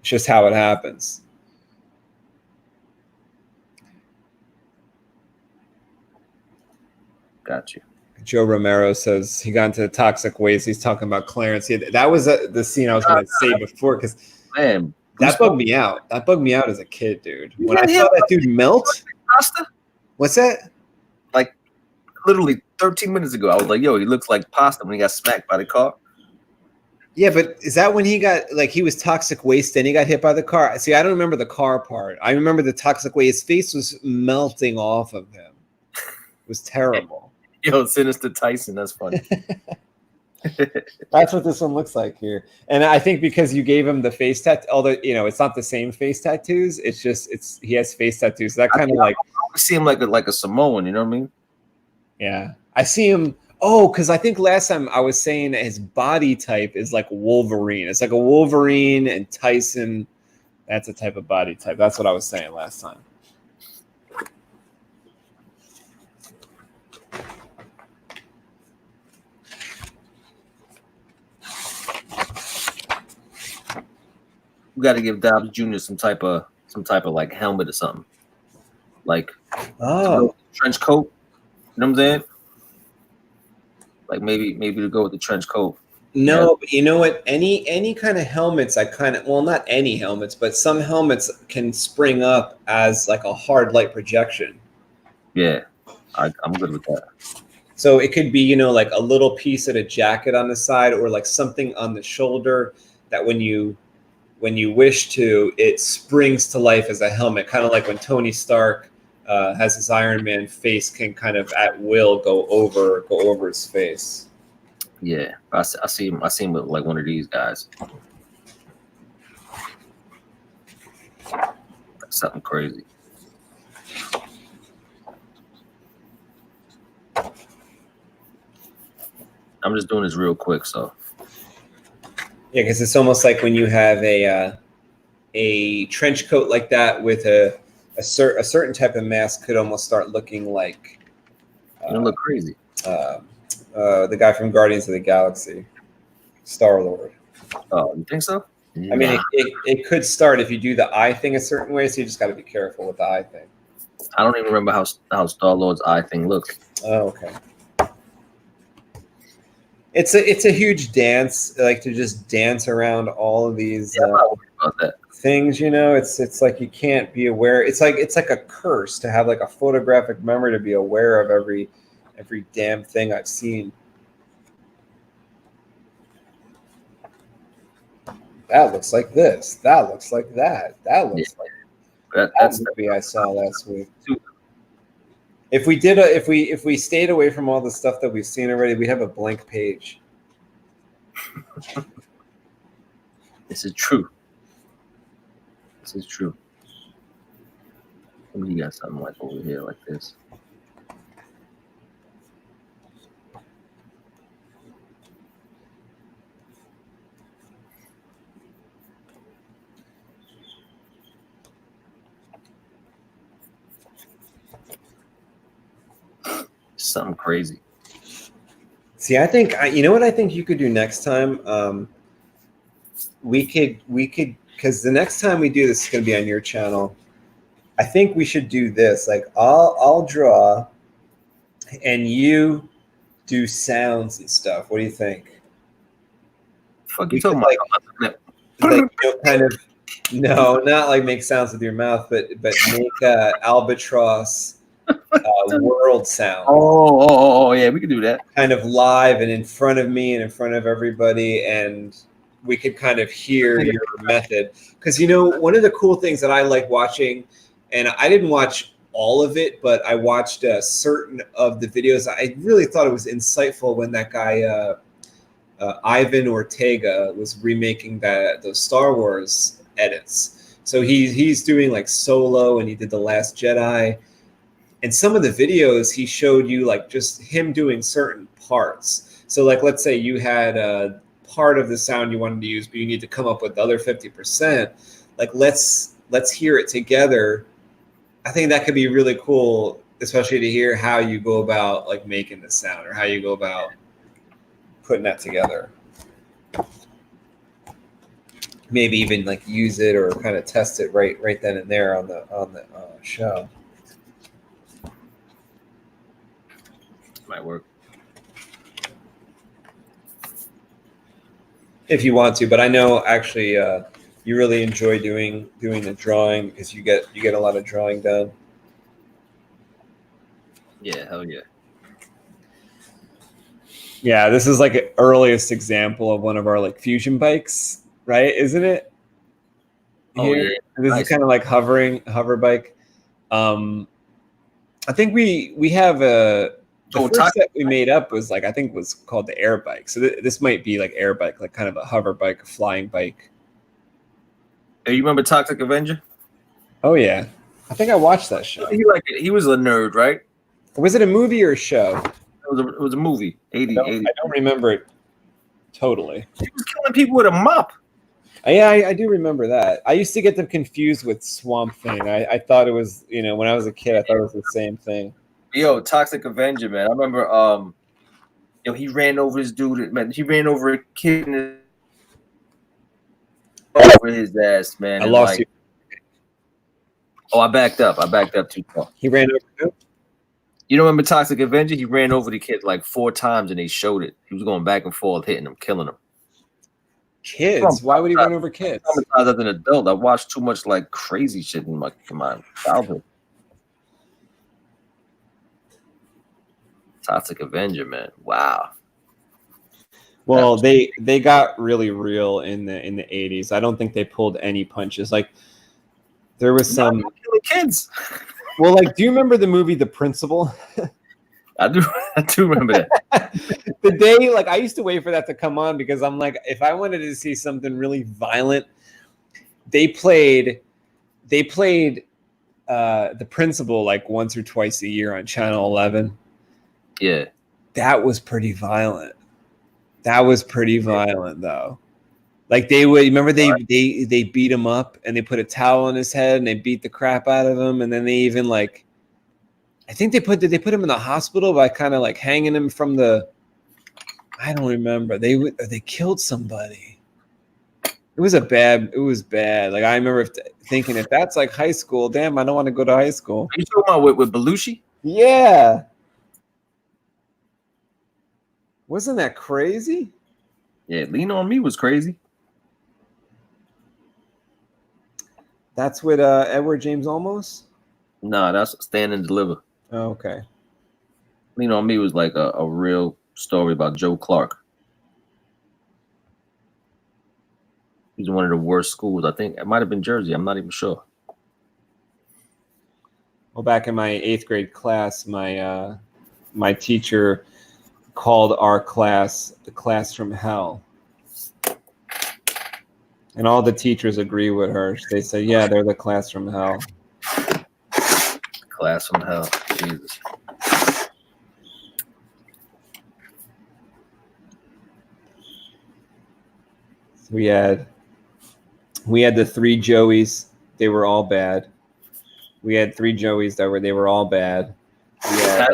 It's just how it happens. Got you. Joe Romero says he got into the toxic waste. He's talking about Clarence. Yeah, that was the scene I was going to say before because man, that bugged me out. That bugged me out as a kid, dude. When I saw that dude melt. Pasta? What's that? Like literally 13 minutes ago, I was like, yo, he looks like pasta when he got smacked by the car. Yeah, but is that when he got, like, he was toxic waste and he got hit by the car? See, I don't remember the car part. I remember the toxic waste. His face was melting off of him. It was terrible. Yo, Sinister Tyson, that's funny. That's what this one looks like here. And I think because you gave him the face tattoo, although, you know, it's not the same face tattoos. It's just, he has face tattoos. That kind of like. I see him like a Samoan, you know what I mean? Yeah. I see him. Oh, because I think last time I was saying that his body type is like Wolverine. It's like a Wolverine and Tyson. That's a type of body type. That's what I was saying last time. We got to give Dobbs Jr. some type of like helmet or something, like trench coat. You know what I'm saying? Like maybe to go with the trench coat. No, but you know what? Any kind of helmets, not any helmets, but some helmets can spring up as like a hard light projection. Yeah, I'm good with that. So it could be, you know, like a little piece of a jacket on the side or like something on the shoulder that when you wish to, it springs to life as a helmet, kind of like when Tony Stark has his Iron Man face can kind of at will go over his face. Yeah, I see him with like one of these guys. That's something crazy. I'm just doing this real quick, so. Yeah, because it's almost like when you have a trench coat like that with a certain type of mask could almost start looking like. You look crazy. The guy from Guardians of the Galaxy, Star-Lord. Oh, you think so? I mean, it could start if you do the eye thing a certain way, so you just got to be careful with the eye thing. I don't even remember how Star-Lord's eye thing looked. Oh, okay. It's a huge dance, like to just dance around all of these I'm not worried about that. things. You know, it's like you can't be aware. It's like a curse to have like a photographic memory to be aware of every damn thing I've seen. That looks like this. That looks like that. That looks like That's that movie I saw last week. If we stayed away from all the stuff that we've seen already, we'd have a blank page. This is true. This is true. Maybe you got something like over here like this. Something crazy. See, I think you know what I think you could do next time. We could because the next time we do this is going to be on your channel. I think we should do this. Like I'll draw, and you do sounds and stuff. What do you think? Fuck you talking about? Like, you know, kind of no, not like make sounds with your mouth, but make albatross. World sound. Oh, yeah, we could do that. Kind of live and in front of me and in front of everybody, and we could kind of hear your method. Because, you know, one of the cool things that I like watching, and I didn't watch all of it, but I watched certain of the videos. I really thought it was insightful when that guy, Ivan Ortega, was remaking those Star Wars edits. So he's doing like Solo, and he did The Last Jedi. And some of the videos he showed you like just him doing certain parts. So like, let's say you had a part of the sound you wanted to use, but you need to come up with the other 50%. Like, let's hear it together. I think that could be really cool, especially to hear how you go about like making the sound or how you go about putting that together. Maybe even like use it or kind of test it right then and there on the show. Might work if you want to, but I know actually you really enjoy doing the drawing because you get a lot of drawing done. Yeah, hell yeah. Yeah, this is like an earliest example of one of our like fusion bikes, right? Isn't it? Oh yeah. This is kind of like hover bike. I think we have the first set we made up was like, I think was called the air bike. So this might be like air bike, like kind of a hover bike, a flying bike. Hey, you remember Toxic Avenger? Oh yeah. I think I watched that show. He liked it. He was a nerd, right? Was it a movie or a show? It was a movie. 80. I don't remember it totally. He was killing people with a mop. Yeah, I do remember that. I used to get them confused with Swamp Thing. I thought it was, you know, when I was a kid, I thought it was the same thing. Yo, Toxic Avenger, man. I remember, he ran over this dude. Man, he ran over a kid over his ass, man. I lost you. Oh, I backed up too far. He ran over who? You don't remember Toxic Avenger? He ran over the kid like 4 times and they showed it. He was going back and forth, hitting him, killing him. Kids? Why would he run over kids? As an adult, I watched too much like crazy shit in my childhood. Toxic Avenger, man. Wow. Well, they got really real in the 80s. I don't think they pulled any punches. Like there was some killing kids. Well, like, do you remember the movie The Principal? I do remember that. The day, like, I used to wait for that to come on because I'm like, if I wanted to see something really violent, they played The Principal like once or twice a year on Channel 11. Yeah. That was pretty violent. Though. Like they would remember they beat him up and they put a towel on his head and they beat the crap out of him, and then they even like, I think they put him in the hospital by kind of like hanging him from the, I don't remember. They killed somebody. It was bad. Like I remember thinking, if that's like high school, damn, I don't want to go to high school. Are you talking about with Belushi? Yeah. Wasn't that crazy? Yeah, Lean on Me was crazy. That's with Edward James Olmos? Nah, that's Stand and Deliver. Oh, okay. Lean on Me was like a real story about Joe Clark. He's in one of the worst schools. I think it might have been Jersey. I'm not even sure. Well, back in my 8th grade class, my teacher called our class the class from hell. And all the teachers agree with her. They say, yeah, they're the class from hell. Class from hell. Jesus. We had the 3 Joeys. They were all bad. We had 3 Joeys they were all bad. We had,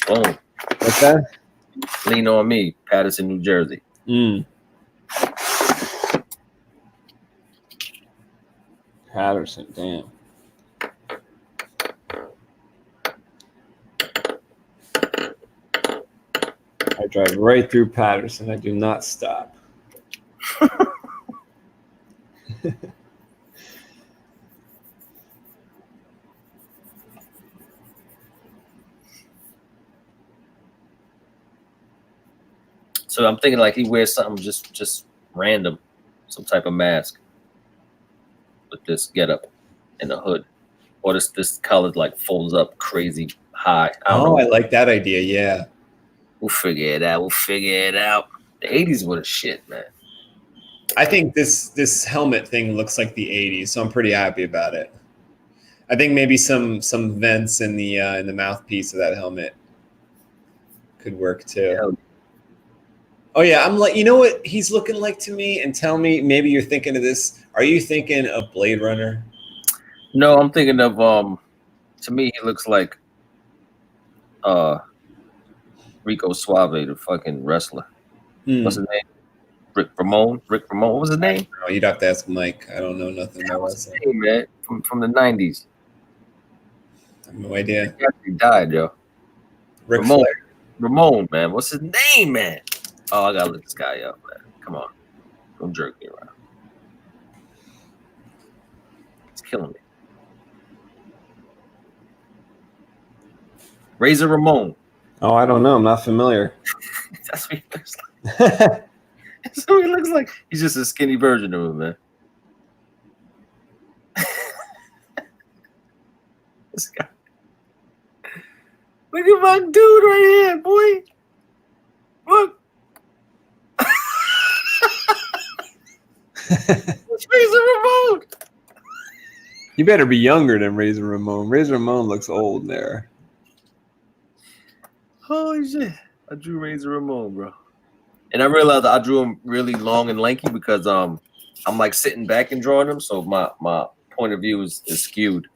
Boom. what's that? Lean on Me, Patterson, New Jersey. Patterson, damn. I drive right through Patterson. I do not stop. So I'm thinking like he wears something just random, some type of mask with this getup and a hood, or this color like folds up crazy high. I don't know. I like that idea. Yeah, we'll figure it out. The 80s were the shit, man. I think this helmet thing looks like the 80s, so I'm pretty happy about it. I think maybe some vents in the mouthpiece of that helmet could work too. Yeah. Oh yeah, I'm like, you know what he's looking like to me? And tell me, maybe you're thinking of this. Are you thinking of Blade Runner? No, I'm thinking of to me he looks like Rico Suave, the fucking wrestler. What's his name? Rick Ramon. What was his name? Oh, you'd have to ask Mike. I don't know nothing about What's his name, man? From the 90s. I have no idea. He actually died, yo. Ramon, man. What's his name, man? Oh, I gotta look this guy up, man. Come on. Don't jerk me around. It's killing me. Razor Ramon. Oh, I don't know. I'm not familiar. That's what he looks like. That's what he looks like. He's just a skinny version of him, man. This guy. Look at my dude right here, boy. Look. It's Razor Ramon. You better be younger than Razor Ramon. Razor Ramon looks old there. Holy shit. I drew Razor Ramon, bro. And I realized I drew him really long and lanky because I'm like sitting back and drawing him, so my point of view is skewed.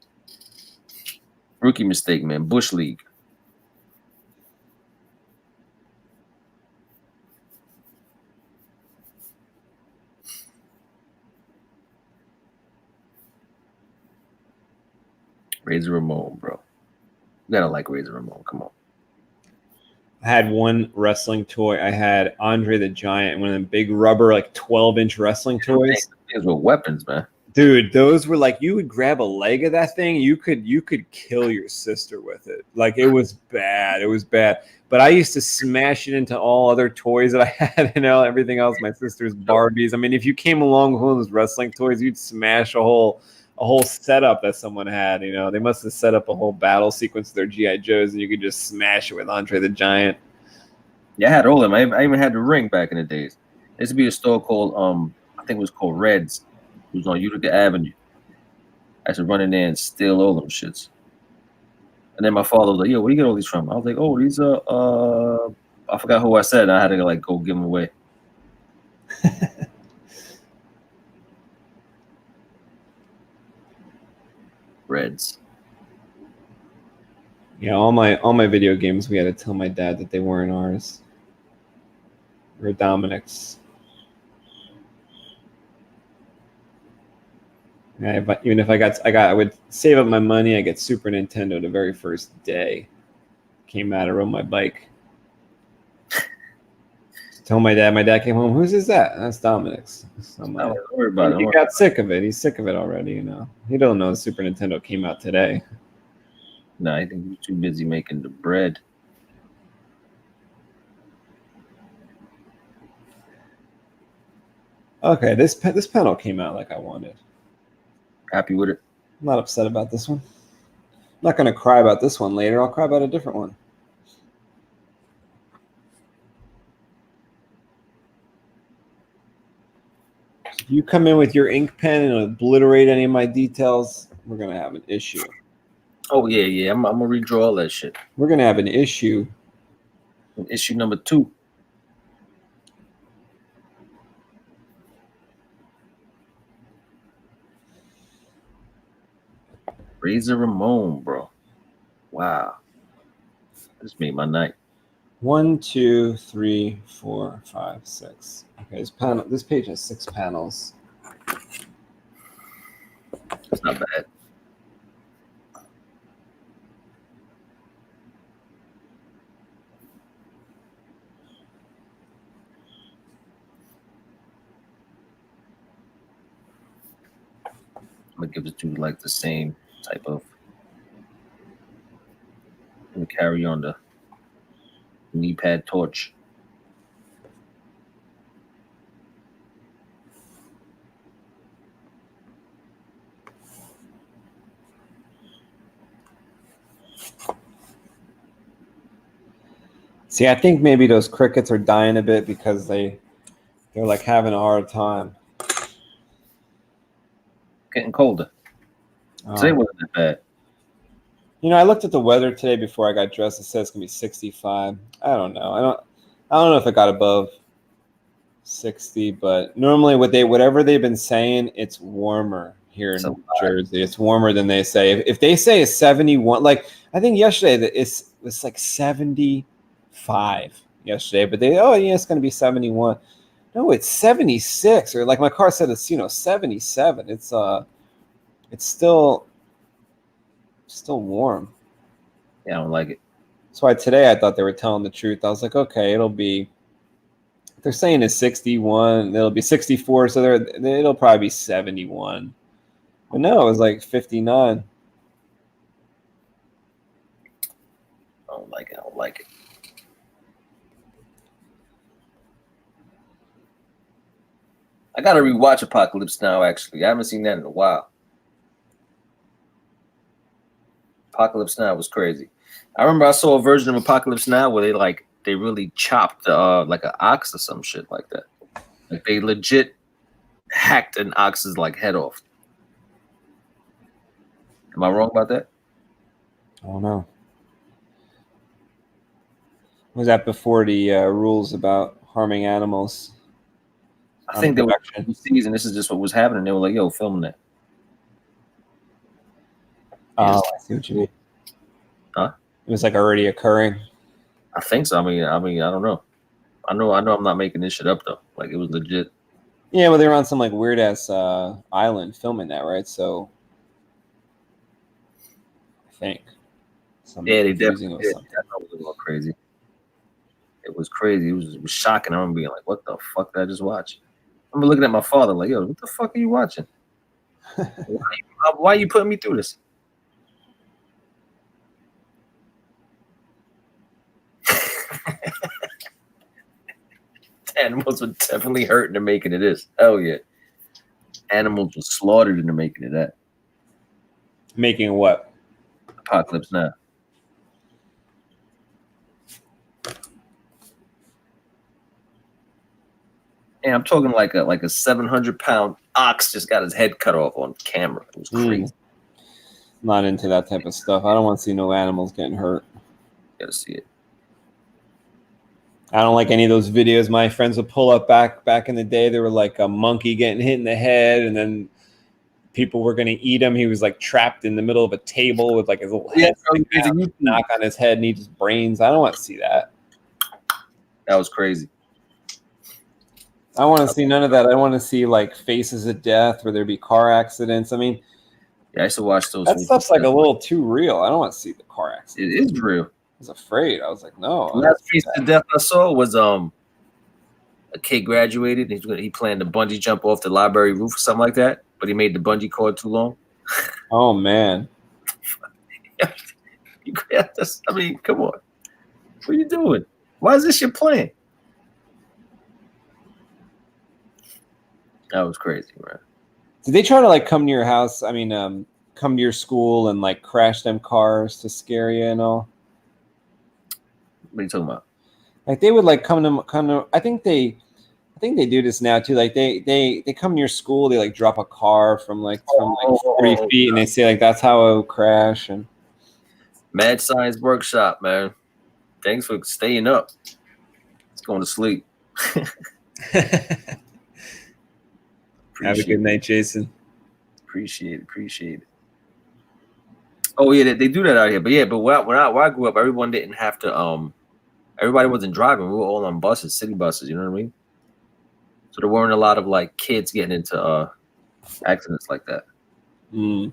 Rookie mistake, man. Bush League. Razor Ramon, bro. You gotta like Razor Ramon. Come on. I had one wrestling toy. I had Andre the Giant, one of them big rubber, like 12-inch wrestling toys. These were weapons, man. Dude, those were like, you would grab a leg of that thing, you could kill your sister with it. Like, it was bad. It was bad. But I used to smash it into all other toys that I had, everything else, my sister's Barbies. I mean, if you came along with one of those wrestling toys, you'd smash a whole setup that someone had. They must have set up a whole battle sequence of their G.I. Joes, and you could just smash it with Andre the Giant. Yeah, I had all of them. I even had the ring back in the days. There used to be a store called I think it was called Reds. It was on Utica Avenue. I used to run in there and steal all them shits. And then my father was like, "Yo, where do you get all these from?" I was like, "Oh, these are I forgot who I said. And I had to like go give them away." Reds. Yeah, all my video games, we had to tell my dad that they weren't ours. Or Dominic's. Yeah, even if I would save up my money. I get Super Nintendo the very first day. Came out, I rode my bike. Told my dad came home. Whose is that? That's Dominic's. So Don't worry about it. he got sick of it. He's sick of it already. You know, he don't know the Super Nintendo came out today. No, I think he's too busy making the bread. Okay, this panel came out like I wanted. Happy with it? I'm not upset about this one. I'm not going to cry about this one later. I'll cry about a different one. If you come in with your ink pen and obliterate any of my details, we're going to have an issue. Oh, yeah. I'm going to redraw all that shit. We're going to have an issue. Issue number 2. Razor Ramon, bro. Wow. This made my night. 1, 2, 3, 4, 5, 6. Okay, this page has 6 panels. It's not bad. I'm gonna give it to like the same type of. We carry on the knee pad torch. See, I think maybe those crickets are dying a bit because they're like having a hard time. Getting colder. Today wasn't that bad. You know, I looked at the weather today before I got dressed. It says it's gonna be 65. I don't know. I don't know if it got above 60, but normally whatever they've been saying, it's warmer here in New Jersey. It's warmer than they say. If they say it's 71, like I think yesterday that it's like 75 yesterday, but it's gonna be 71. No, it's 76, or like my car said it's 77. It's still warm. Yeah, I don't like it. That's why today I thought they were telling the truth. I was like, okay, they're saying it's 61, it'll be 64, so it'll probably be 71. But no, it was like 59. I don't like it. I gotta rewatch Apocalypse Now, actually. I haven't seen that in a while. Apocalypse Now was crazy. I remember I saw a version of Apocalypse Now where they really chopped like an ox or some shit like that. Like they legit hacked an ox's like head off. Am I wrong about that? I don't know. Was that before the rules about harming animals? I think they were season. This is just what was happening. They were like, "Yo, film that." Oh, I see what you mean. Huh? It was like already occurring. I think so. I mean, I don't know. I know. I'm not making this shit up though. Like it was legit. Yeah, well, they were on some like weird ass island filming that, right? So I think. Yeah, they definitely did. That was a little crazy. It was crazy. It was shocking. I remember being like, "What the fuck did I just watch?" I remember looking at my father like, "Yo, what the fuck are you watching? Why are you putting me through this?" Animals were definitely hurt into making it this. Hell yeah. Animals were slaughtered into making it that. Making what? Apocalypse Now. And I'm talking like a 700-pound ox just got his head cut off on camera. It was crazy. Not into that type of stuff. I don't want to see no animals getting hurt. Gotta see it. I don't like any of those videos my friends would pull up back in the day. They were like a monkey getting hit in the head, and then people were going to eat him. He was like trapped in the middle of a table with like his little head knock on his head and eat his brains. I don't want to see that. That was crazy. I want to see none of that. I want to see like Faces of Death where there'd be car accidents. I mean, Yeah, I used to watch those. that stuff's like a little too real. I don't want to see the car accidents. It is real. I was afraid. I was like, no. The last Face to Death I saw was a kid graduated. He planned to bungee jump off the library roof or something like that, but he made the bungee cord too long. Oh man. I mean, come on. What are you doing? Why is this your plan? That was crazy, man. Did they try to like come to your house? I mean, come to your school and like crash them cars to scare you and all? What are you talking about? Like they would like come to. I think they do this now too. Like they come to your school. They like drop a car from 40 feet, and they say like that's how it will crash. And Mad Science Workshop, man. Thanks for staying up. It's going to sleep. Have a good night, Jason. Appreciate it. Oh yeah, they do that out here. But yeah, but when I grew up, everyone didn't have to. Everybody wasn't driving. We were all on buses, city buses. You know what I mean? So there weren't a lot of like kids getting into accidents like that. Mm.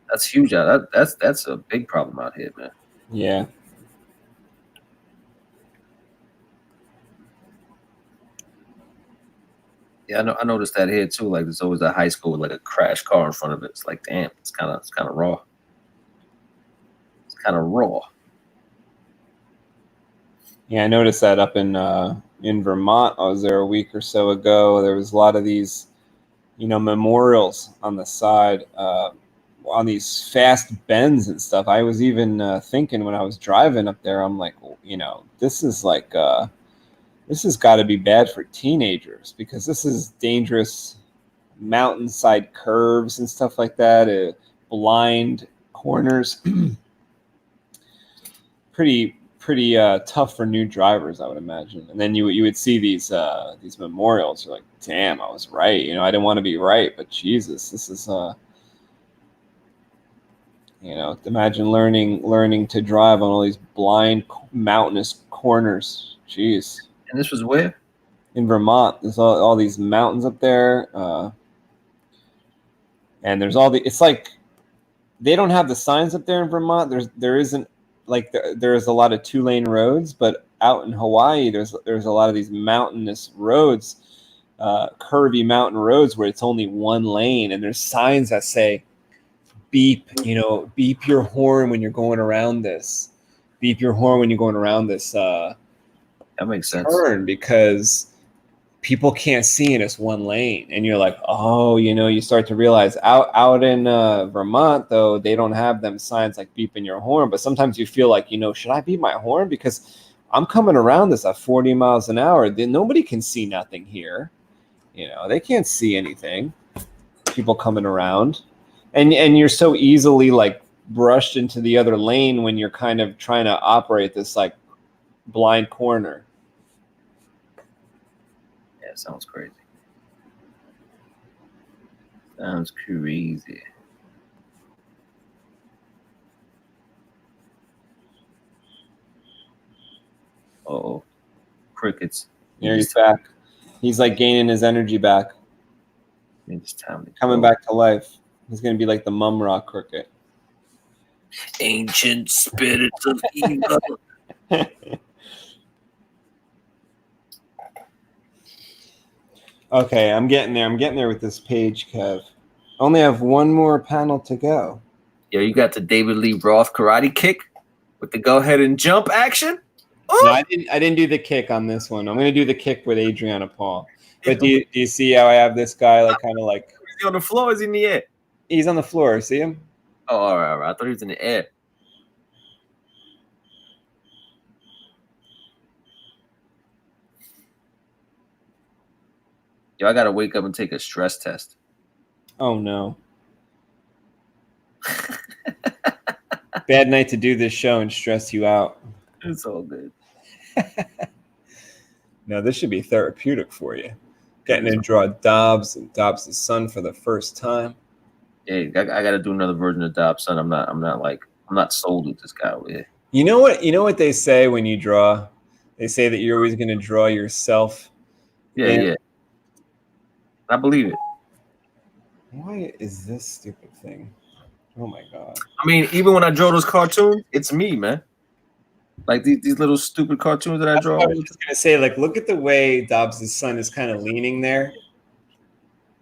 That's huge. That's a big problem out here, man. Yeah. Yeah, I noticed that here too. Like there's always a high school with like a crash car in front of it. It's like, damn, it's kind of raw. It's kind of raw. Yeah, I noticed that up in Vermont. I was there a week or so ago. There was a lot of these, memorials on the side, on these fast bends and stuff. I was even thinking when I was driving up there, I'm like, this is like. This has got to be bad for teenagers because this is dangerous mountainside curves and stuff like that, blind corners. pretty tough for new drivers, I would imagine. And then you would see these memorials. You're like, damn, I was right. I didn't want to be right, but Jesus, this is imagine learning to drive on all these blind mountainous corners. Jeez. And this was where? In Vermont. There's all these mountains up there. And there's it's like they don't have the signs up there in Vermont. There isn't like there's a lot of 2-lane roads, but out in Hawaii there's a lot of these mountainous roads, curvy mountain roads where it's only 1 lane, and there's signs that say beep your horn when you're going around this. Beep your horn when you're going around this that makes sense. Turn, because people can't see in it's 1 lane, and you're like, oh, you start to realize out in Vermont though, they don't have them signs like beeping your horn, but sometimes you feel like, should I beep my horn because I'm coming around this at 40 miles an hour? Then nobody can see nothing here. They can't see anything. People coming around, and you're so easily like brushed into the other lane when you're kind of trying to operate this like blind corner. Yeah, sounds crazy. Sounds crazy. Uh-oh. Crickets. Here he's back. He's like gaining his energy back. It's time to coming back to life. He's going to be like the Mum Rock cricket. Ancient spirits of evil. Okay, I'm getting there with this page, Kev. Only have 1 more panel to go. Yo, you got the David Lee Roth karate kick with the go ahead and jump action? Ooh! No, I didn't do the kick on this one. I'm going to do the kick with Adriana Paul. But do you see how I have this guy like kind of like... Is he on the floor or is he in the air? He's on the floor. See him? Oh, all right. I thought he was in the air. Yo, I got to wake up and take a stress test. Oh, no. Bad night to do this show and stress you out. It's all good. No, this should be therapeutic for you. Getting to draw Dobbs and Dobbs' son for the first time. Yeah, I got to do another version of Dobbs' son. I'm not sold with this guy over here. You know what they say when you draw? They say that you're always going to draw yourself. Yeah. I believe it. Why is this stupid thing? Oh my god. I mean, even when I draw those cartoons, it's me, man. Like these little stupid cartoons that I draw. I was just gonna say, like, look at the way Dobbs' son is kind of leaning there.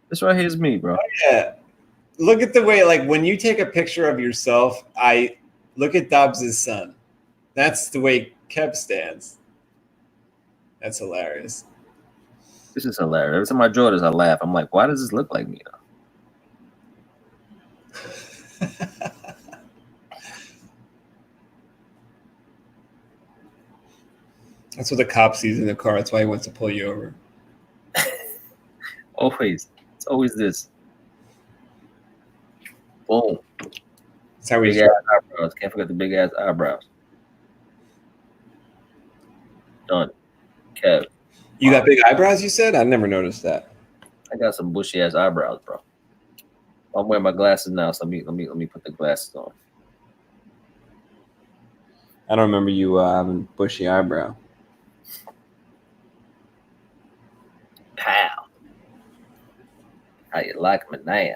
This right here is me, bro. Yeah. Look at the way, like, when you take a picture of yourself, I look at Dobbs' son. That's the way Kev stands. That's hilarious. This is hilarious. Every time I draw this, I laugh. I'm like, why does this look like me though? That's what the cop sees in the car. That's why he wants to pull you over. Always. It's always this. Boom. That's how we Big ass eyebrows. Can't forget the big ass eyebrows. Done. Kev. You got big eyebrows, you said? I never noticed that. I got some bushy ass eyebrows, bro. I'm wearing my glasses now, so let me put the glasses on. I don't remember you having bushy eyebrow. Pow. How you like me now?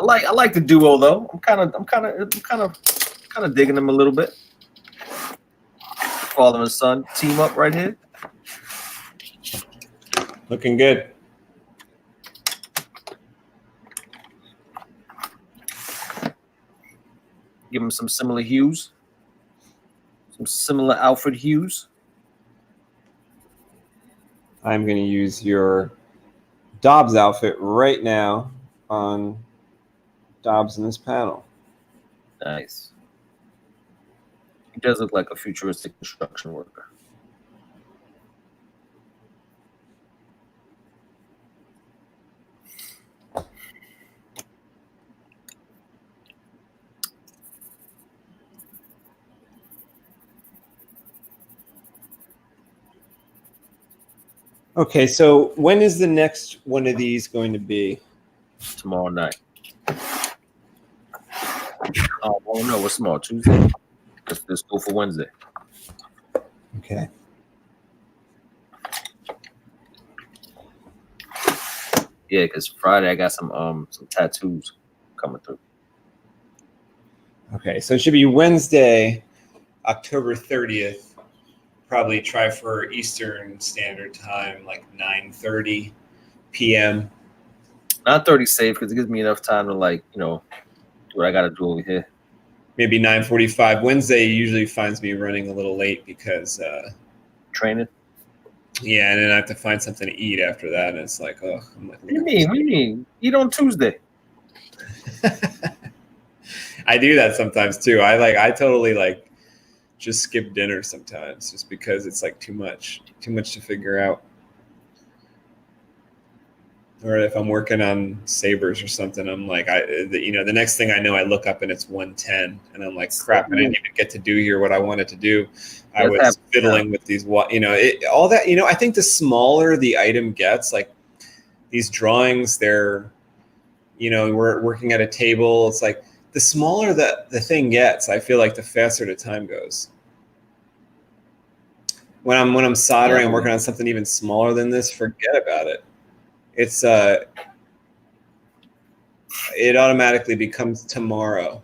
I like the duo though. I'm kind of digging them a little bit. Father and son team up right here. Looking good. Give them some similar hues. Some similar Alfred hues. I'm going to use your Dobbs outfit right now on Dobbs in this panel. Nice. He does look like a futuristic construction worker. Okay, so when is the next one of these going to be? Tomorrow night. Oh, well, no, what's tomorrow? Tuesday? Let's go for Wednesday. Okay. Yeah, because Friday I got some tattoos coming through. Okay, so it should be Wednesday, October 30th. Probably try for Eastern Standard Time, like 9:30 p.m. 9:30 safe because it gives me enough time to do what I got to do over here. Maybe 9:45. Wednesday usually finds me running a little late because Training. yeah, and then I have to find something to eat after that, and it's like, oh, I'm like, What do you mean? Eat on Tuesday. I do that sometimes too. I totally just skip dinner sometimes just because it's like too much to figure out. Or if I'm working on Sabers or something, I'm like, the next thing I know, I look up and it's 1:10, and I'm like, crap, I didn't even get to do here what I wanted to do. I was fiddling with these, all that. I think the smaller the item gets, like these drawings, they're, we're working at a table. It's like the smaller the thing gets, I feel like the faster the time goes. When I'm soldering, I'm working on something even smaller than this. Forget about it. It's it automatically becomes tomorrow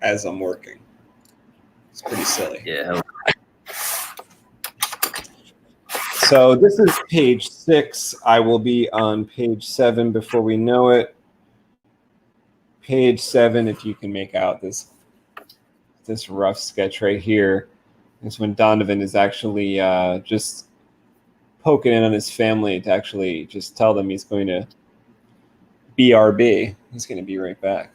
as I'm working. It's pretty silly. Yeah. So this is page 6. I will be on page 7 before we know it. Page 7, if you can make out this rough sketch right here, is when Donovan is actually just poking in on his family to actually just tell them he's going to BRB. He's going to be right back.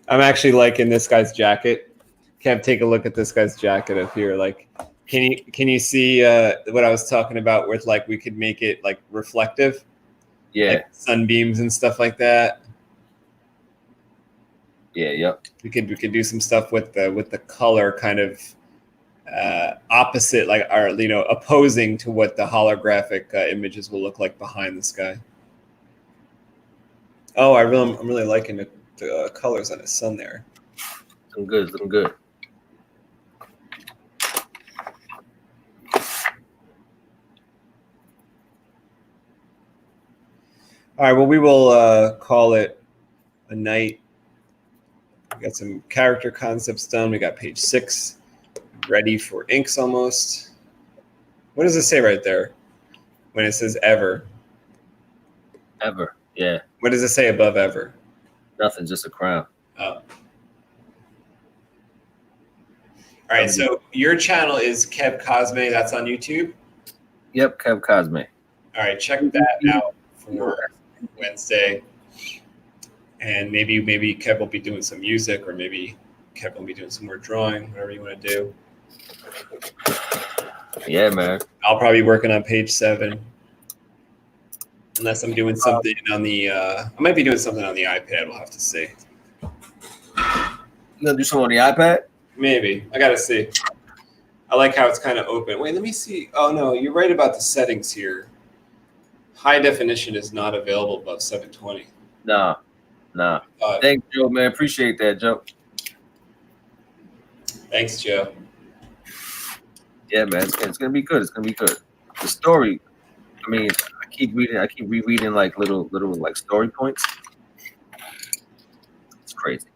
I'm actually liking this guy's jacket. Kev, take a look at this guy's jacket up here. Like, can you see what I was talking about with like we could make it like reflective? Yeah. Like sunbeams and stuff like that. Yeah, yep. We could do some stuff with the color kind of opposite, like, or opposing to what the holographic images will look like behind the sky. Oh, I'm really liking the colors on the sun there. Looking good, looking good. All right, well, we will call it a night. We got some character concepts done. We got page 6 ready for inks almost. What does it say right there when it says ever? Ever, yeah. What does it say above ever? Nothing, just a crown. Oh. All right, so your channel is Kev Cosme. That's on YouTube? Yep, Kev Cosme. All right, check that out for Wednesday. And maybe Kev will be doing some music, or maybe Kev will be doing some more drawing, whatever you want to do. Yeah, man. I'll probably be working on page 7. Unless I'm doing something on the I might be doing something on the iPad, we'll have to see. You gonna do something on the iPad? Maybe. I gotta see. I like how it's kind of open. Wait, let me see. Oh no, you're right about the settings here. High definition is not available above 720. Nah. Thanks, Joe, man. Appreciate that, Joe. Thanks, Joe. Yeah, man. It's gonna be good. It's gonna be good. The story, I mean, I keep rereading like little like story points. It's crazy.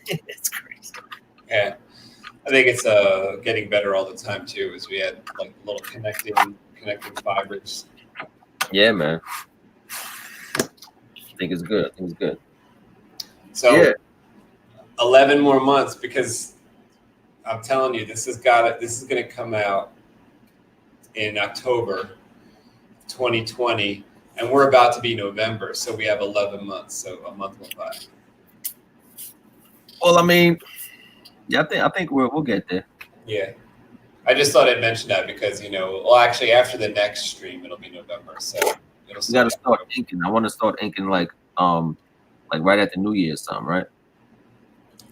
It's crazy. Yeah. I think it's getting better all the time too, as we had like little connecting fibers. Yeah, man. I think it's good. So yeah. 11 more months, because I'm telling you, this is going to come out in October 2020, and we're about to be November, so we have 11 months, so a month went by. Well, I mean, yeah, I think we'll get there. Yeah. I just thought I'd mention that because, actually after the next stream, it'll be November, so it'll You gotta start inking. I want to start inking like right at the New Year's time, right?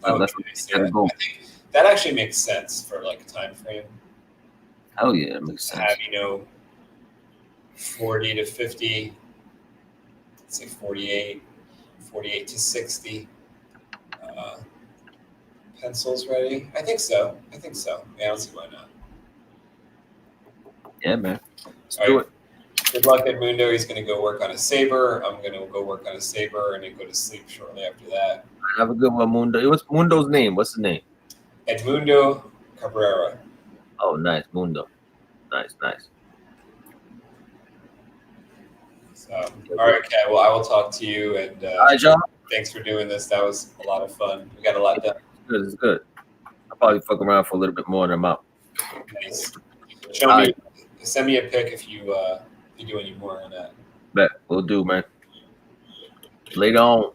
Okay, That's so I think that actually makes sense for like a time frame. Hell yeah, it makes sense. Have 40 to 50, let's say 48 to 60 pencils ready. I think so. Yeah, I don't see why not. Yeah, man. Let's do it. Good luck, Edmundo. He's going to go work on a saber. I'm going to go work on a saber and then go to sleep shortly after that. Have a good one, Mundo. What's Mundo's name? What's the name? Edmundo Cabrera. Oh, nice, Mundo. Nice. So, all right, okay. Well, I will talk to you. And all right, y'all. Thanks for doing this. That was a lot of fun. We got a lot done. It's good. I'll probably fuck around for a little bit more than I'm out. Nice. Send me a pic if you do any more on that. Bet. We'll do, man. Later on.